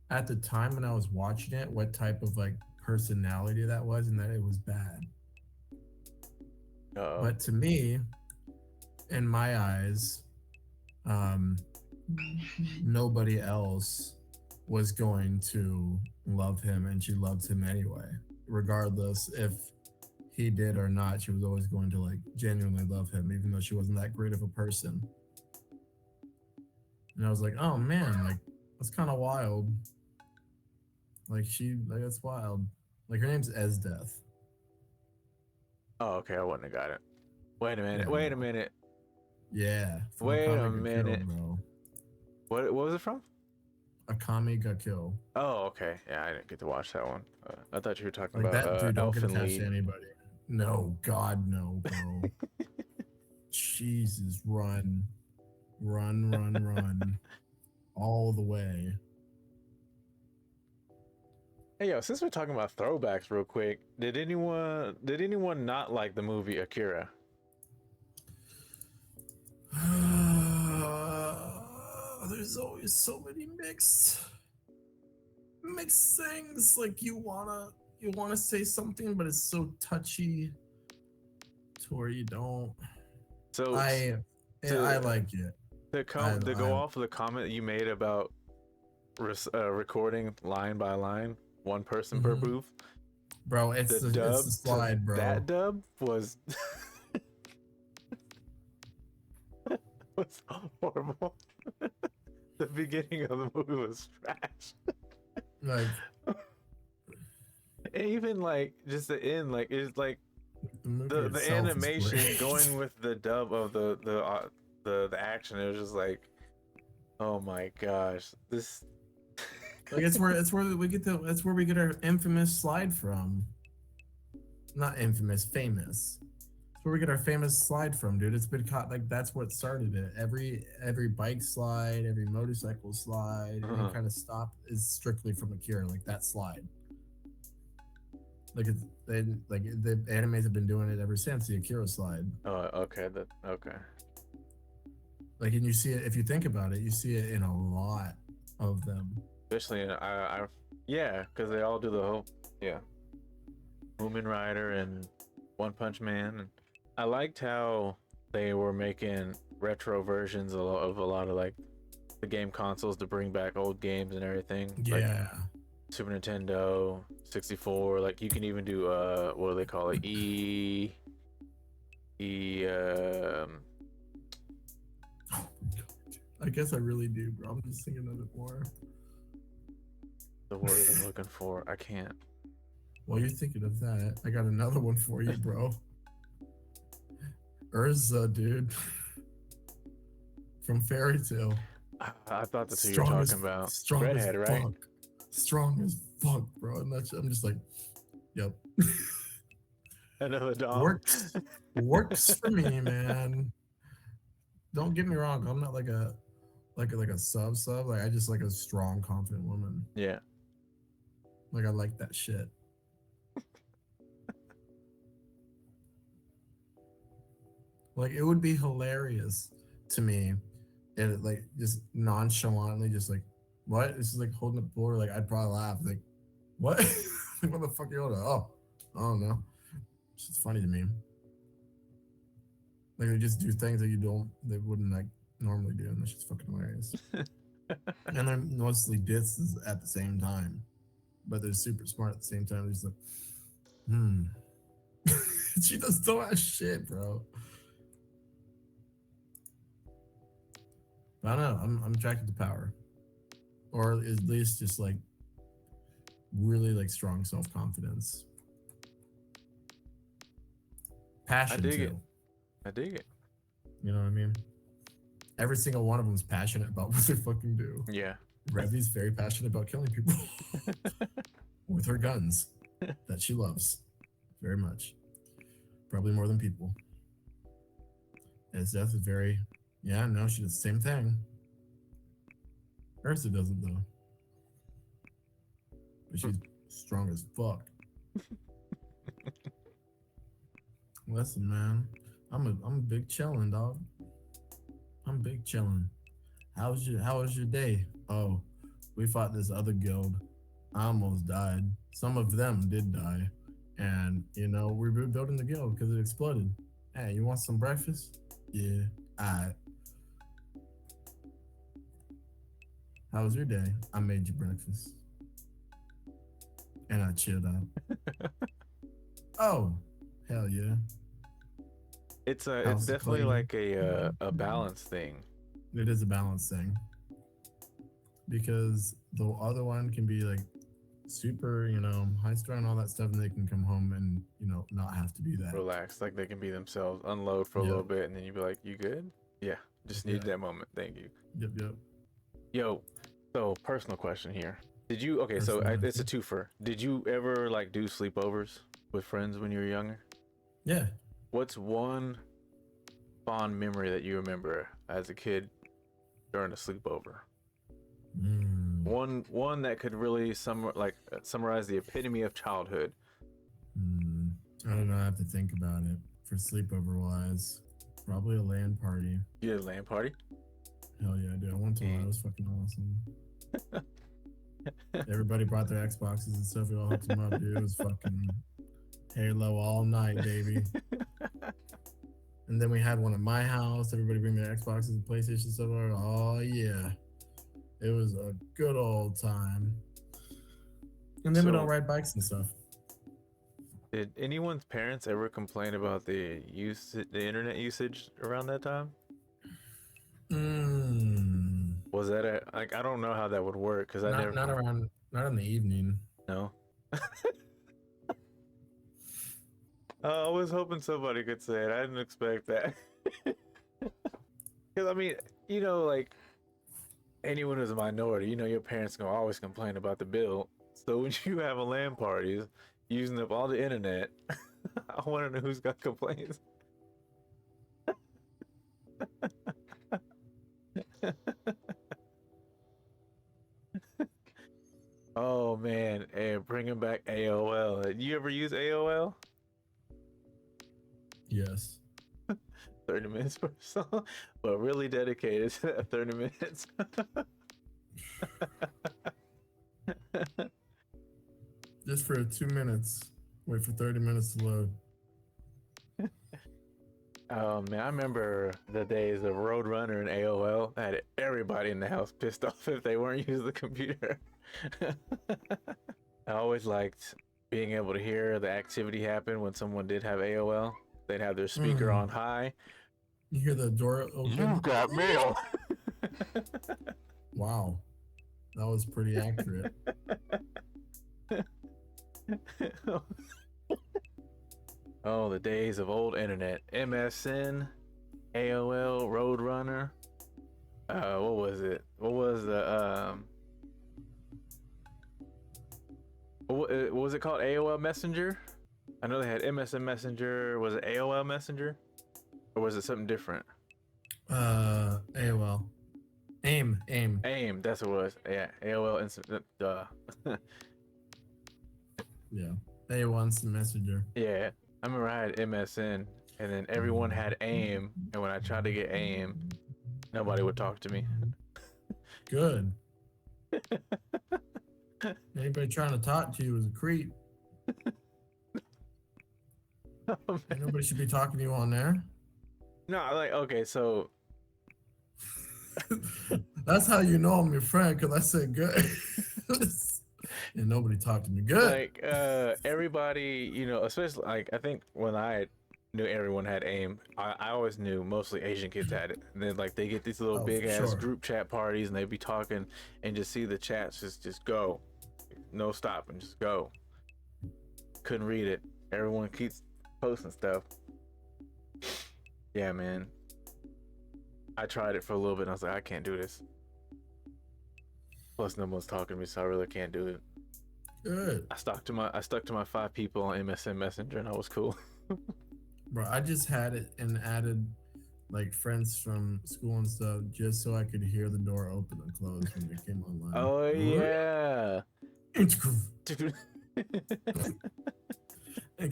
at the time when I was watching it what type of like personality that was, and that it was bad. Uh-oh. But to me, in my eyes, nobody else was going to love him, and she loved him anyway, regardless if he did or not. She was always going to like genuinely love him, even though she wasn't that great of a person. And I was like, oh man, like that's kind of wild. Like that's wild. Like her name's Esdeath. Oh, okay. I wouldn't have got it. Wait a minute. Yeah, Wait no. a minute. Yeah. Wait a Akame ga minute. Kill, bro. What was it from? Akame ga Kill. Oh, okay. Yeah, I didn't get to watch that one. I thought you were talking Like about that dude don't get Elfen attached to Lied. anybody. No, God, no, bro. Jesus, run. All the way. Hey, yo, since we're talking about throwbacks real quick, did anyone not like the movie Akira? There's always so many mixed things. Like you wanna say something, but it's so touchy to where you don't. So I like it. To go off of the comment you made about recording line by line, one person per booth. Bro, it's the slide, bro. That dub was was horrible. The beginning of the movie was trash. Like, And even like just the end, like it's like the itself is animation great. going with the dub of the action. It was just like, oh my gosh, this. Like it's where we get that's where we get our infamous slide from. Not infamous, famous. That's where we get our famous slide from, dude. It's been caught like that's what started it. Every bike slide, every motorcycle slide, any kind of stop is strictly from Akira, like that slide. Like the animes have been doing it ever since the Akira slide. Oh, okay, okay. Like, and you see it if you think about it, you see it in a lot of them. Especially in yeah, because they all do the whole Moomin Rider and One Punch Man. And I liked how they were making retro versions of a lot of like the game consoles to bring back old games and everything. Yeah. Like Super Nintendo, 64. Like you can even do what do they call it? I guess I really do, bro. I'm just thinking of it more. The word I'm looking for. I can't. While you're thinking of that, I got another one for you, bro. Urza, dude. From Fairy Tail. I thought that's who you were talking about. Strong Redhead, as right? fuck. Strong as fuck, bro. And I'm just like, yep. Another dog. Works for me, man. Don't get me wrong. I'm not like a sub. Like I just like a strong, confident woman. Yeah. Like I like that shit. Like it would be hilarious to me, and like just nonchalantly, just like what? It's just like holding up the door. Like I'd probably laugh. Like what? Like what the fuck are you holding? Oh, I don't know. It's just funny to me. Like they just do things that they wouldn't like normally do, and that's just fucking hilarious. And they're mostly disses at the same time, but they're super smart at the same time. They're just like, she does so much shit, bro. But I don't know. I'm attracted to power, or at least just like really like strong self confidence. Passion. I dig too. it. You know what I mean? Every single one of them is passionate about what they fucking do. Yeah. Revi's very passionate about killing people with her guns that she loves very much. Probably more than people. Death is very, she does the same thing. Ursa doesn't though. But she's strong as fuck. Listen, man, I'm a big chillin', dog. I'm big chillin'. How was your day? Oh, we fought this other guild. I almost died. Some of them did die. And, we're rebuilding the guild because it exploded. Hey, you want some breakfast? Yeah. Alright. How was your day? I made you breakfast. And I chilled out. Oh, hell yeah. It's definitely like a balance thing. It is a balance thing. Because the other one can be like super, high strung and all that stuff, and they can come home and, not have to be that. Relax, like they can be themselves, unload for a little bit, and then you'd be like, you good? Yeah, just need that moment. Thank you. Yep. Yo, so personal question here. Did you, it's a twofer. Did you ever like do sleepovers with friends when you were younger? Yeah. What's one fond memory that you remember as a kid during a sleepover? One that could really summarize the epitome of childhood. I don't know. I have to think about it. For sleepover wise, probably a LAN party. You had a LAN party? Hell yeah, dude! I went to one. It was fucking awesome. Everybody brought their Xboxes and stuff. We all hooked them up, dude. It was fucking Halo all night, baby. And then we had one at my house. Everybody bring their Xboxes and PlayStation stuff. Oh yeah. It was a good old time. And then we don't So, ride bikes and stuff. did anyone's parents ever complain about the internet usage around that time? Was that like I don't know how that would work because I Not never not around, not in the evening. know. I was hoping somebody could say it. I didn't expect that. Because I mean, like anyone who's a minority, your parents gonna always complain about the bill. So when you have a LAN parties using up all the internet, I want to know who's got complaints. Oh man, and bringing back AOL. You ever use AOL? Yes. 30 minutes per song, but really dedicated to that 30 minutes. Just for 2 minutes. Wait for 30 minutes to load. Oh man, I remember the days of Roadrunner and AOL. I had everybody in the house pissed off if they weren't using the computer. I always liked being able to hear the activity happen when someone did have AOL. They'd have their speaker on high. You hear the door open? You've got mail. Wow. That was pretty accurate. Oh, the days of old internet. MSN, AOL, Roadrunner. What was it? What was the what was it called? AOL Messenger? I know they had MSN Messenger. Was it AOL Messenger? Or was it something different? AOL. AIM. AIM, that's what it was. Yeah, AOL Instant. Yeah. AOL Instant Messenger. Yeah, I remember I had MSN, and then everyone had AIM, and when I tried to get AIM, nobody would talk to me. Good. Anybody trying to talk to you is a creep. Oh, Nobody should be talking to you on there. no, like okay, so that's how you know I'm your friend, because I said good. And nobody talked to me. Good. like everybody, especially like I think when I knew everyone had AIM, I always knew mostly Asian kids had it. And then like they get these little big ass group chat parties and they'd be talking and just see the chats just go. No stopping, just go. Couldn't read it. Everyone keeps posting stuff. Yeah, man. I tried it for a little bit and I was like, I can't do this. Plus no one's talking to me, so I really can't do it. Good. I stuck to my 5 people on MSN Messenger and I was cool. Bro, I just had it and added like friends from school and stuff just so I could hear the door open and close when they came online. Oh yeah. And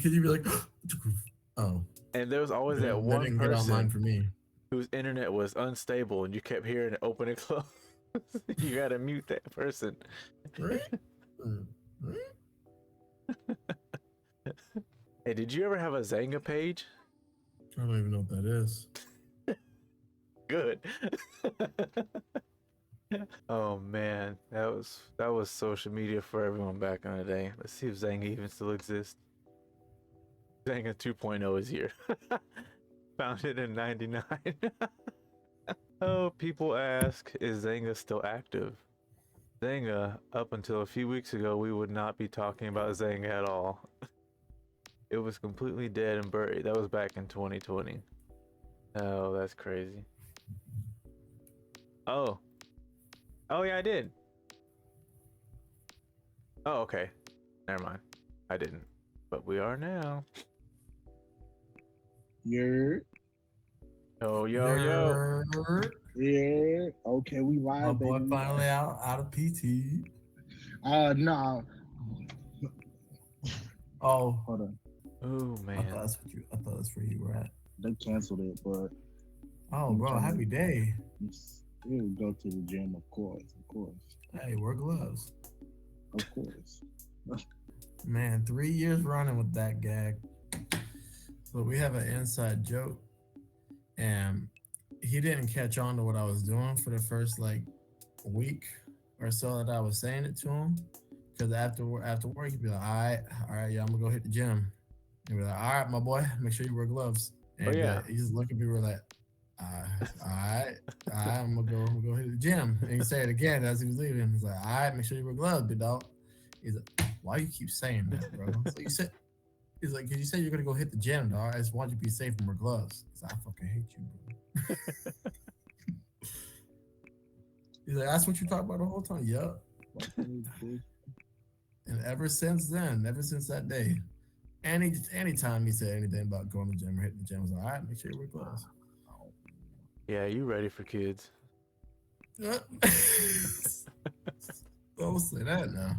could you be like, oh? And there was always that one didn't get online for me whose internet was unstable and you kept hearing it open and close. You gotta mute that person. Hey, did you ever have a Zanga page? I don't even know what that is. Good. Oh man, that was social media for everyone back in the day. Let's see if Zanga even still exists. Zanga 2.0 is here. Founded in 99. Oh, people ask, is Zanga still active? Zanga, up until a few weeks ago, we would not be talking about Zanga at all. It was completely dead and buried. That was back in 2020. Oh, that's crazy. Oh yeah, I did. Oh, okay. Never mind. I didn't. But we are now. Yeah. Oh, yo. Yeah. Okay, we live. My boy finally out of PT. No. Oh, hold on. Oh man. I thought that's where you were at. They canceled it, but. Oh, bro, happy day. We'll go to the gym, of course. Hey, wear gloves. Of course. Man, 3 years running with that gag. So we have an inside joke, and he didn't catch on to what I was doing for the first like week or so that I was saying it to him. Because after work, he'd be like, all right, yeah, I'm gonna go hit the gym. He'd be like, all right, my boy, make sure you wear gloves. And Oh he'd be yeah. like, he just look at people like, all right, I'm gonna go hit the gym. And he said it again as he was leaving. He's like, all right, make sure you wear gloves, big dog. He's like, why you keep saying that, bro? So you said, he's like, cause you said you're gonna go hit the gym, dog. I just want you to be safe and wear gloves. He's like, I fucking hate you, bro. He's like, that's what you talked about the whole time. Yup. And ever since then, ever since that day, anytime he said anything about going to the gym or hitting the gym, I was like, all right, make sure you wear gloves. Yeah, you ready for kids? Don't say that now.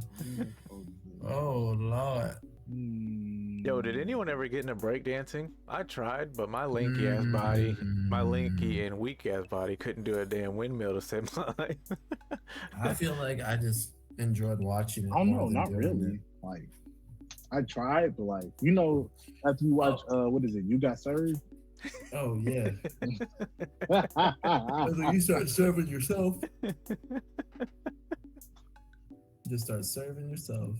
Oh Lord. Yo, did anyone ever get into breakdancing? I tried, but my lanky ass body, my lanky and weak ass body couldn't do a damn windmill to save my life. I feel like I just enjoyed watching it. I don't more know, than not doing really. Like, I tried, but like, you know, after you watch, what is it? You Got Served. It. Oh yeah. I Like you start serving yourself. Just start serving yourself.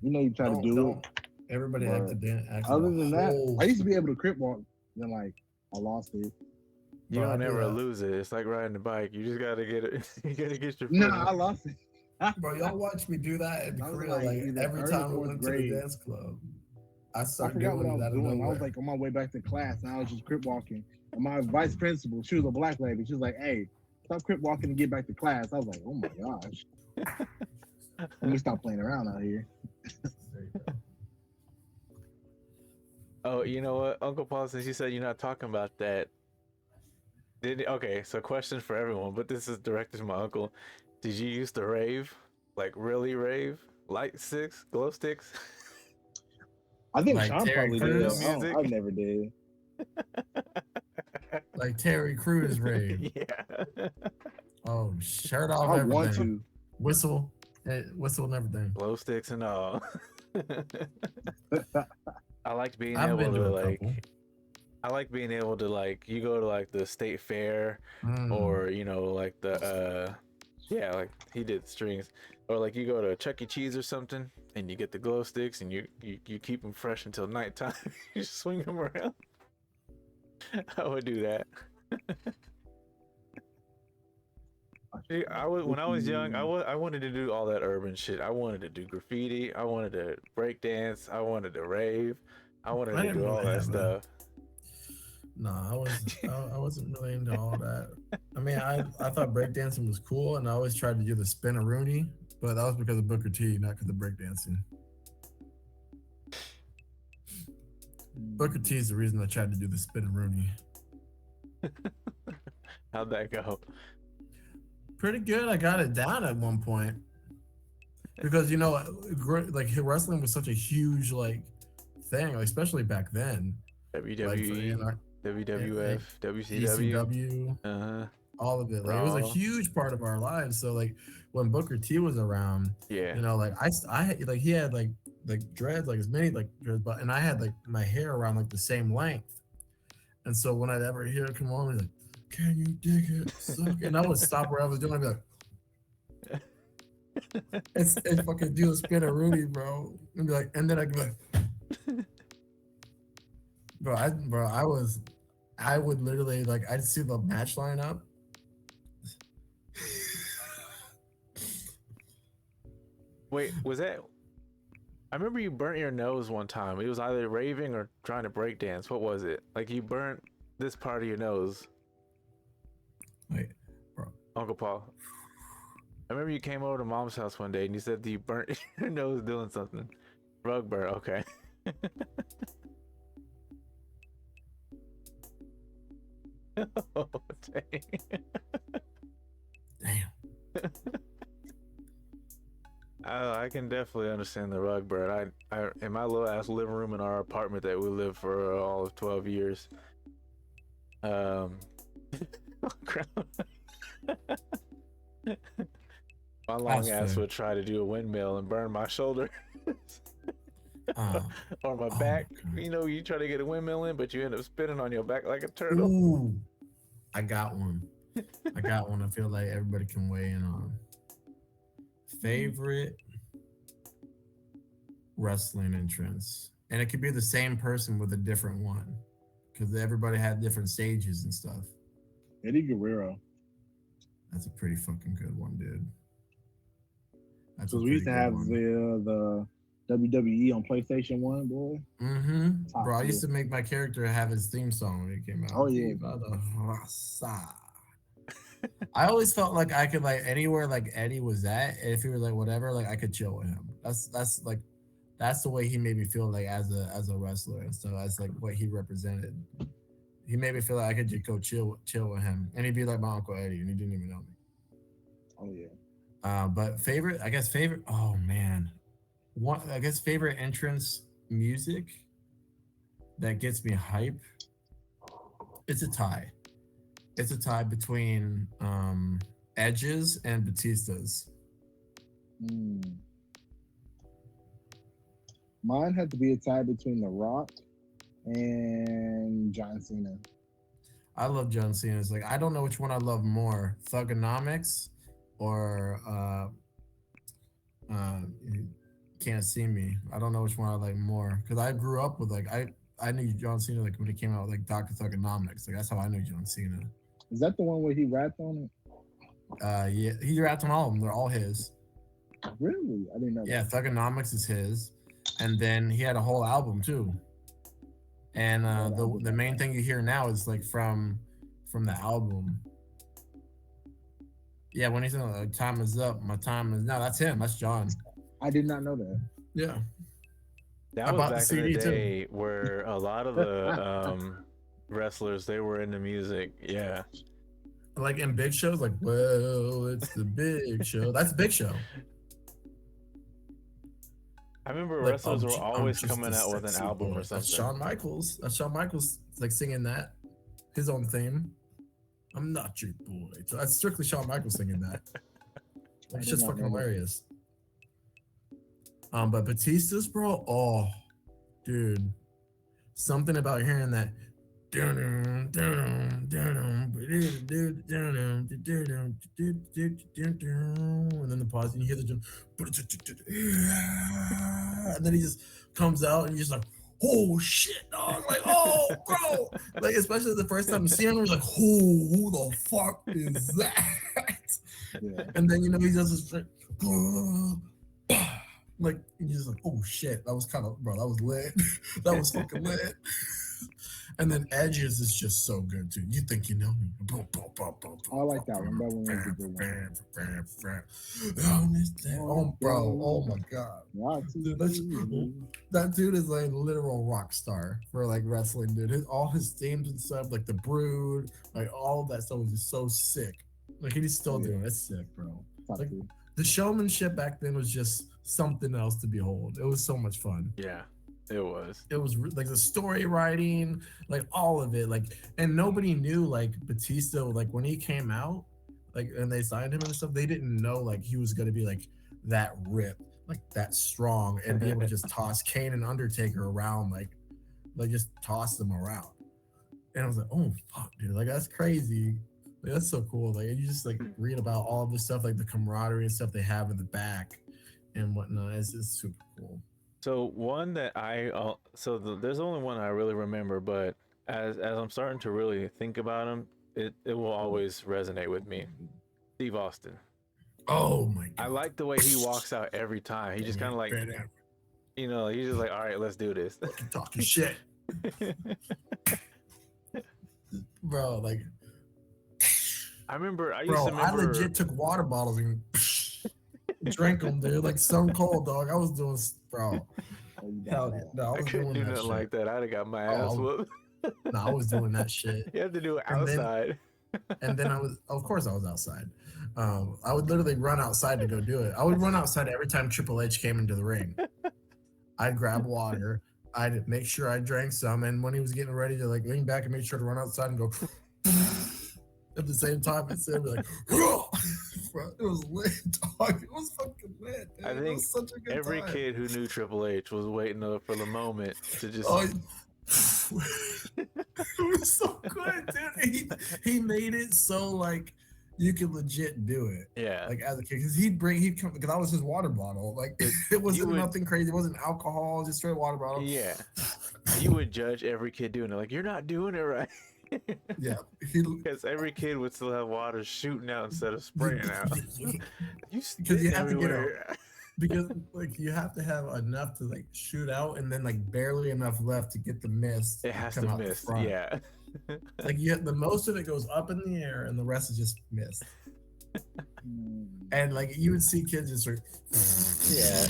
You know, you try to do it. Everybody But acted dan- acted Other a than that, whole- I used to be able to crip walk. Then like, I lost it. You Bro, I don't do ever that. lose it. It's like riding a bike. You just gotta get it. You gotta get your foot. No, I lost it. Bro, y'all watch me do that in I was Korea. like Like either every third or time we fourth went to the grade. dance club, I I started forgot what I doing was that. doing. I was like on my way back to class, and I was just crip walking. And my vice principal, she was a black lady. She was like, "Hey, stop crip walking and get back to class." I was like, "Oh my gosh, let me stop playing around out here." Oh, you know what, Uncle Paul? Since you said you're not talking about that, okay? So, question for everyone, but this is directed to my uncle. Did you used to rave, like really rave, light sticks, glow sticks? I think Like Sean Terry probably Crews did. music? I never did. Like Terry Crews rave. Yeah. Oh, shirt off, I everything. want to. Whistle, whistle and everything. Glow sticks and all. I liked being I've able been to to a like. couple. I like being able to like you go to like the state fair or you know like the yeah, like he did strings, or like you go to Chuck E. Cheese or something and you get the glow sticks and you keep them fresh until nighttime. You just swing them around. I would do that. I would when I was young. I wanted to do all that urban shit. I wanted to do graffiti. I wanted to break dance. I wanted to rave. I wanted I to didn't do all really that have stuff. No, I wasn't really into all that. I mean, I thought breakdancing was cool, and I always tried to do the spin-a-rooney, but that was because of Booker T, not because of breakdancing. Booker T is the reason I tried to do the spin-a-rooney. How'd that go? Pretty good. I got it down at one point because like wrestling was such a huge like thing, like, especially back then. WWE, Like, WWF, WCW, ECW, all of it. Like it was a Raw. huge part of our lives. So like when Booker T was around, Yeah. you know, like I like he had like dreads, like as many like dreads, but and I had like my hair around like the same length. And so when I'd ever hear it come on, he's like, "Can you dig it?" Suck? And I would stop where I was doing. I'd be like, it's fucking do a spin a Rudy, bro. And be like, and then I'd be like, I would literally like I'd see the match line up. Wait, was that? I remember you burnt your nose one time. It was either raving or trying to break dance. What was it? Like you burnt this part of your nose. Wait, bro. Uncle Paul. I remember you came over to Mom's house one day and you said that you burnt your nose doing something. Rug burn. Okay. Oh, dang. Damn. I can definitely understand the rug burn. I in my little ass living room in our apartment that we lived for all of 12 years. My long ass would try to do a windmill and burn my shoulder. Or my back. You know, you try to get a windmill in, but you end up spinning on your back like a turtle. Ooh, I got one. I got one. I feel like everybody can weigh in on. Favorite wrestling entrance, and it could be the same person with a different one, because everybody had different stages and stuff. Eddie Guerrero. That's a pretty fucking good one, dude. That's a Because we used pretty to good have one. the WWE on PlayStation 1, boy. Top Bro, I tier. used to make my character have his theme song when it came out. Oh, yeah. Viva la raza. I always felt like I could like anywhere like Eddie was at, if he was like whatever, like I could chill with him. That's like that's the way he made me feel like as a wrestler and stuff. That's like what he represented. He made me feel like I could just go chill with him, and he'd be like my Uncle Eddie, and he didn't even know me. Oh, yeah. But favorite. Oh man, one. I guess favorite entrance music that gets me hype. It's a tie. It's a tie between Edge's and Batista's. Mm. Mine had to be a tie between The Rock and John Cena. I love John Cena's. Like I don't know which one I love more, Thugonomics or You Can't See Me. I don't know which one I like more because I grew up with like I knew John Cena like when he came out with like Dr. Thugonomics. Like that's how I knew John Cena. Is that the one where he rapped on it? Yeah, he rapped on all of them. They're all his. Really? I didn't know Yeah, that. Thugonomics is his, and then he had a whole album too. And the main thing you hear now is like from the album. Yeah, when he's in like, "Time Is Up," my time is now. That's him. That's John. I did not know that. Yeah, That I was bought the back in the CD too. day where a lot of the wrestlers they were into music. Yeah. Like in big shows, like well, it's the big show. That's Big Show. I remember Like wrestlers were I'm always just coming a out with an sexy album boy. or That's something. Shawn Michaels. That's Shawn Michaels like singing that, his own theme. I'm not your boy. So that's strictly Shawn Michaels singing that. Like, it's just fucking hilarious. But Batista's, bro, oh, dude, something about hearing that. And then the pause, and you hear the and then he just comes out, and you're just like, oh shit, dog! Like, oh, bro! Like, especially the first time you see him, you're like, who the fuck is that? Yeah. And then he does this like, and you're just like, oh shit, that was kind of, bro, that was lit. That was fucking lit. And then Edges is just so good too. You think you know me? I like that one. That one was a good one. Oh, bro! Oh my god! Dude, that dude is like a literal rock star for like wrestling, dude. All his themes and stuff, like the Brood, like all of that stuff was just so sick. Like he's still doing it. It's sick, bro. Like the showmanship back then was just something else to behold. It was so much fun. Yeah. It was Like the story writing, like all of it, like, and nobody knew like Batista, like when he came out, like, and they signed him and stuff, they didn't know like he was gonna be like that ripped, like that strong, and be able to just toss Kane and Undertaker around, like just toss them around. And I was like, oh fuck, dude, like that's crazy. Like, that's so cool. Like you just like read about all of this stuff, like the camaraderie and stuff they have in the back and whatnot. It's super cool. So one that there's only one I really remember, but as I'm starting to really think about him, it will always resonate with me. Steve Austin. Oh my god! I like the way he walks out every time. He just kind of like, he's just like, all right, let's do this. Talking shit, bro. Like, I remember. I legit took water bottles and drank them, dude. Like Stone Cold, dog. I was doing, bro. Hell yeah. No, I couldn't do nothing like that. I'd have got my ass whooped. No, I was doing that shit. You have to do it outside. And then of course I was outside. I would literally run outside to go do it. I would run outside every time Triple H came into the ring. I'd grab water. I'd make sure I drank some. And when he was getting ready to like lean back and make sure to run outside and go at the same time, I'd say, like, bro, it was lit, dog. It was fucking lit. Dude. I think every kid who knew Triple H was waiting for the moment to just It was so good, dude. He made it so like you could legit do it. Yeah. Like as a kid, because he'd come because that was his water bottle. Like it wasn't nothing crazy. It wasn't alcohol, just straight water bottle. Yeah. You would judge every kid doing it. Like, you're not doing it right. Yeah. Because every kid would still have water shooting out instead of spraying out. Because you have to get out. Because like you have to have enough to like shoot out, and then like barely enough left to get the mist. It has come to out the mist. front. Yeah. Like the most of it goes up in the air, and the rest is just mist. And like you would see kids just sort Yeah.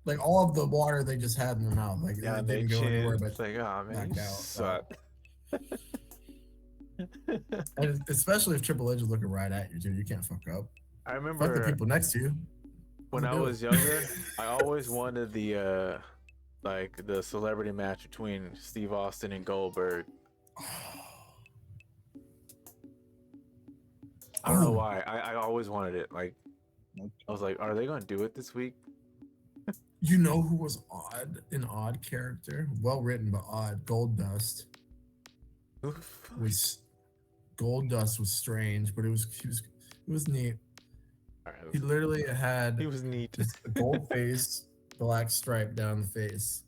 like all of the water they just had in their mouth, like Yeah, it they didn't go anywhere, chin. but It's like, oh man, you out. suck. And especially if Triple H is looking right at you, dude, you can't fuck up. I Fuck the remember people next to you. when I was younger, I always wanted the like the celebrity match between Steve Austin and Goldberg. I don't know why. I always wanted it. Like, I was like, are they gonna do it this week? You know who was an odd character, well written but odd. Goldust was strange, but it was neat. All right, He literally had he was neat. just a gold face, black stripe down the face.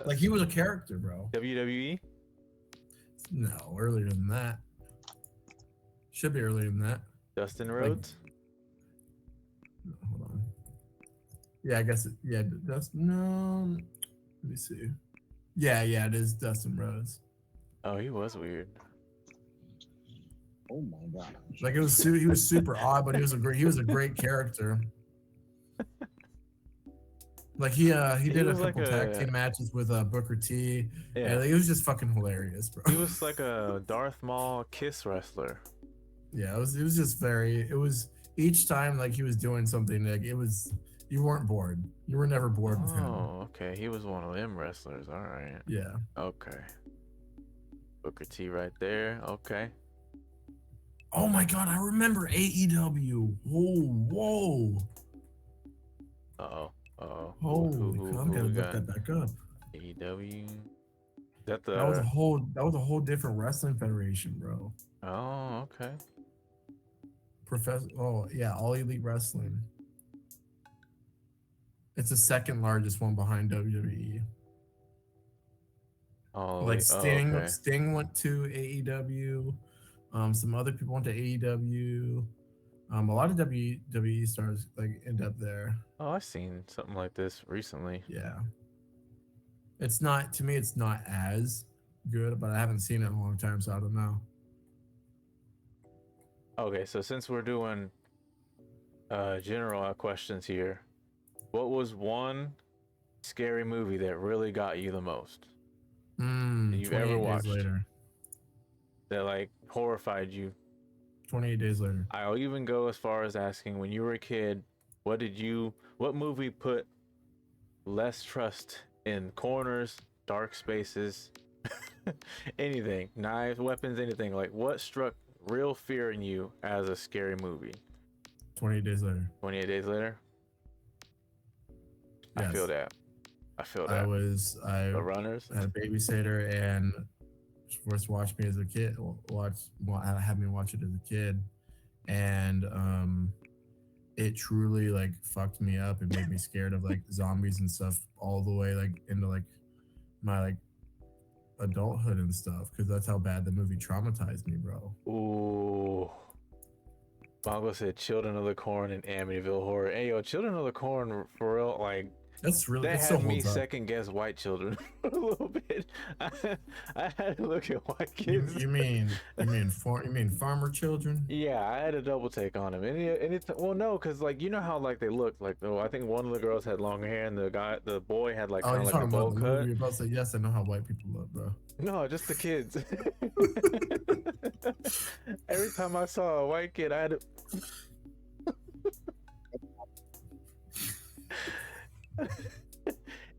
Like he was a character, bro. WWE? No, earlier than that. Should be earlier than that. Dustin Rhodes? Hold on. Yeah, I guess no. Let me see. Yeah, it is Dustin Rhodes. Oh, he was weird. Oh my god! Like he was super odd, but he was a great character. Like he did a couple tag team matches with Booker T. Yeah, and, like, it was just fucking hilarious, bro. he was like a Darth Maul kiss wrestler. Yeah, it was just each time like he was doing something, like you weren't bored. You were never bored with him. Oh, okay. He was one of them wrestlers. All right. Yeah. Okay. Booker T right there. Okay. Oh my god, I remember AEW. Whoa. Uh-oh. Holy cow, I'm gonna look that back up. AEW. That was a whole different wrestling federation, bro. Oh, okay. All Elite Wrestling. It's the second largest one behind WWE. Oh, like Sting, okay. Sting went to AEW. Some other people went to AEW. A lot of WWE stars like end up there. Oh, I've seen something like this recently. Yeah. It's not as good, but I haven't seen it in a long time, so I don't know. Okay, so since we're doing general questions here, what was one scary movie that really got you the most? That you've ever watched? 28 Days Later. That like horrified you? 28 Days Later. I'll even go as far as asking, when you were a kid, what movie put less trust in corners, dark spaces, anything, knives, weapons, anything? Like, what struck real fear in you as a scary movie? 28 Days Later. 28 Days Later? Yes. I feel that. The Runners? I had a babysitter and first watched me as a kid. Had me watch it as a kid, and it truly like fucked me up and made me scared of like zombies and stuff all the way like into like my like adulthood and stuff, because that's how bad the movie traumatized me, bro. Ooh. Bongo said Children of the Corn and Amityville Horror. Hey, yo, Children of the Corn, for real, like, that had me second guess white children a little bit. I had to look at white kids. You mean farmer children? Yeah, I had a double take on them. Well, no, because like, you know how like they look like. Oh, I think one of the girls had longer hair, and the boy had like kind of like a bowl cut. You're about to say, yes, I know how white people look, bro. No, just the kids. Every time I saw a white kid, I had to.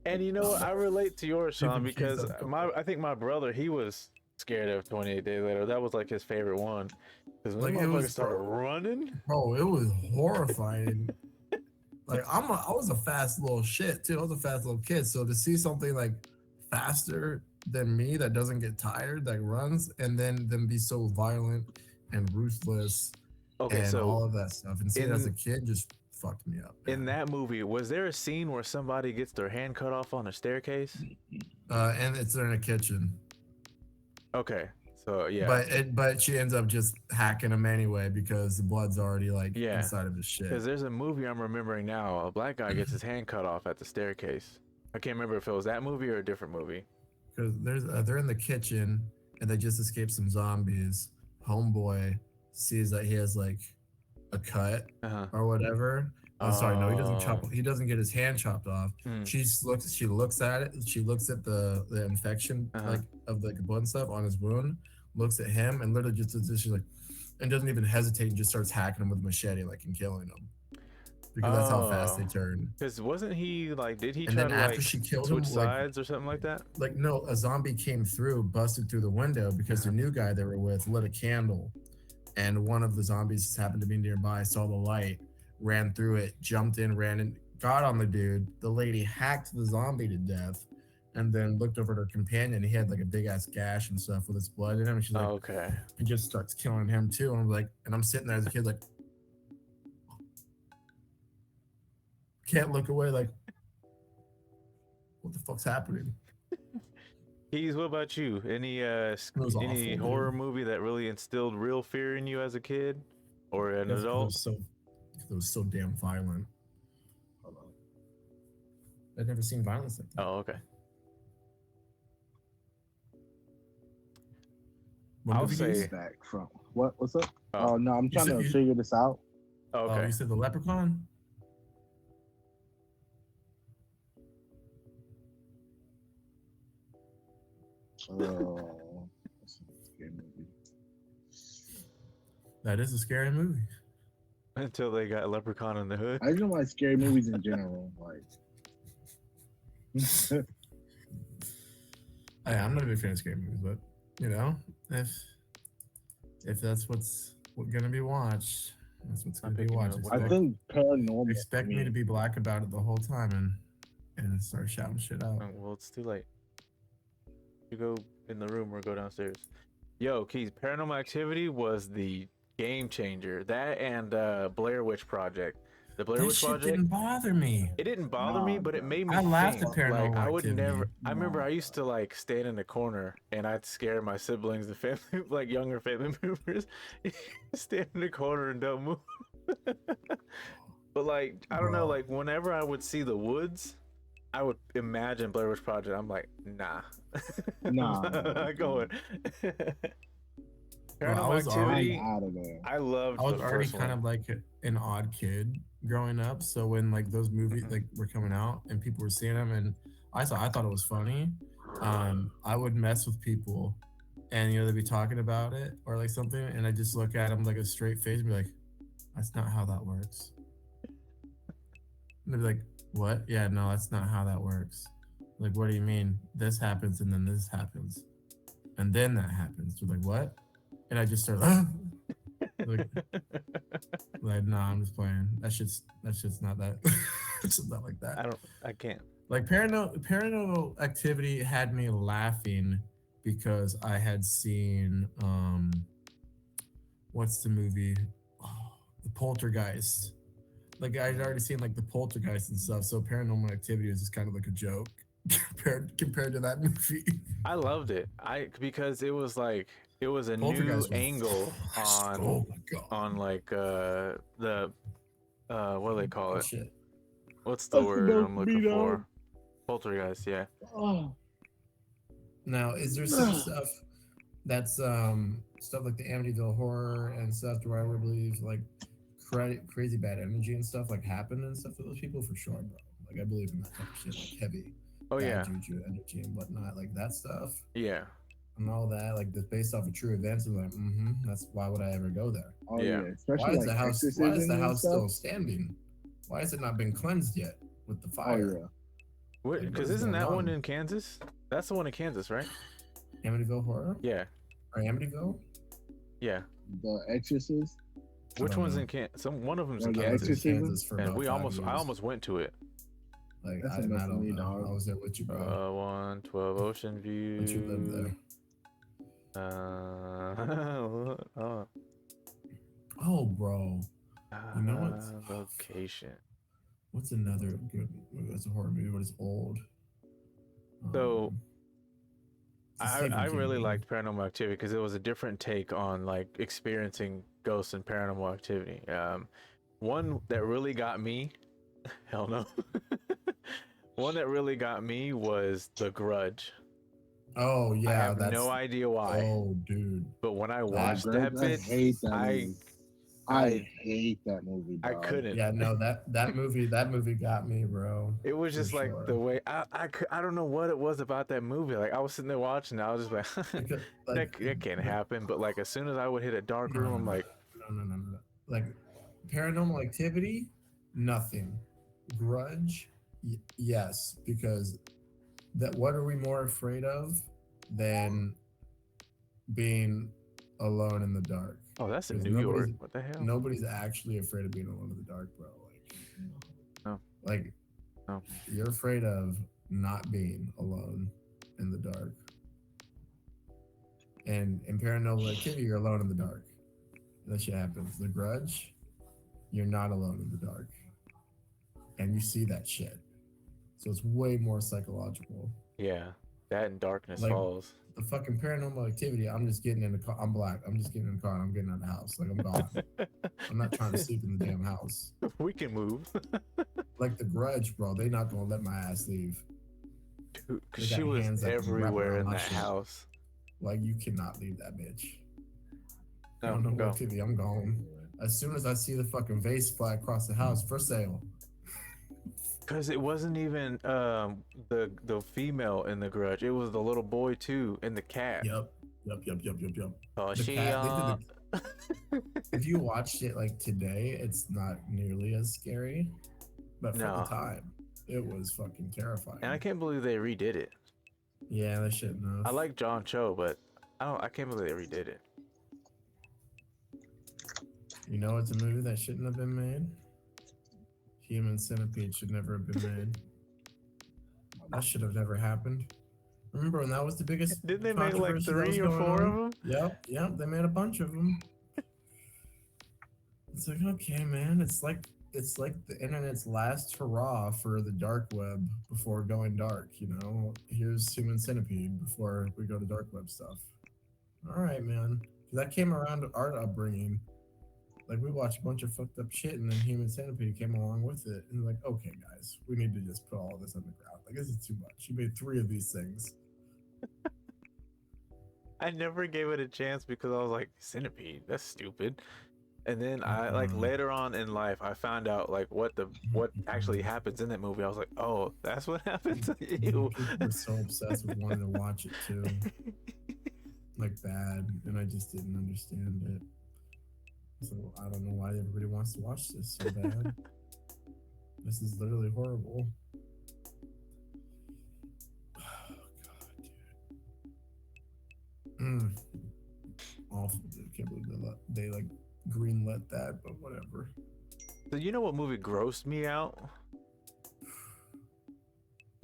And you know what? I relate to yours, Sean, because I think my brother, he was scared of 28 Days Later. That was like his favorite one. Because when the motherfucker started running, bro, it was horrifying. Like I was a fast little shit too. I was a fast little kid, so to see something like faster than me that doesn't get tired, that runs, and then them be so violent and ruthless Okay, and so all of that stuff. And seeing it as a in kid just fucked me up. in Man. that movie, was there a scene where somebody gets their hand cut off on a staircase? And it's in a kitchen. Okay, so yeah, But she ends up just hacking him anyway because the blood's already like yeah, inside of his shit. because there's a movie I'm remembering now. A black guy gets his hand cut off at the staircase. I can't remember if it was that movie or a different movie. Because they're in the kitchen and they just escaped some zombies. Homeboy sees that he has like a cut Uh-huh. or whatever. Oh, sorry, no, he doesn't Oh. He doesn't get his hand chopped off. Mm. She looks at it. She looks at the infection like of the blood and stuff on his wound. Looks at him and literally just she's like, and doesn't even hesitate and just starts hacking him with a machete like and killing him. Because that's how fast they turn. Because wasn't he like? Did he and try then to after like she killed switch him, sides or something like that? Like no, a zombie came through, busted through the window because the new guy they were with lit a candle, and one of the zombies just happened to be nearby, saw the light, ran through it, jumped in, ran and got on the dude. The lady hacked the zombie to death, and then looked over at her companion. He had like a big ass gash and stuff with his blood in him. And she's like, okay, and just starts killing him too. And I'm like, and I'm sitting there as a kid, like, can't look away, like, what the fuck's happening? Keys, what about you? Any awful, horror movie that really instilled real fear in you as a kid or an adult? It was so damn violent. I'd never seen violence like that. Oh, okay. I'll say back from what's up? Oh, no, I'm trying to figure this out. Oh, okay. You said the Leprechaun? That is a scary movie. Until they got Leprechaun in the Hood. I just don't like scary movies in general. Like, I'm not a big fan of scary movies, but you know, if that's what's gonna be watched, that's what's gonna be watched. I think paranormal. Expect me to be black about it the whole time and start shouting shit out. Oh, well, it's too late. You go in the room or go downstairs. Yo, Keys, Paranormal Activity was the game changer. That and Blair Witch Project. The Blair Witch Project didn't bother me. It didn't bother me, but it made me I laughed think. at Paranormal Like I would Activity. never. I remember I used to like stand in the corner and I'd scare my siblings, the family, like younger family members, stand in the corner and don't move. But like I don't know, like whenever I would see the woods, I would imagine Blair Witch Project. I'm like, nah, I'm not going. Paranormal Activity. I loved. I was the already first kind one. of like an odd kid growing up. So when like those movies like were coming out and people were seeing them, and I thought it was funny. I would mess with people, and they'd be talking about it or like something, and I just look at them like a straight face and be like, "That's not how that works." And they'd be like, "What? Yeah, no, that's not how that works." Like, what do you mean? This happens and then this happens, and then that happens. They're like, "What?" And I just started like, nah, I'm just playing. That's just not that. It's not like that. I can't. Like Paranormal Activity had me laughing because I had seen what's the movie? Oh, the Poltergeist. Like I'd already seen like the Poltergeist and stuff. So Paranormal Activity was just kind of like a joke compared to that movie. I loved it. Because it was like it was a new angle on like the what do they call it? Shit. What's the word I'm looking for? Poltergeist, yeah. Oh. Now, is there some stuff that's stuff like the Amityville Horror and stuff where I would believe like crazy bad energy and stuff like happened and stuff to those people for sure, bro. Like I believe in that type of shit, like heavy. Oh yeah. Juju energy and whatnot, like that stuff. Yeah. And all that, like that's based off of true events, and like, that's why would I ever go there? Oh yeah. Especially why is like the house still standing? Why has it not been cleansed yet with the fire? Oh yeah. Because isn't that one in Kansas? That's the one in Kansas, right? Amityville Horror? Yeah. Or Amityville? Yeah. The Exorcist. Which one's in Kansas? One of them's in The Kansas. Exorcism? And I almost went to it. Like That's I enough for don't me, know. dog. I was there with you, bro. 112 Ocean View. But you lived there. Oh, Oh, bro. You know what? location. What's another good movie? That's a horror movie, but it's old. So it's a I Stephen King really movie. liked Paranormal Activity because it was a different take on like experiencing ghosts and paranormal activity. One that really got me, hell no. One that really got me was The Grudge. Oh I yeah, have that's. no idea why, Oh, dude. but when I Oh, watched Greg, that I bitch, hate that I movie. I I hate that movie, I dog. couldn't. Yeah, no, that movie got me, bro. It was For just like sure. the way I don't know what it was about that movie. Like I was sitting there watching, I was just like, Because, like, that can't happen. But like as soon as I would hit a dark no, room, no, I'm no, like, no. Like, Paranormal Activity, nothing. Grudge, yes, because that. What are we more afraid of than being alone in the dark? oh, that's in Because New York. What the hell? nobody's actually afraid of being alone in the dark, bro. No, Like no. you're afraid of not being alone in the dark. And in Paranormal Activity, you're alone in the dark. That shit happens. The Grudge, you're not alone in the dark, and you see that shit. So it's way more psychological. Yeah, that and Darkness Like Falls. the fucking Paranormal Activity, I'm just getting in the car. I'm black. I'm just getting in the car and I'm getting out of the house. Like I'm gone. I'm not trying to sleep in the damn house. We can move. Like the Grudge, bro. They not gonna let my ass leave. Dude, They 'cause she got was hands that can wrap everywhere around in my that shit. house. Like you cannot leave that bitch. No, Paranormal go. Activity, I'm gone. As soon as I see the fucking vase fly across the house for sale. Because it wasn't even the female in the Grudge. It was the little boy too, and the cat. Yep. Oh, The she cat. They did the. If you watched it like today, it's not nearly as scary, but for the No, time, it was fucking terrifying. and I can't believe they redid it. Yeah, that shit enough. I like John Cho, but I can't believe they redid it. You know, it's a movie that shouldn't have been made. Human Centipede should never have been made. That should have never happened. Remember when that was the biggest Didn't they make like controversy that was 3 or going 4 on? of them? Yep. They made a bunch of them. It's like, okay, man. It's like the internet's last hurrah for the dark web before going dark. You know, here's Human Centipede before we go to dark web stuff. All right, man. That came around to our upbringing. Like we watched a bunch of fucked up shit, and then Human Centipede came along with it, and like, okay, guys, we need to just put all this on the ground. Like, this is too much. You made 3 of these things. I never gave it a chance because I was like, Centipede, that's stupid. And then I like later on in life I found out like what actually happens in that movie. I was like, oh, that's what happens. People were so obsessed with wanting to watch it too, like bad, and I just didn't understand it. So I don't know why everybody wants to watch this so bad. This is literally horrible. Oh god, dude. Awful, dude. Can't believe they like greenlit that, but whatever. So you know what movie grossed me out?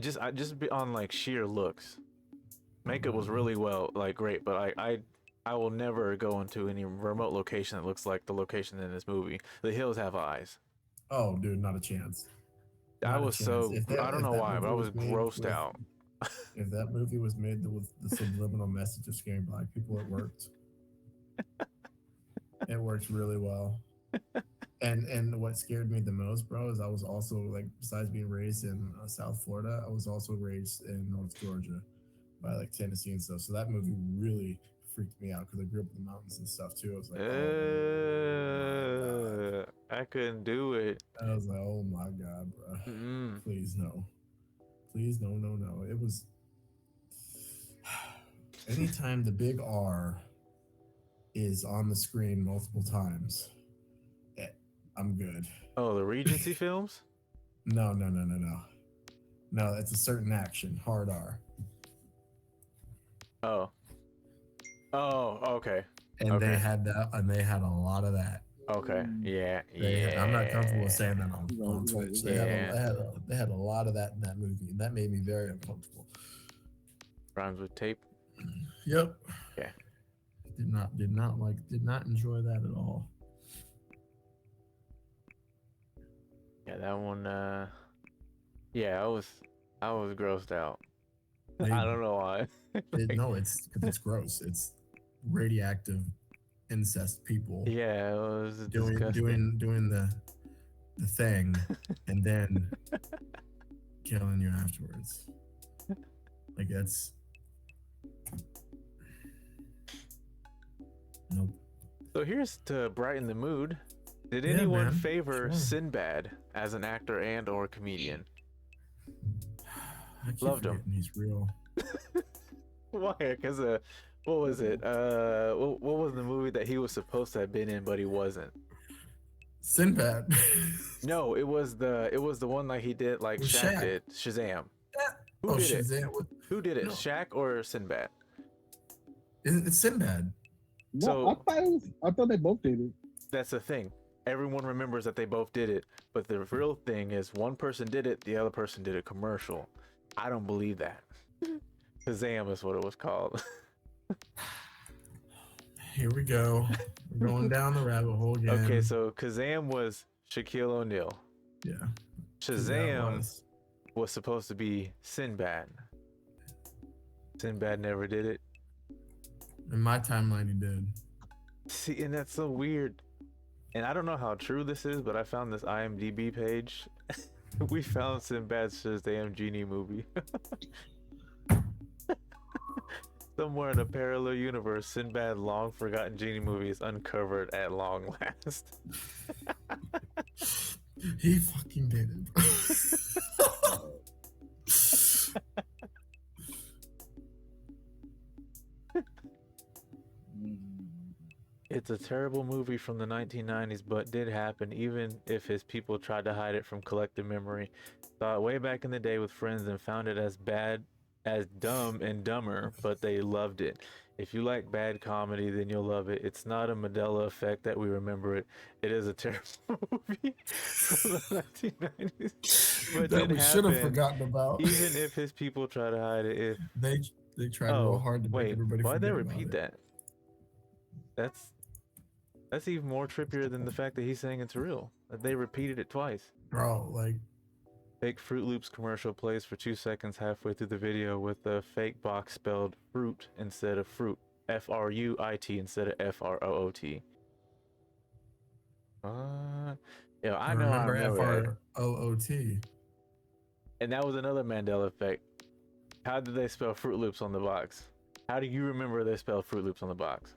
Just on like sheer looks. Makeup was really well, like great, but I will never go into any remote location that looks like the location in this movie. The hills have eyes. Oh, dude, not a chance. I was so I don't know why, but I was grossed out. If that movie was made with the subliminal message of scaring black people, it worked. It works really well. And what scared me the most, bro, is I was also like, besides being raised in South Florida, I was also raised in North Georgia by like Tennessee and stuff. So that movie really freaked me out because I grew up in the mountains and stuff too. I was like, oh, I couldn't do it. I was like, oh my god, bro, please no, no. It was anytime the big R is on the screen multiple times, I'm good. Oh, the Regency films? No. No, it's a certain action, hard R. Oh, okay. And they had that, and they had a lot of that. Okay. Yeah. I'm not comfortable with Yeah. saying that on, He's like- on he's like- Twitch. he's They like- had a lot of that in that movie, and that made me very uncomfortable. Rhymes with tape. Yep. Yeah. Did not enjoy that at all. Yeah, that one. Yeah, I was grossed out. They- I don't know why. No, it's because it's gross. It's radioactive incest people Yeah, it was doing disgusting. doing the thing, and then killing you afterwards. Like that's nope. So here's to brighten the mood. Did Yeah, anyone man, favor sure. Sinbad as an actor and or comedian? I keep Loved him. forgetting he's real. Why? Because what was it? What was the movie that he was supposed to have been in, but he wasn't? Sinbad. No, it was the one like he did, like With Shaq Shaq. did. Shazam. Who Oh, did it? Shazam. Who did it? No. Shaq or Sinbad? It's Sinbad. No, So- I thought they both did it. That's the thing. Everyone remembers that they both did it, but the real thing is one person did it, the other person did a commercial. I don't believe that. Shazam is what it was called. Here we go. We're going down the rabbit hole again. Okay, so Kazam was Shaquille O'Neal. yeah. Shazam was. was supposed to be Sinbad. Sinbad never did it. In my timeline, he did. See, and that's so weird. And I don't know how true this is, but I found this IMDb page. We found Sinbad's Shazam Genie movie. Somewhere in a parallel universe, Sinbad long forgotten genie movie is uncovered at long last. He fucking did it. It's a terrible movie from the 1990s, but did happen even if his people tried to hide it from collective memory. Saw it way back in the day with friends and found it as bad as Dumb and Dumber, but they loved it. If you like bad comedy, then you'll love it. It's not a Mandela effect that we remember it. It is a terrible movie from the 1990s, but that did we should have happen forgotten about. even if his people try to hide it. If They tried real hard to make wait, everybody why'd they forget about repeat it. that? That's even more trippier than the fact that he's saying it's real. That they repeated it twice. Bro, like, Fake Fruit Loops commercial plays for 2 seconds halfway through the video with the fake box spelled fruit instead of fruit. F-R-U-I-T instead of F-R-O-O-T. Yeah, I know I remember remember that. F-R-O-O-T. And that was another Mandela effect. How did they spell Fruit Loops on the box? How do you remember they spelled Fruit Loops on the box?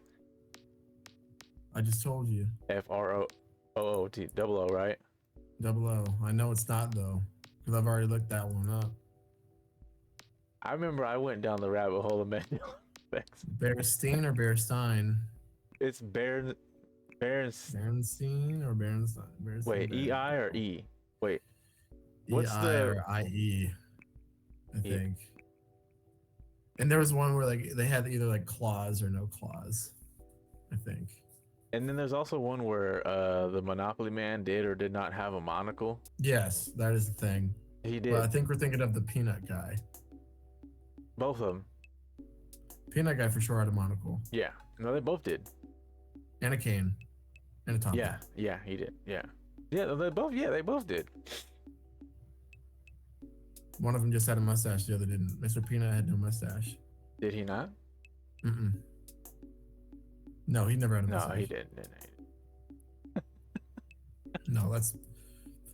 I just told you. F-R-O-O-O-T, double O, right? Double O. I know it's not, though, because I've already looked that one up. I remember I went down the rabbit hole of Mandela effects. Bearstein or Bearstein? It's Baron. Berenstein or Berenstein? Berenstein, Wait, E-I or E? Wait. What's E-I the- or I-E, I E. think. And there was one where like they had either like claws or no claws, I think. And then there's also one where the Monopoly Man did or did not have a monocle. Yes, that is the thing. He did. But I think we're thinking of the peanut guy. Both of them. Peanut guy for sure had a monocle. Yeah. No, they both did. And a cane. And a top Yeah. hat. Yeah, he did. Yeah. Yeah, they both. Yeah, they both did. One of them just had a mustache, the other didn't. Mr. Peanut had no mustache. Did he not? Mm-mm. No, he never had a No, mustache. he didn't. No, that's.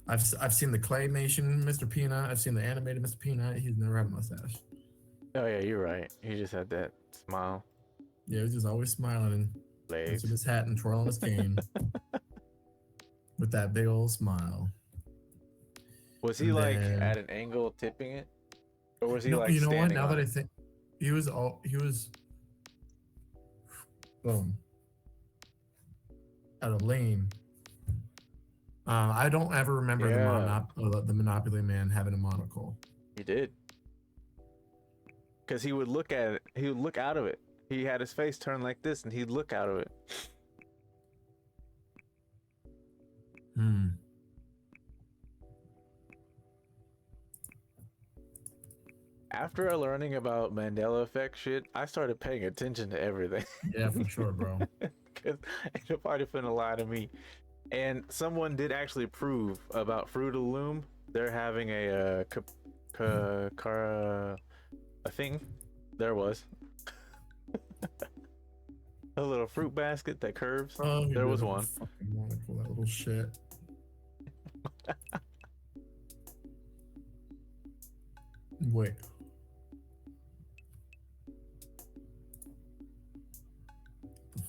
I've seen the claymation Mr. Peanut. I've seen the animated Mr. Peanut. He's never had a mustache. Oh yeah, you're right. He just had that smile, Yeah, he was just always smiling and legs. answering his hat and twirling his cane with that big old smile. Was he And like then- at an angle tipping it, or was he No, like you know what? standing Now on that I it? think he was boom at a lane. I don't ever remember Yeah. the Monopoly Man having a monocle. He did. Because he would look at it. He would look out of it. He had his face turned like this, and he'd look out of it. Hmm. After learning about Mandela effect shit, I started paying attention to everything. Yeah, for sure, bro. Cause ain't nobody finna lie to me. And someone did actually prove about Fruit of the Loom. They're having a thing. There was a little fruit basket that curves. Oh, There was one. Fucking monocle, that little shit. Wait.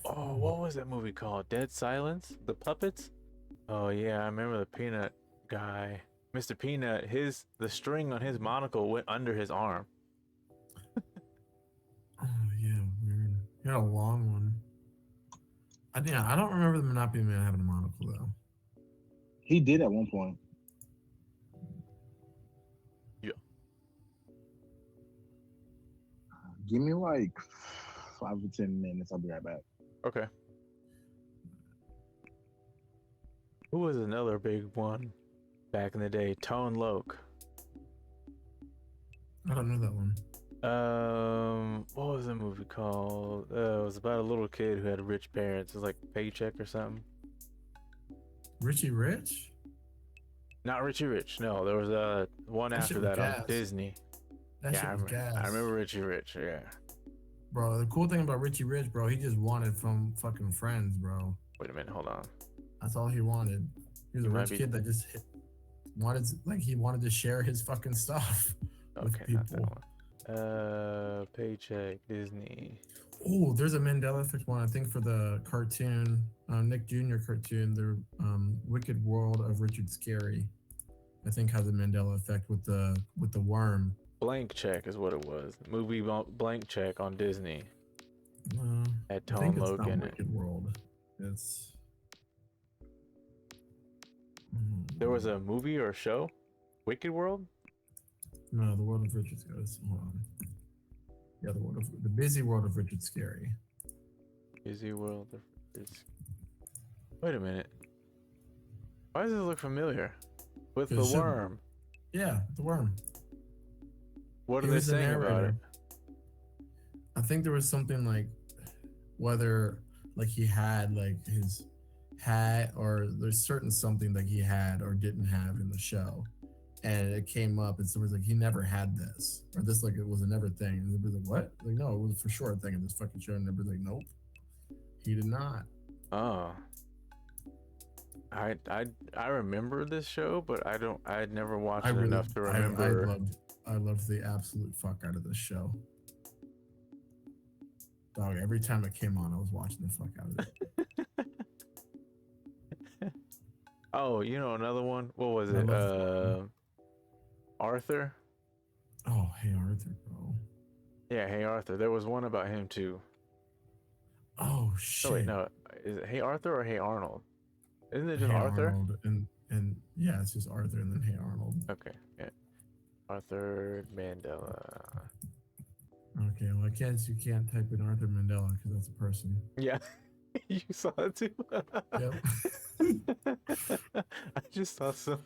Oh, what was that movie called? Dead Silence? The puppets? Oh yeah, I remember the peanut guy. Mr. Peanut, the string on his monocle went under his arm. Oh yeah, weird. He had a long one. I don't remember the Monopoly Man having a monocle though. He did at one point. Yeah. Give me like 5 to 10 minutes. I'll be right back. Okay. Who was another big one back in the day? Tone Loc. I don't know that one. What was the movie called? It was about a little kid who had rich parents. It was like Paycheck or something. Richie Rich? Not Richie Rich. No, there was one That shit after was that on gas. Disney. That Yeah, shit was gas. I remember Richie Rich. Yeah. Bro, the cool thing about Richie Rich, bro, he just wanted from fucking friends, bro. Wait a minute. Hold on. That's all he wanted. He was a rich kid that just he wanted to share his fucking stuff with Okay, not that people. one. Paycheck, Disney. Oh, there's a Mandela effect one, I think, for the cartoon, Nick Jr. cartoon, the Wicked World of Richard Scarry. I think has a Mandela effect with the worm. Blank Check is what it was. Movie Blank Check on Disney. Had I think Tone it's Loc not in it. Wicked World. It's There was a movie or a show? Wicked World? no, the World of Richard Scarry. Hold on. Yeah, the Busy World of Richard Scarry. Busy World of Richard. Wait a minute. Why does this look familiar? With the worm. Yeah, the worm. What are they saying about it? I think there was something like whether like he had like his hat or there's certain something that he had or didn't have in the show. And it came up and someone's like, he never had this. Or this like it was a never thing. And they'd be like, what? Like, no, it was for sure a thing in this fucking show. And they'd be like, nope. He did not. Oh. I remember this show, but I'd never watched it enough to remember. I loved the absolute fuck out of this show. Dog, every time it came on, I was watching the fuck out of it. Oh, you know another one? What was it? Arthur? Oh, Hey Arthur, bro. Yeah, Hey Arthur. There was one about him too. Oh shit. Oh wait, no. Is it Hey Arthur or Hey Arnold? Isn't it just Hey Arthur? Arnold and yeah, it's just Arthur and then Hey Arnold. Okay, yeah. Arthur Mandela. Okay, well you can't type in Arthur Mandela because that's a person. Yeah. You saw it too? Yep. I just saw some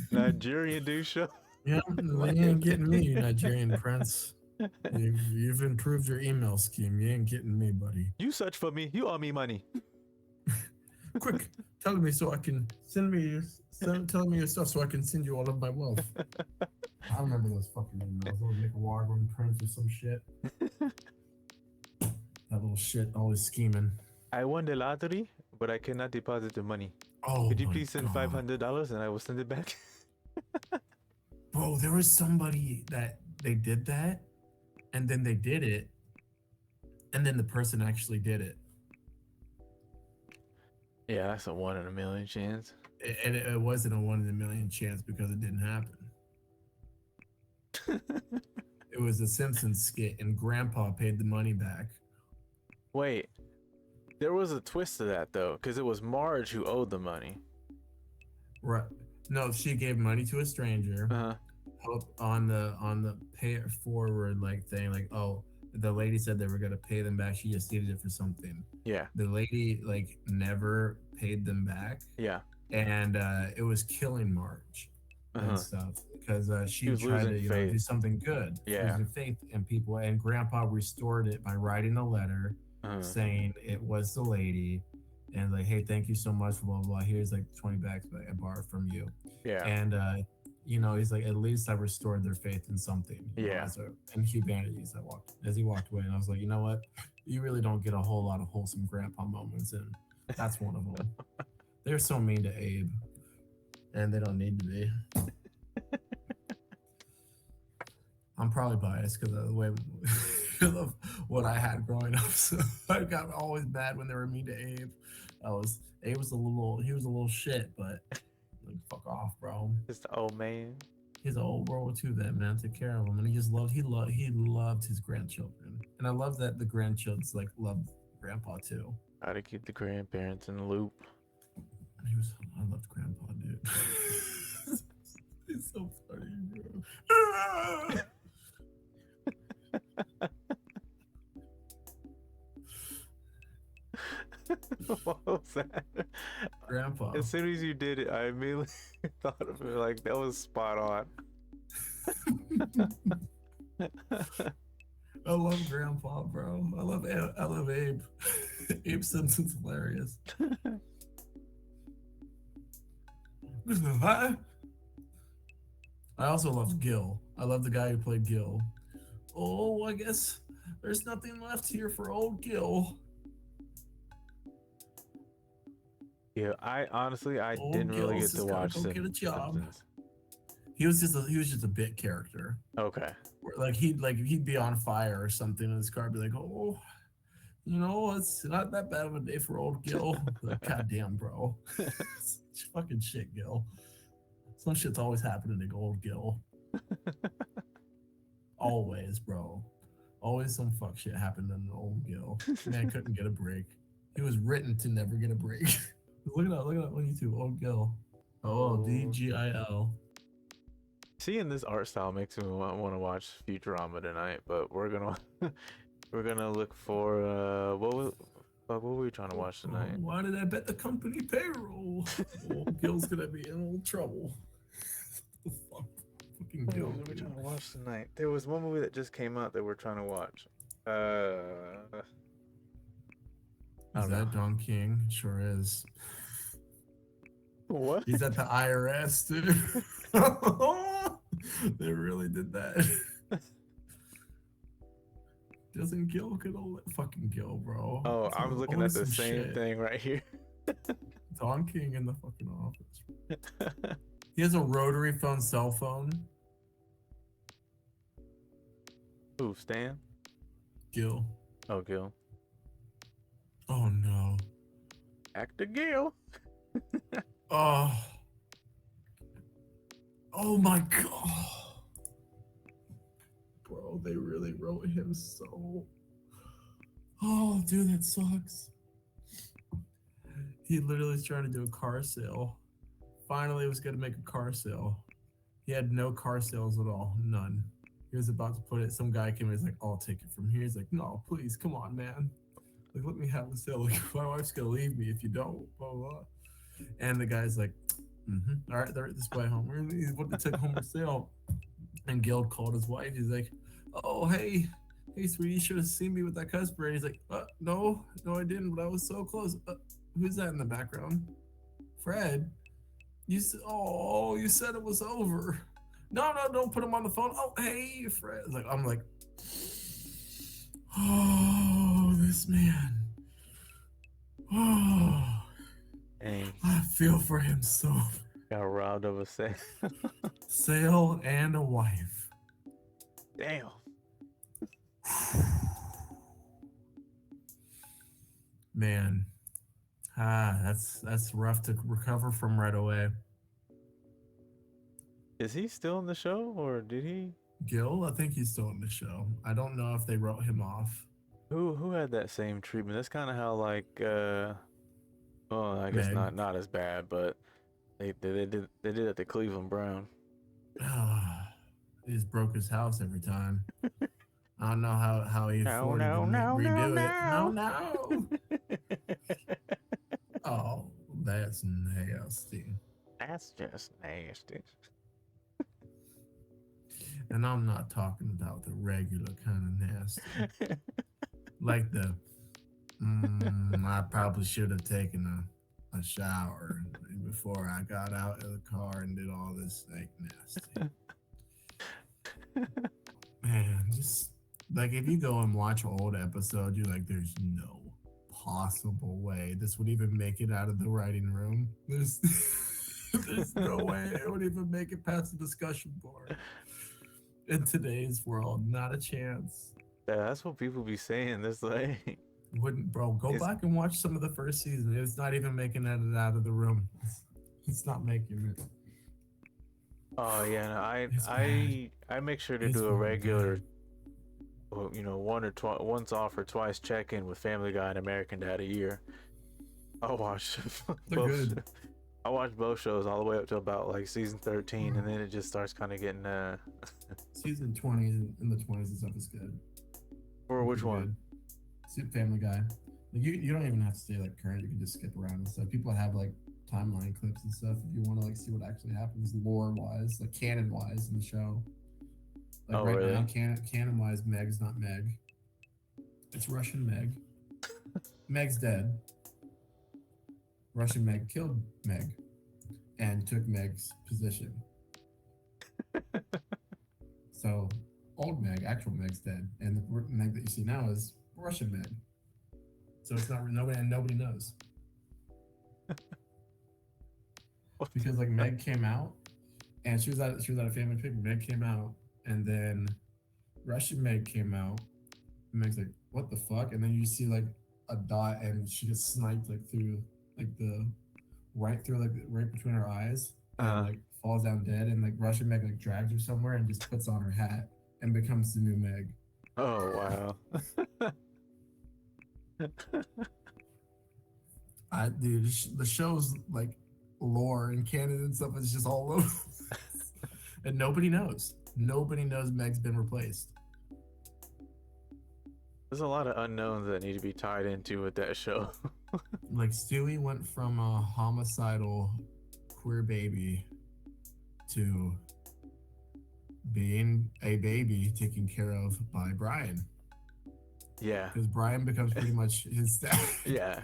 Nigerian dude show. Yeah, you ain't getting me, you Nigerian prince. You've improved your email scheme. You ain't getting me, buddy. You search for me. You owe me money. Quick, tell me so I can tell me your stuff so I can send you all of my wealth. I remember those fucking emails. Those Nicaraguan prince or some shit. That little shit, always scheming. I won the lottery, but I cannot deposit the money. Oh, could you please send $500 and I will send it back? Bro, there was somebody that they did that, and then they did it, and then the person actually did it. Yeah, that's a 1 in a million chance. And it wasn't a 1 in a million chance because it didn't happen. It was a Simpsons skit, and Grandpa paid the money back. Wait, there was a twist to that though, because it was Marge who owed the money. Right? No, she gave money to a stranger. On the pay it forward like thing, like, oh, the lady said they were gonna pay them back. She just needed it for something. Yeah. The lady like never paid them back. Yeah. and it was killing Marge and Uh-huh. stuff because He she was tried losing to faith. do something good. She was Yeah. in faith in people, and Grandpa restored it by writing a letter Uh-huh. saying it was the lady, and like, hey, thank you so much, blah blah blah. Here's like 20 bucks I borrowed from you, Yeah. and he's like, at least I restored their faith in something, Yeah. in humanity. As he walked away, and I was like, you know what, you really don't get a whole lot of wholesome grandpa moments, and that's one of them. They're so mean to Abe, and they don't need to be. I'm probably biased because of the way of what I had growing up. So I got always mad when they were mean to Abe. Abe was a little shit, but like, fuck off, bro. Just the old man. He's an old World War II vet, man. Took care of him, and he loved his grandchildren, and I love that the grandchildren like loved Grandpa too. How to keep the grandparents in the loop. I loved Grandpa, dude. He's so funny, bro. What was that? Grandpa. As soon as you did it, I immediately thought of it like that was spot on. I love Grandpa, bro. I love Abe. Abe Simpson's hilarious. I also love Gil. I love the guy who played Gil. Oh, I guess there's nothing left here for old Gil. Yeah, I honestly Old didn't really Gil's get to just gotta watch go get a job. Simpsons. He was just a bit character. Okay. Like he'd be on fire or something in his car, be like, oh, it's not that bad of a day for old Gil. Like, God damn, bro. Fucking shit, Gil. Some shit's always happening to old Gil. Always, bro. Always some fuck shit happened to old Gil. Man couldn't get a break. He was written to never get a break. Look it up on YouTube. Old Gil. DGIL. Seeing this art style makes me want to watch Futurama tonight, but we're gonna look for what were we trying to watch tonight? Why did I bet the company payroll? Old Gil's gonna be in old trouble. What the fuck? Fucking Gil. What are we trying to watch tonight? There was one movie that just came out that we're trying to watch. Is that Don King? Sure is. What? He's at the IRS, dude. They really did that. Doesn't Gil get all fucking Gil, bro? Oh, I'm looking at the same thing right here. Don King in the fucking office. He has a rotary phone cell phone. Who, Stan? Gil. Oh, Gil. Oh no. Actor Gil. Oh. Oh my god. Bro, they really wrote him so. Oh, dude, that sucks. He literally was trying to do a car sale. Finally, was going to make a car sale. He had no car sales at all. None. He was about to put it. Some guy came in. He's like, I'll take it from here. He's like, no, please, come on, man. Like, let me have the sale. Like, my wife's going to leave me if you don't. Blah, blah, blah. And the guy's like, all right, they're at this way home. He wanted to take home the sale. And Gil called his wife. He's like, oh, hey, sweetie, you should have seen me with that customer. He's like, no, I didn't, but I was so close. Who's that in the background? Fred. You said it was over. No, don't put him on the phone. Oh, hey, Fred. I'm like, oh, this man. Oh, Dang. I feel for him so. Got robbed of a sale. Sale and a wife. Damn. Man, that's rough to recover from right away. Is he still in the show, or did he? Gil, I think he's still in the show. I don't know if they wrote him off. Who had that same treatment? That's kind of how like well, I guess Meg. not as bad, but they did at the Cleveland Brown. He just broke his house every time. I don't know how he afforded to redo it. No. Oh, That's nasty. That's just nasty. And I'm not talking about the regular kind of nasty. Like the, I probably should have taken a shower before I got out of the car and did all this like nasty. Man, just like if you go and watch an old episode, you're like, there's no possible way this would even make it out of the writing room. There's no way it would even make it past the discussion board. In today's world, not a chance. Yeah, that's what people be saying. This like, Wouldn't, bro, go back and watch some of the first season. It's not even making it out of the room. It's not making it. oh yeah, no, It's I make sure to It's do a really regular, bad. well, you know, once off or twice check in with Family Guy and American Dad a year. I'll watch They're good. I watched both shows all the way up to about like season 13, and then it just starts kind of getting Season 20 in the 20s and stuff is good. For which one? Good. Family Guy. Like you don't even have to stay like current. You can just skip around and stuff. People have like timeline clips and stuff if you want to like see what actually happens lore wise, like canon wise in the show. Like Oh, right really? now, canon wise, Meg's not Meg. It's Russian Meg. Meg's dead. Russian Meg killed Meg and took Meg's position. So old Meg, actual Meg's dead, and the Meg that you see now is Russian Meg. So it's not nobody knows. Because like Meg came out, and she was at a family picnic. Meg came out, and then Russian Meg came out. And Meg's like, "What the fuck?" And then you see like a dot, and she gets sniped like through like the right between her eyes, and like falls down dead. And like Russian Meg like drags her somewhere and just puts on her hat and becomes the new Meg. Oh wow. Dude, the show's like lore and canon and stuff is just all over, and nobody knows. Nobody knows Meg's been replaced. There's a lot of unknowns that need to be tied into with that show. Like Stewie went from a homicidal queer baby to being a baby taken care of by Brian. Yeah. Because Brian becomes pretty much his dad. Yeah.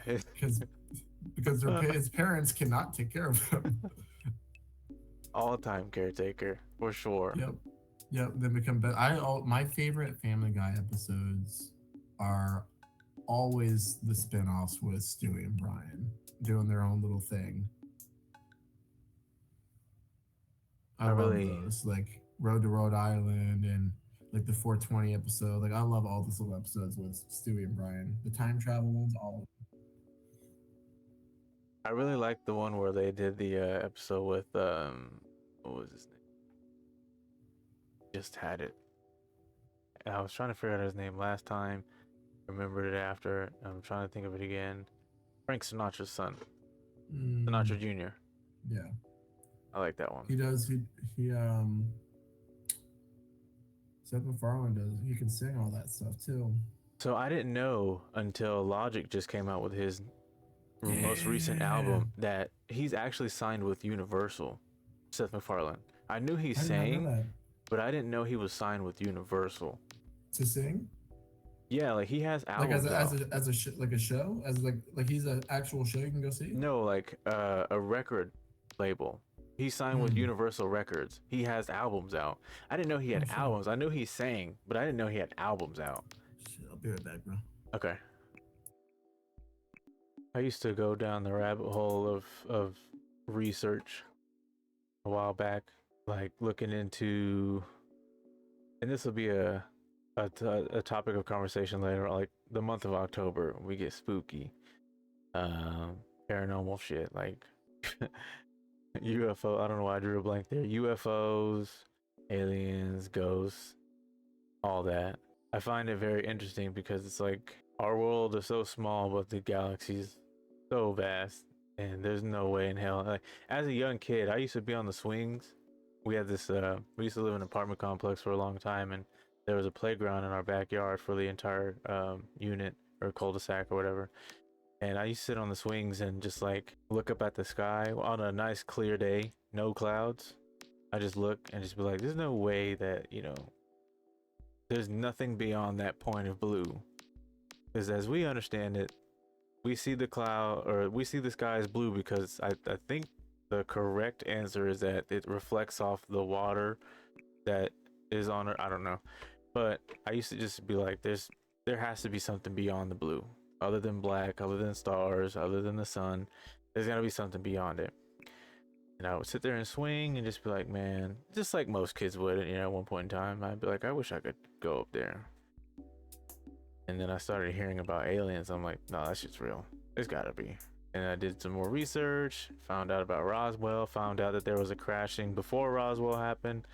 because his parents cannot take care of him. All-time caretaker for sure. Yep. They become better. My favorite Family Guy episodes are always the spin-offs with Stewie and Brian doing their own little thing. I love those, like Road to Rhode Island and like the 420 episode. Like I love all those little episodes with Stewie and Brian. The time travel ones, all of them. I really like the one where they did the episode with what was his name? Just had it. I was trying to figure out his name last time. Remembered it after. I'm trying to think of it again. Frank Sinatra's son. Sinatra Jr. Yeah. I like that one. He does. He Seth MacFarlane does. He can sing all that stuff too. So I didn't know until Logic just came out with his most recent album that he's actually signed with Universal. Seth MacFarlane. I knew he sang, but I didn't know he was signed with Universal to sing. Yeah, like he has albums like as a show, as like he's an actual show you can go see. No, like a record label. He signed with Universal Records. He has albums out. I didn't know he had albums. I knew he sang, but I didn't know he had albums out. Shit, I'll be right back, bro. Okay. I used to go down the rabbit hole of research a while back, like looking into, and this will be a topic of conversation later, like the month of October, we get spooky, paranormal shit, like UFO. I don't know why I drew a blank there. UFOs, aliens, ghosts, all that. I find it very interesting because it's like our world is so small, but the galaxy's so vast, and there's no way in hell. Like as a young kid, I used to be on the swings. We had this. We used to live in an apartment complex for a long time, and there was a playground in our backyard for the entire unit or cul-de-sac or whatever. And I used to sit on the swings and just like look up at the sky on a nice clear day, no clouds. I just look and just be like, there's no way that, you know, there's nothing beyond that point of blue. Because as we understand it, we see the cloud or we see the sky as blue because I think the correct answer is that it reflects off the water that is on it. I don't know. But I used to just be like, there has to be something beyond the blue. Other than black, other than stars, other than the sun. There's gotta be something beyond it. And I would sit there and swing and just be like, man, just like most kids would, you know, at one point in time, I'd be like, I wish I could go up there. And then I started hearing about aliens. I'm like, no, that shit's real. It's gotta be. And I did some more research, found out about Roswell, found out that there was a crashing before Roswell happened,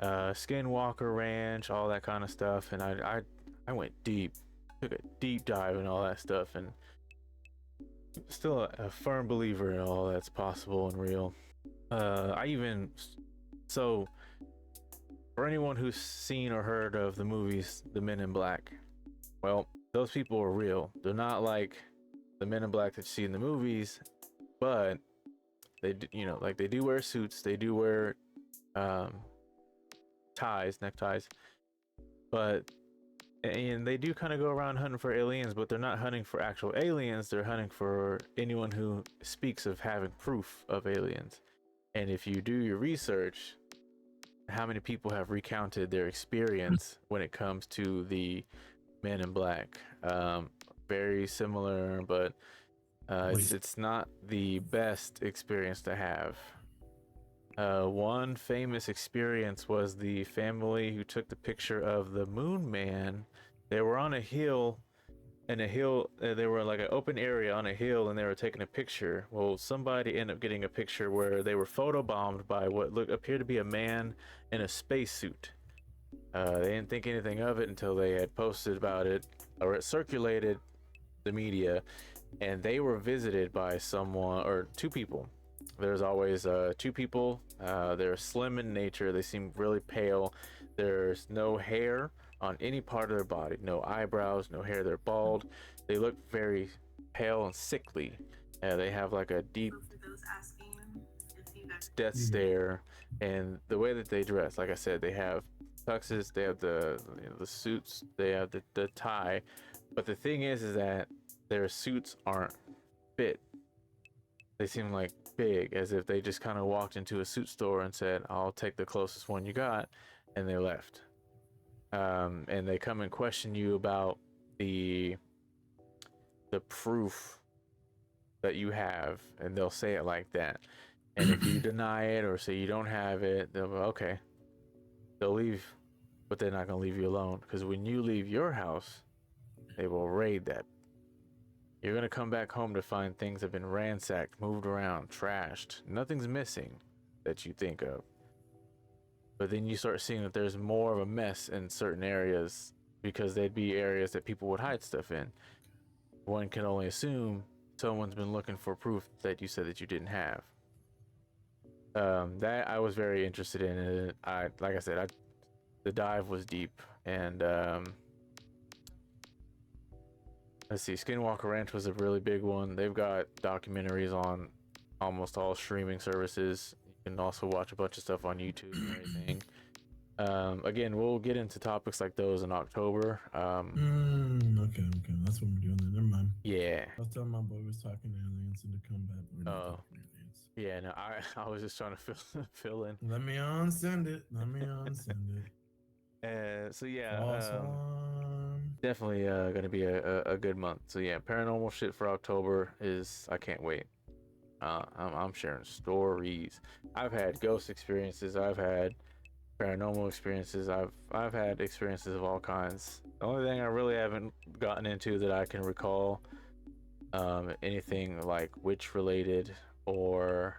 Skinwalker Ranch, all that kind of stuff. And I went deep, took a deep dive in all that stuff, and still a firm believer in all that's possible and real. So for anyone who's seen or heard of the movies The Men in Black, well, those people are real. They're not like the Men in Black that you see in the movies, but they do, you know, like they do wear suits, they do wear ties, neckties, and they do kind of go around hunting for aliens, but they're not hunting for actual aliens. They're hunting for anyone who speaks of having proof of aliens. And if you do your research, how many people have recounted their experience when it comes to the Men in Black? Very similar, but it's not the best experience to have. One famous experience was the family who took the picture of the Moon Man. They were on a hill, and they were like an open area on a hill, and they were taking a picture. Well, somebody ended up getting a picture where they were photobombed by what appeared to be a man in a spacesuit. They didn't think anything of it until they had posted about it, or it circulated the media, and they were visited by someone or two people. There's always two people. They're slim in nature. They seem really pale. There's no hair on any part of their body, no eyebrows, no hair. They're bald. They look very pale and sickly. They have like a deep death stare, and the way that they dress, like I said, they have tuxes, they have the suits, they have the tie, but the thing is that their suits aren't fit. They seem like big, as if they just kind of walked into a suit store and said, I'll take the closest one you got, and they left. And they come and question you about the proof that you have, and they'll say it like that. And if you deny it or say you don't have it, they'll go, okay. They'll leave, but they're not gonna leave you alone, because when you leave your house, they will raid that. You're gonna come back home to find things have been ransacked, moved around, trashed. Nothing's missing that you think of. But then you start seeing that there's more of a mess in certain areas, because they'd be areas that people would hide stuff in. One can only assume someone's been looking for proof that you said that you didn't have. That I was very interested in. And like I said, the dive was deep, and let's see, Skinwalker Ranch was a really big one. They've got documentaries on almost all streaming services. You can also watch a bunch of stuff on YouTube and everything. Again, we'll get into topics like those in October. Okay. That's what we're doing then. Never mind. Yeah. I was telling my boy was talking aliens into combat. We're not talking aliens. Yeah, no, I was just trying to fill in. Let me unsend it. So yeah, definitely gonna be a good month. So yeah, paranormal shit for October is, I can't wait. I'm sharing stories. I've had ghost experiences. I've had paranormal experiences. I've had experiences of all kinds. The only thing I really haven't gotten into that I can recall, anything like witch related or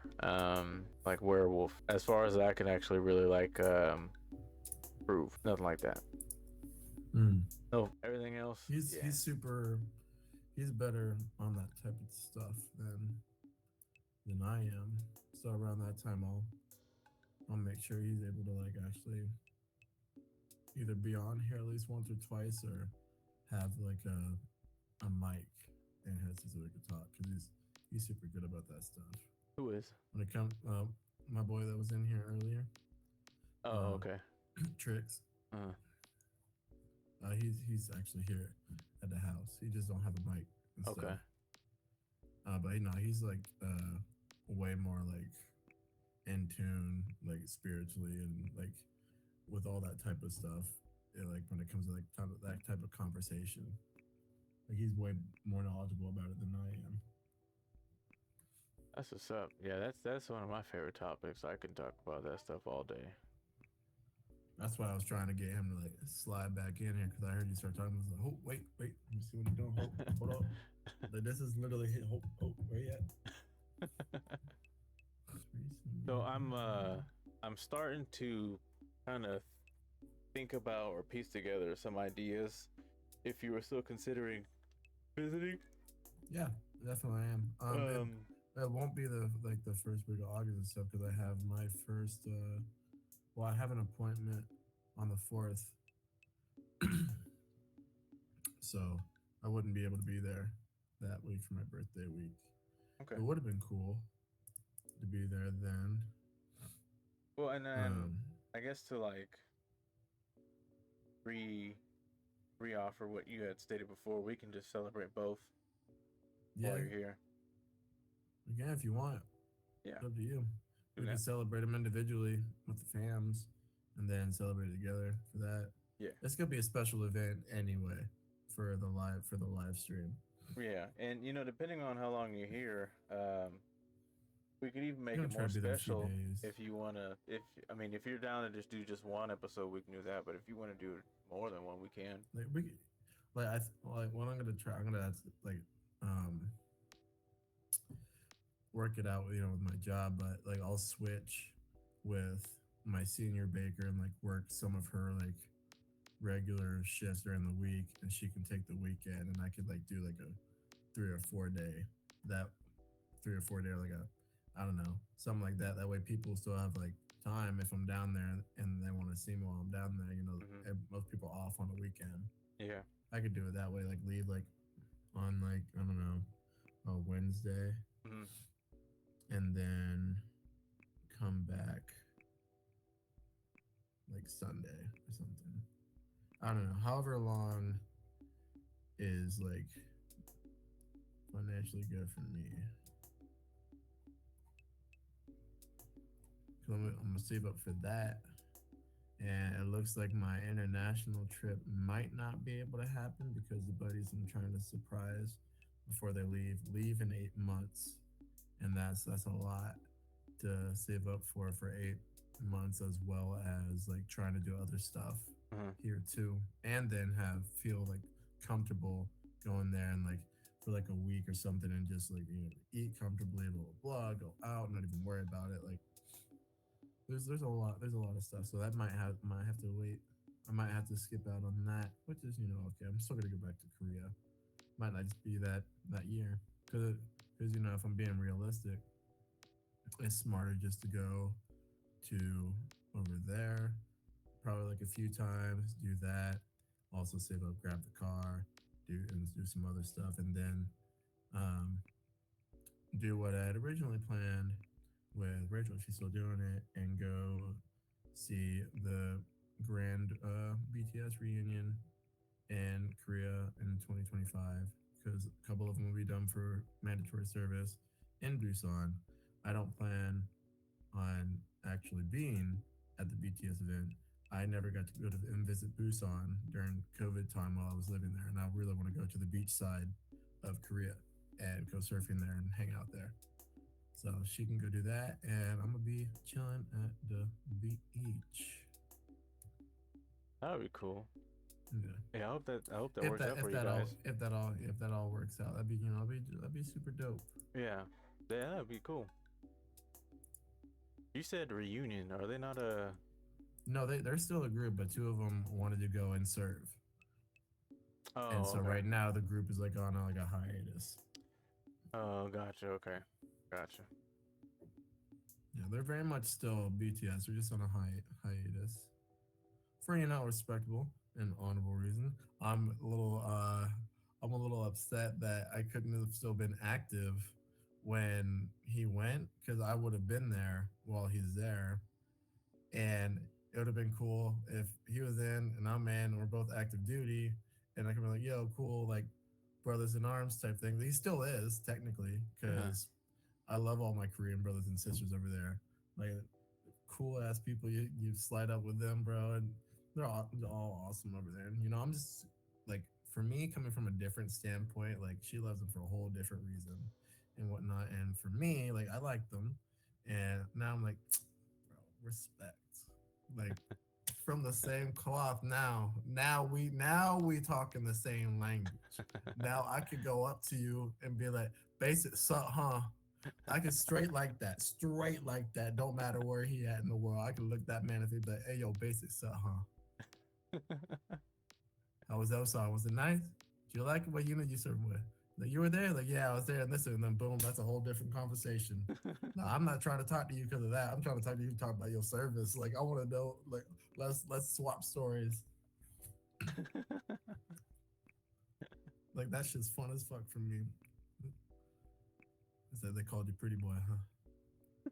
like werewolf, as far as I can actually really like prove, nothing like that. No, everything else. He's better on that type of stuff than I am. So around that time I'll make sure he's able to like actually either be on here at least once or twice, or have like a mic and headset so we could talk because he's super good about that stuff. Who is? When it comes, my boy that was in here earlier, Oh, okay. Tricks. Uh, He's actually here at the house. He just don't have a mic and stuff. okay. But you know, he's like way more like in tune, like spiritually and like with all that type of stuff. Like when it comes to like that type of conversation, like he's way more knowledgeable about it than I am. That's what's up. Yeah, that's one of my favorite topics. I can talk about that stuff all day. That's why I was trying to get him to like slide back in here because I heard you start talking. I was like, oh wait, let me see what he's doing. Hold up. Like this is literally hit. Where you at? So I'm starting to kind of think about or piece together some ideas. If you were still considering visiting, Yeah, definitely I am. It won't be the first week of August and stuff because I have my first. Well, I have an appointment on the 4th, so I wouldn't be able to be there that week for my birthday week. okay. It would have been cool to be there then. Well, and then I guess to like re-offer what you had stated before, we can just celebrate both while you're here. Again, if you want. Yeah. It's up to you. Do We that. can celebrate them individually with the fams and then celebrate together for that. Yeah. It's gonna be a special event anyway for the live stream. Yeah, and you know, depending on how long you're here, we could even make Gonna it try more to be there a few special days. if you wanna. If you're down to just do just one episode, we can do that. But if you want to do more than one, we can. Like what I'm gonna try. I'm gonna have to like work it out, you know, with my job. But like I'll switch with my senior baker and like work some of her like regular shifts during the week, and she can take the weekend, and I could like do like a 3 or 4 day like a I don't know, something like that. That way people still have like time if I'm down there and they want to see me while I'm down there, you know. Most people off on the weekend. Yeah, I could do it that way, like leave like on like I don't know, a Wednesday, and then come back like Sunday or something. I don't know. However long is like financially good for me. I'm gonna save up for that. And it looks like my international trip might not be able to happen because the buddies I'm trying to surprise before they leave in 8 months. And that's a lot to save up for 8 months, as well as like trying to do other stuff here too, and then feel like comfortable going there and like for like a week or something and just like, you know, eat comfortably, blah blah blah, go out, not even worry about it. Like there's a lot of stuff, so that might have to wait. I might have to skip out on that, which is, you know, okay. I'm still gonna go back to Korea. Might not just be that year, because you know, if I'm being realistic, it's smarter just to go to over there, probably like a few times, do that, also save up, grab the car, do some other stuff, and then do what I had originally planned with Rachel, if she's still doing it, and go see the grand BTS reunion in Korea in 2025, because a couple of them will be done for mandatory service in Busan. I don't plan on actually being at the BTS event. I never got to go to and visit Busan during COVID time while I was living there, and I really want to go to the beach side of Korea and go surfing there and hang out there. So she can go do that, and I'm gonna be chilling at the beach. that would be cool. Yeah. I hope that works out for you guys. If that all works out, that'd be super dope. Yeah, that'd be cool. You said reunion. Are they not a? No, they're still a group, but 2 of them wanted to go and serve. Oh, and so okay. right now the group is like on a hiatus. Oh, gotcha. Okay, gotcha. Yeah, they're very much still BTS. They're just on a hiatus for, you know, respectable and honorable reason. I'm a little upset that I couldn't have still been active when he went because I would have been there while he's there. And it would have been cool if he was in and I'm in and we're both active duty and I can be like, yo, cool, like brothers in arms type thing. He still is technically because I love all my Korean brothers and sisters over there. Like cool ass people. You slide up with them, bro, and they're all awesome over there. And I'm just like, for me, coming from a different standpoint, like she loves them for a whole different reason and whatnot. And for me, like I like them, and now I'm like, bro, respect, like from the same cloth. Now we talking the same language. Now I could go up to you and be like, basic suck, huh? I can straight like that. Don't matter where he at in the world. I can look that man and be like, hey, yo, basic suck, huh? How was that song? Was it nice? Do you like it? What unit you served with? Like, you were there? Like, yeah, I was there. And listen, and then boom, that's a whole different conversation. No, I'm not trying to talk to you because of that. I'm trying to talk to you, talk about your service. Like, I want to know, like, let's swap stories. Like, that shit's fun as fuck for me. I said they called you pretty boy, huh?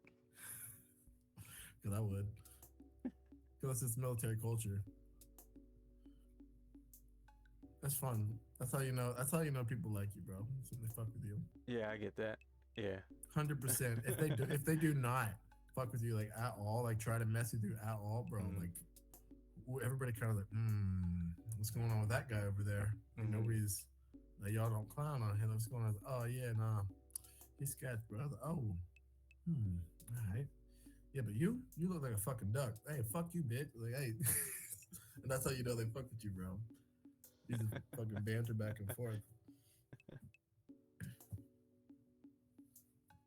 Because I would. Because it's military culture. That's fun. That's how you know. That's how you know people like you, bro. So they fuck with you. Yeah, I get that. Yeah. 100%. If they do not fuck with you like at all, like try to mess with you at all, bro, like everybody kind of like, what's going on with that guy over there? Like nobody's like, y'all don't clown on him. What's going on? Oh yeah, nah, he's sketch, bro. Like, oh, all right. Yeah, but you look like a fucking duck. Hey, fuck you, bitch. Like, hey, and that's how you know they fuck with you, bro. You just fucking banter back and forth.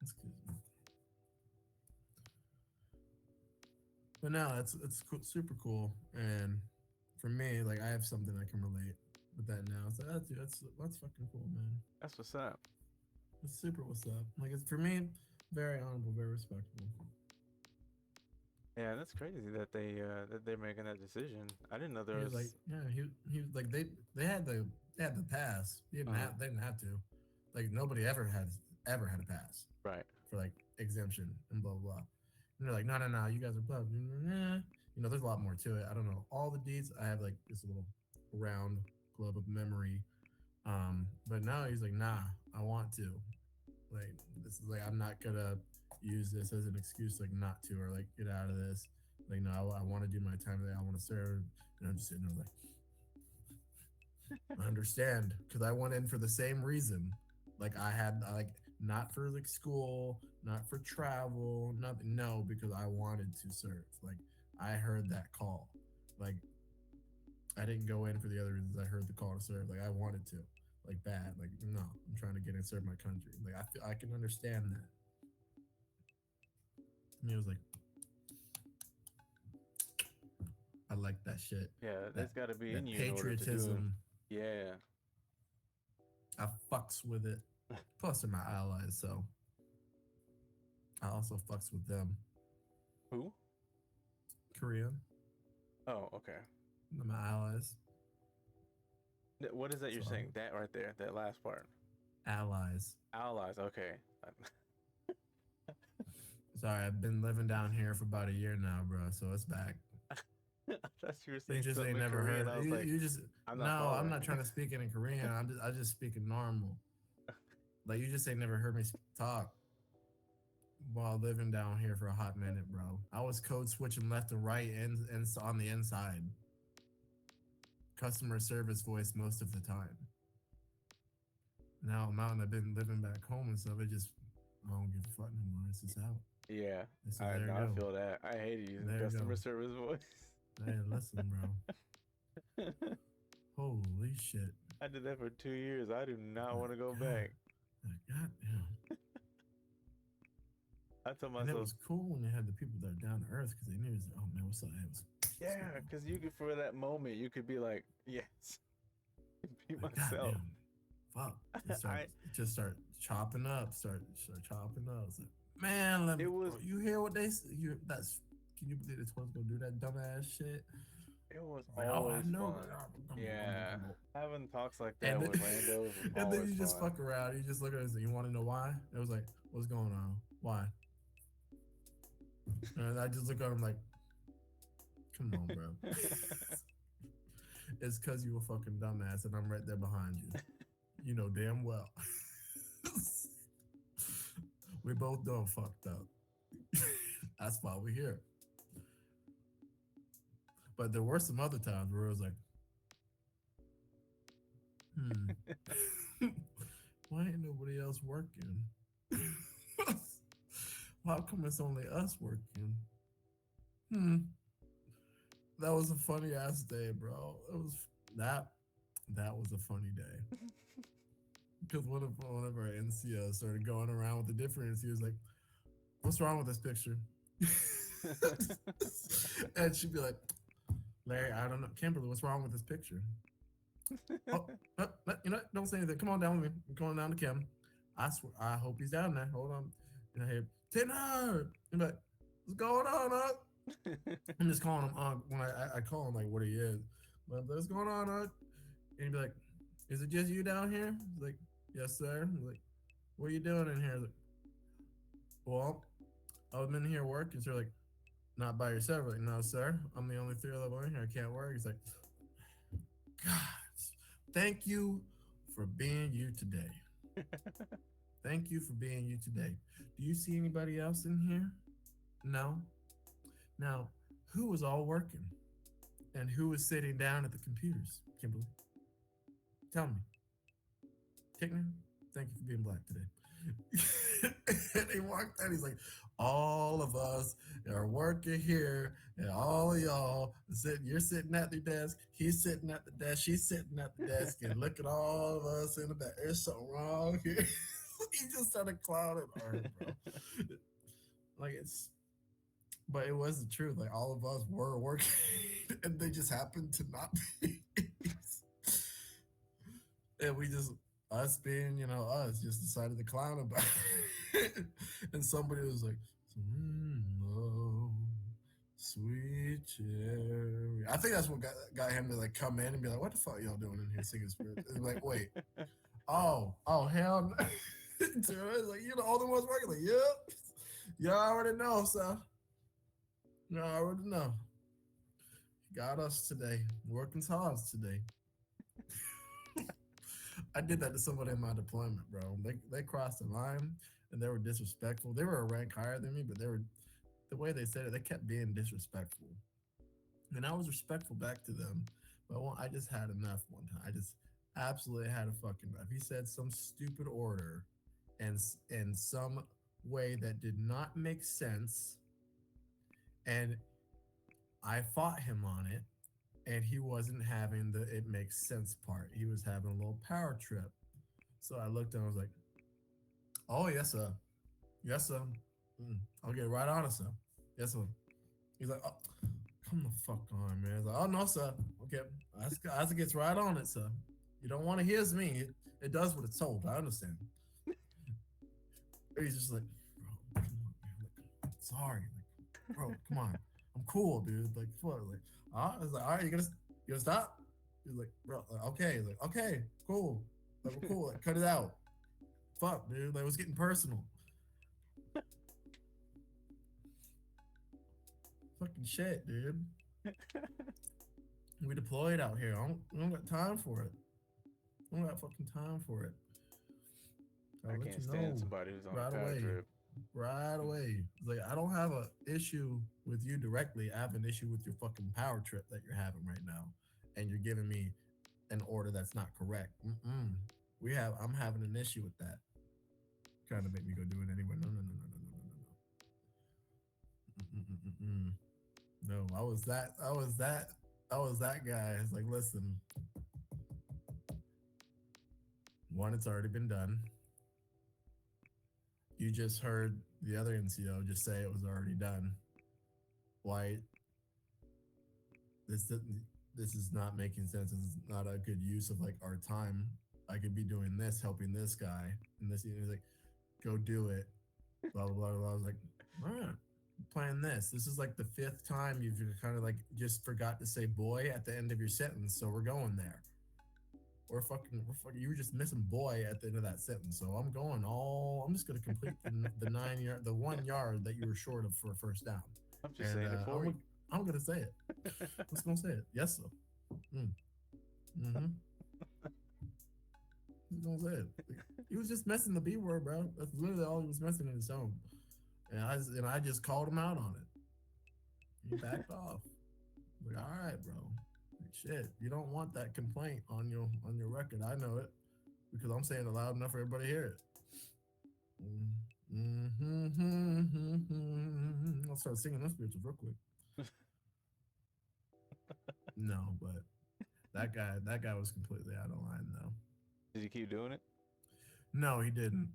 That's good. But no, it's cool, super cool, and for me, like I have something I can relate with that now. So that's fucking cool, man. That's what's up. It's super what's up. Like it's for me, very honorable, very respectable. Yeah, that's crazy that they're making that decision. I didn't know there He was was like, yeah, he was like they had the pass. They didn't have to. Like nobody ever had a pass. Right. For like exemption and blah blah blah. And they're like, no, you guys are blah. There's a lot more to it. I don't know all the deeds. I have like this little round globe of memory. But now he's like, nah, I want to. Like this is like I'm not gonna use this as an excuse like not to or like get out of this. Like no, I want to do my time there. I want to serve. And I'm just sitting there like, I understand because I went in for the same reason. Like I had like not for like school, not for travel, nothing. No, because I wanted to serve. Like I heard that call. Like I didn't go in for the other reasons. I heard the call to serve. Like I wanted to. Like bad. Like no, I'm trying to get and serve my country. Like I can understand that. And he was like, I like that shit. Yeah, that's got to be that in you patriotism. In order to do. Yeah. I fucks with it. Plus, they're my allies, so I also fucks with them. Who? Korea. Oh, okay. They're my allies. What is that you're saying? That right there, that last part. Allies. Allies. Okay. Sorry, I've been living down here for about a year now, bro. So it's back. I thought you were saying you just something ain't never Korean. heard. I was like, you just I'm not trying to speak it in Korean. I just speak it normal. Like you just ain't never heard me talk while living down here for a hot minute, bro. I was code switching left and right and on the inside. Customer service voice most of the time. Now I'm out and I've been living back home and stuff. I don't give a fuck anymore. It's just out. Yeah, So I feel that. I hated using customer service voice. Hey, listen, bro. Holy shit. I did that for 2 years. I do not want to go back. God damn. I told myself. And it was cool when they had the people that are down to earth because they knew, it was, oh man, what's up? Yeah, because you could, for that moment, you could be like, yes, be myself. Fuck. Just start chopping up. Start chopping up. It's like, man, you hear what they? Can you believe this one's gonna do that dumbass shit? It was Like, oh, I always know. fun. Come Yeah, on. having talks like that And with then, randos was and then always you just fun. fuck around. You just look at it and say, you want to know why? It was like, what's going on? Why? And I just look at him like, come on, bro. It's because you a fucking dumbass and I'm right there behind you. You know damn well. We both done fucked up. That's why we're here. But there were some other times where it was like, why ain't nobody else working? How come it's only us working? That was a funny ass day, bro. It was that was a funny day. Because one of our NCOs started going around with the different NCOs like, what's wrong with this picture? And she'd be like, Larry, I don't know. Kimberly, what's wrong with this picture? Oh, you know, don't say anything. Come on down with me. I'm going down to Kim. I swear, I hope he's down there. Hold on. And I hear, Tenor! And like, what's going on, up? I'm just calling him when I call him like what he is. But what's going on, and he'd be like, is it just you down here? He's like, yes, sir. He's like, what are you doing in here? He's like, well, I've been here working. So like, not by yourself. Like, no, sir. I'm the only 3 level in here. I can't work. He's like, God, thank you for being you today. Thank you for being you today. Do you see anybody else in here? No. Now, who was all working? And who was sitting down at the computers, Kimberly? Tell me. Tickner, thank you for being black today. And he walked out, he's like, all of us are working here, and all of y'all you're sitting at the desk, he's sitting at the desk, she's sitting at the desk, and look at all of us in the back. There's something wrong here. He just started clowning on her, bro. Like but it was the truth. Like all of us were working, and they just happened to not be. And we just, us being, us, just decided to clown about it. And somebody was like, oh, sweet cherry. I think that's what got him to like come in and be like, what the fuck y'all doing in here singing Spirit? And like, wait, oh, hell no. So it's like, you're the only ones working. Like, yep. Y'all already know, so. Y'all already know. Got us today. Working hard today. I did that to somebody in my deployment, bro. They crossed the line and they were disrespectful. They were a rank higher than me, but the way they said it, they kept being disrespectful. And I was respectful back to them. But I just had enough one time. I just absolutely had a fucking enough. He said some stupid order and in some way that did not make sense. And I fought him on it. And he wasn't having the it makes sense part. He was having a little power trip. So I looked and I was like, oh, yes, sir. Yes, sir. I'll get right on it, sir. Yes, sir. He's like, oh, come the fuck on, man. I was like, oh, no, sir. Okay. As it gets right on it, sir. You don't want to hear me. It does what it's told. I understand. He's just like, bro, come on, man. Like, sorry. Like, bro, come on. I'm cool, dude. Like, what? Like, I was like, all right, you gonna stop? He's like, bro, okay. He's like, okay, cool. Like, we're cool. Like, cut it out. Fuck, dude. Like, it was getting personal. Fucking shit, dude. We deployed out here. I don't got time for it. I don't got fucking time for it. I can't stand somebody who's on a power trip. Right away. Like, I don't have an issue with you directly. I have an issue with your fucking power trip that you're having right now. And you're giving me an order that's not correct. I'm having an issue with that. Trying to make me go do it anyway. No. No, I was that guy. It's like, listen. One, it's already been done. You just heard the other NCO just say it was already done. Why? This is not making sense. This is not a good use of like our time. I could be doing this, helping this guy, and this. He's like, go do it. Blah blah blah blah. I was like, all right, playing this. This is like the 5th time you've kind of like just forgot to say boy at the end of your sentence, so we're going there. We're fucking, you were just missing boy at the end of that sentence, so I'm just gonna complete the 9 yard, the 1 yard that you were short of for a first down. I'm just saying it for you. I'm gonna say it. I'm just gonna say it. Yes, sir. Mm-hmm. He's gonna say it. He was just missing the B word, bro. That's literally all he was missing in his song. And I just called him out on it. He backed off. Like, all right, bro. Like, shit, you don't want that complaint on your record. I know it because I'm saying it loud enough for everybody to hear it. I'll start singing those spirituals real quick. No, but that guy was completely out of line though. Did you keep doing it? No, he didn't.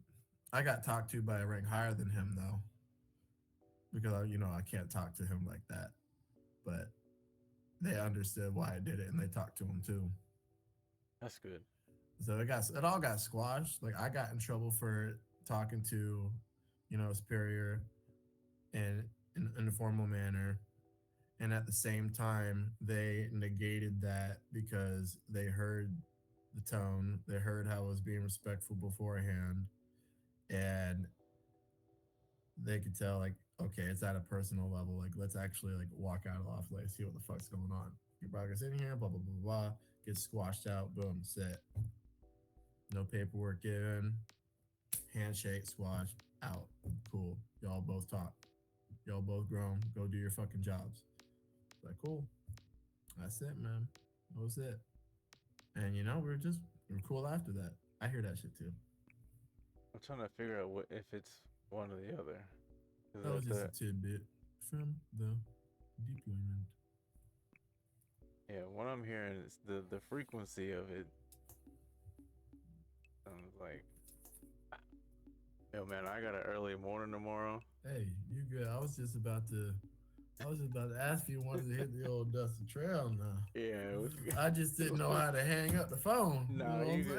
I got talked to by a rank higher than him though, because I can't talk to him like that. But they understood why I did it, and they talked to him too. That's good. So it all got squashed. Like I got in trouble for talking to, a superior, and in a formal manner, and at the same time they negated that because they heard the tone, they heard how I was being respectful beforehand, and they could tell like, okay, it's at a personal level. Like let's actually like walk out of the office, like see what the fuck's going on. Your progress in here, blah blah blah blah. Gets squashed out, boom, set. No paperwork given. Handshake, squash, out. Cool. Y'all both talk. Y'all both grown. Go do your fucking jobs. Like cool. That's it, man. That was it. And we're cool after that. I hear that shit too. I'm trying to figure out if it's one or the other. That was just a tidbit from the deployment. Yeah, what I'm hearing is the frequency of it sounds like, yo man, I got an early morning tomorrow. Hey, you good? I was just about to ask if you wanted to hit the old dusty trail now. Yeah. I just didn't know how to hang up the phone. Nah, you know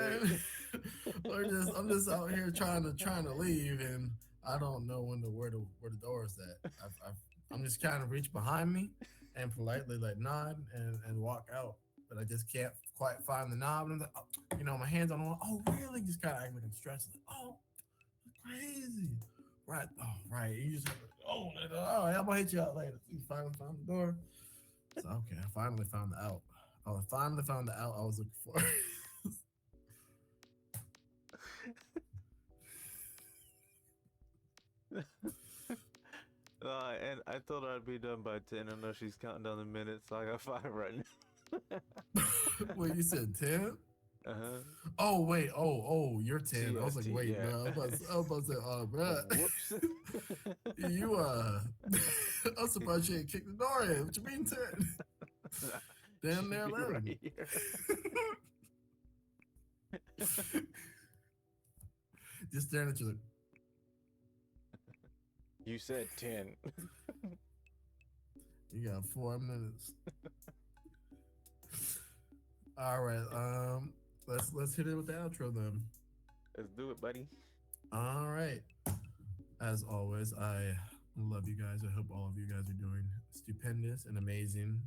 what I'm saying? I'm just out here trying to leave, and I don't know where the door is at. I'm just kind of reach behind me and politely like nod and walk out, but I just can't quite find the knob. And I'm like, oh, my hands on the wall. Oh, really? Just kind of act like I'm stretching. Like, oh, crazy. Right. Oh, right. You just have to, I'm gonna hit you out later. You finally found the door. So okay, I finally found the out. I finally found the out I was looking for. And I told her I'd be done by 10. I know she's counting down the minutes, so I got 5 right now. Wait, you said 10? Uh-huh. Oh wait, oh, you're 10. CST, I was like, wait, yeah. no, I was about to say, bro. Whoops. You I'm surprised you ain't kicked the door in. What you mean 10? Damn near 11. Right here. Just staring at you like, You said 10. you got 4 minutes. All right, let's hit it with the outro then. Let's do it, buddy. All right. As always, I love you guys. I hope all of you guys are doing stupendous and amazing.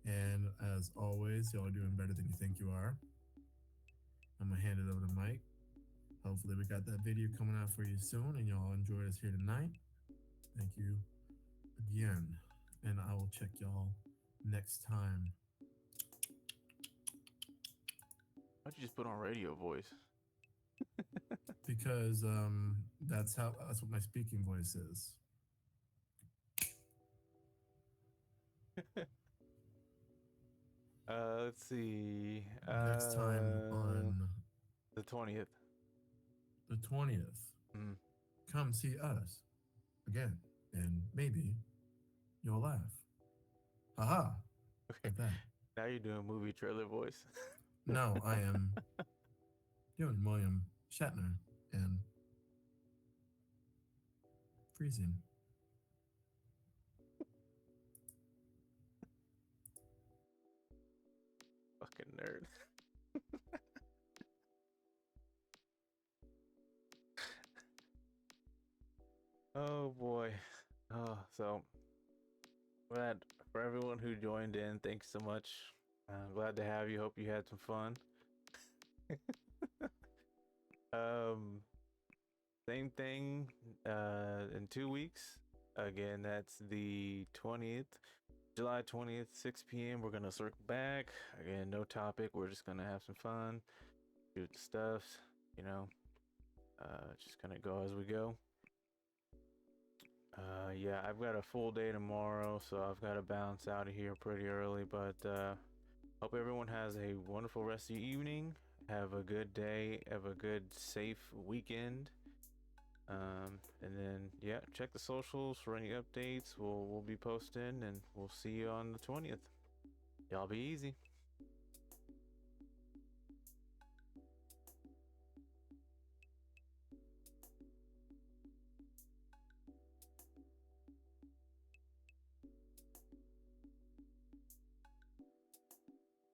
And as always, y'all are doing better than you think you are. I'm gonna hand it over to Mike. Hopefully we got that video coming out for you soon and y'all enjoyed us here tonight. Thank you again. And I will check y'all next time. Why'd you just put on radio voice? Because that's what my speaking voice is. Let's see. Next time on the 20th. The 20th. Mm. Come see us again, and maybe you'll laugh. Haha. Okay. Like that. Now you're doing movie trailer voice. No, I am doing William Shatner and freezing. Fucking nerd. Oh boy. Oh. So glad for everyone who joined in. Thanks so much. Glad to have you. Hope you had some fun. Same thing in 2 weeks. Again, that's the 20th, July 20th, 6 p.m. We're gonna circle back. Again, no topic. We're just gonna have some fun, shoot the stuffs, you know. Just gonna go as we go. Yeah, I've got a full day tomorrow, so I've got to bounce out of here pretty early. But hope everyone has a wonderful rest of your evening. Have a good day. Have a good, safe weekend. And then yeah, check the socials for any updates. We'll be posting, and we'll see you on the 20th. Y'all be easy.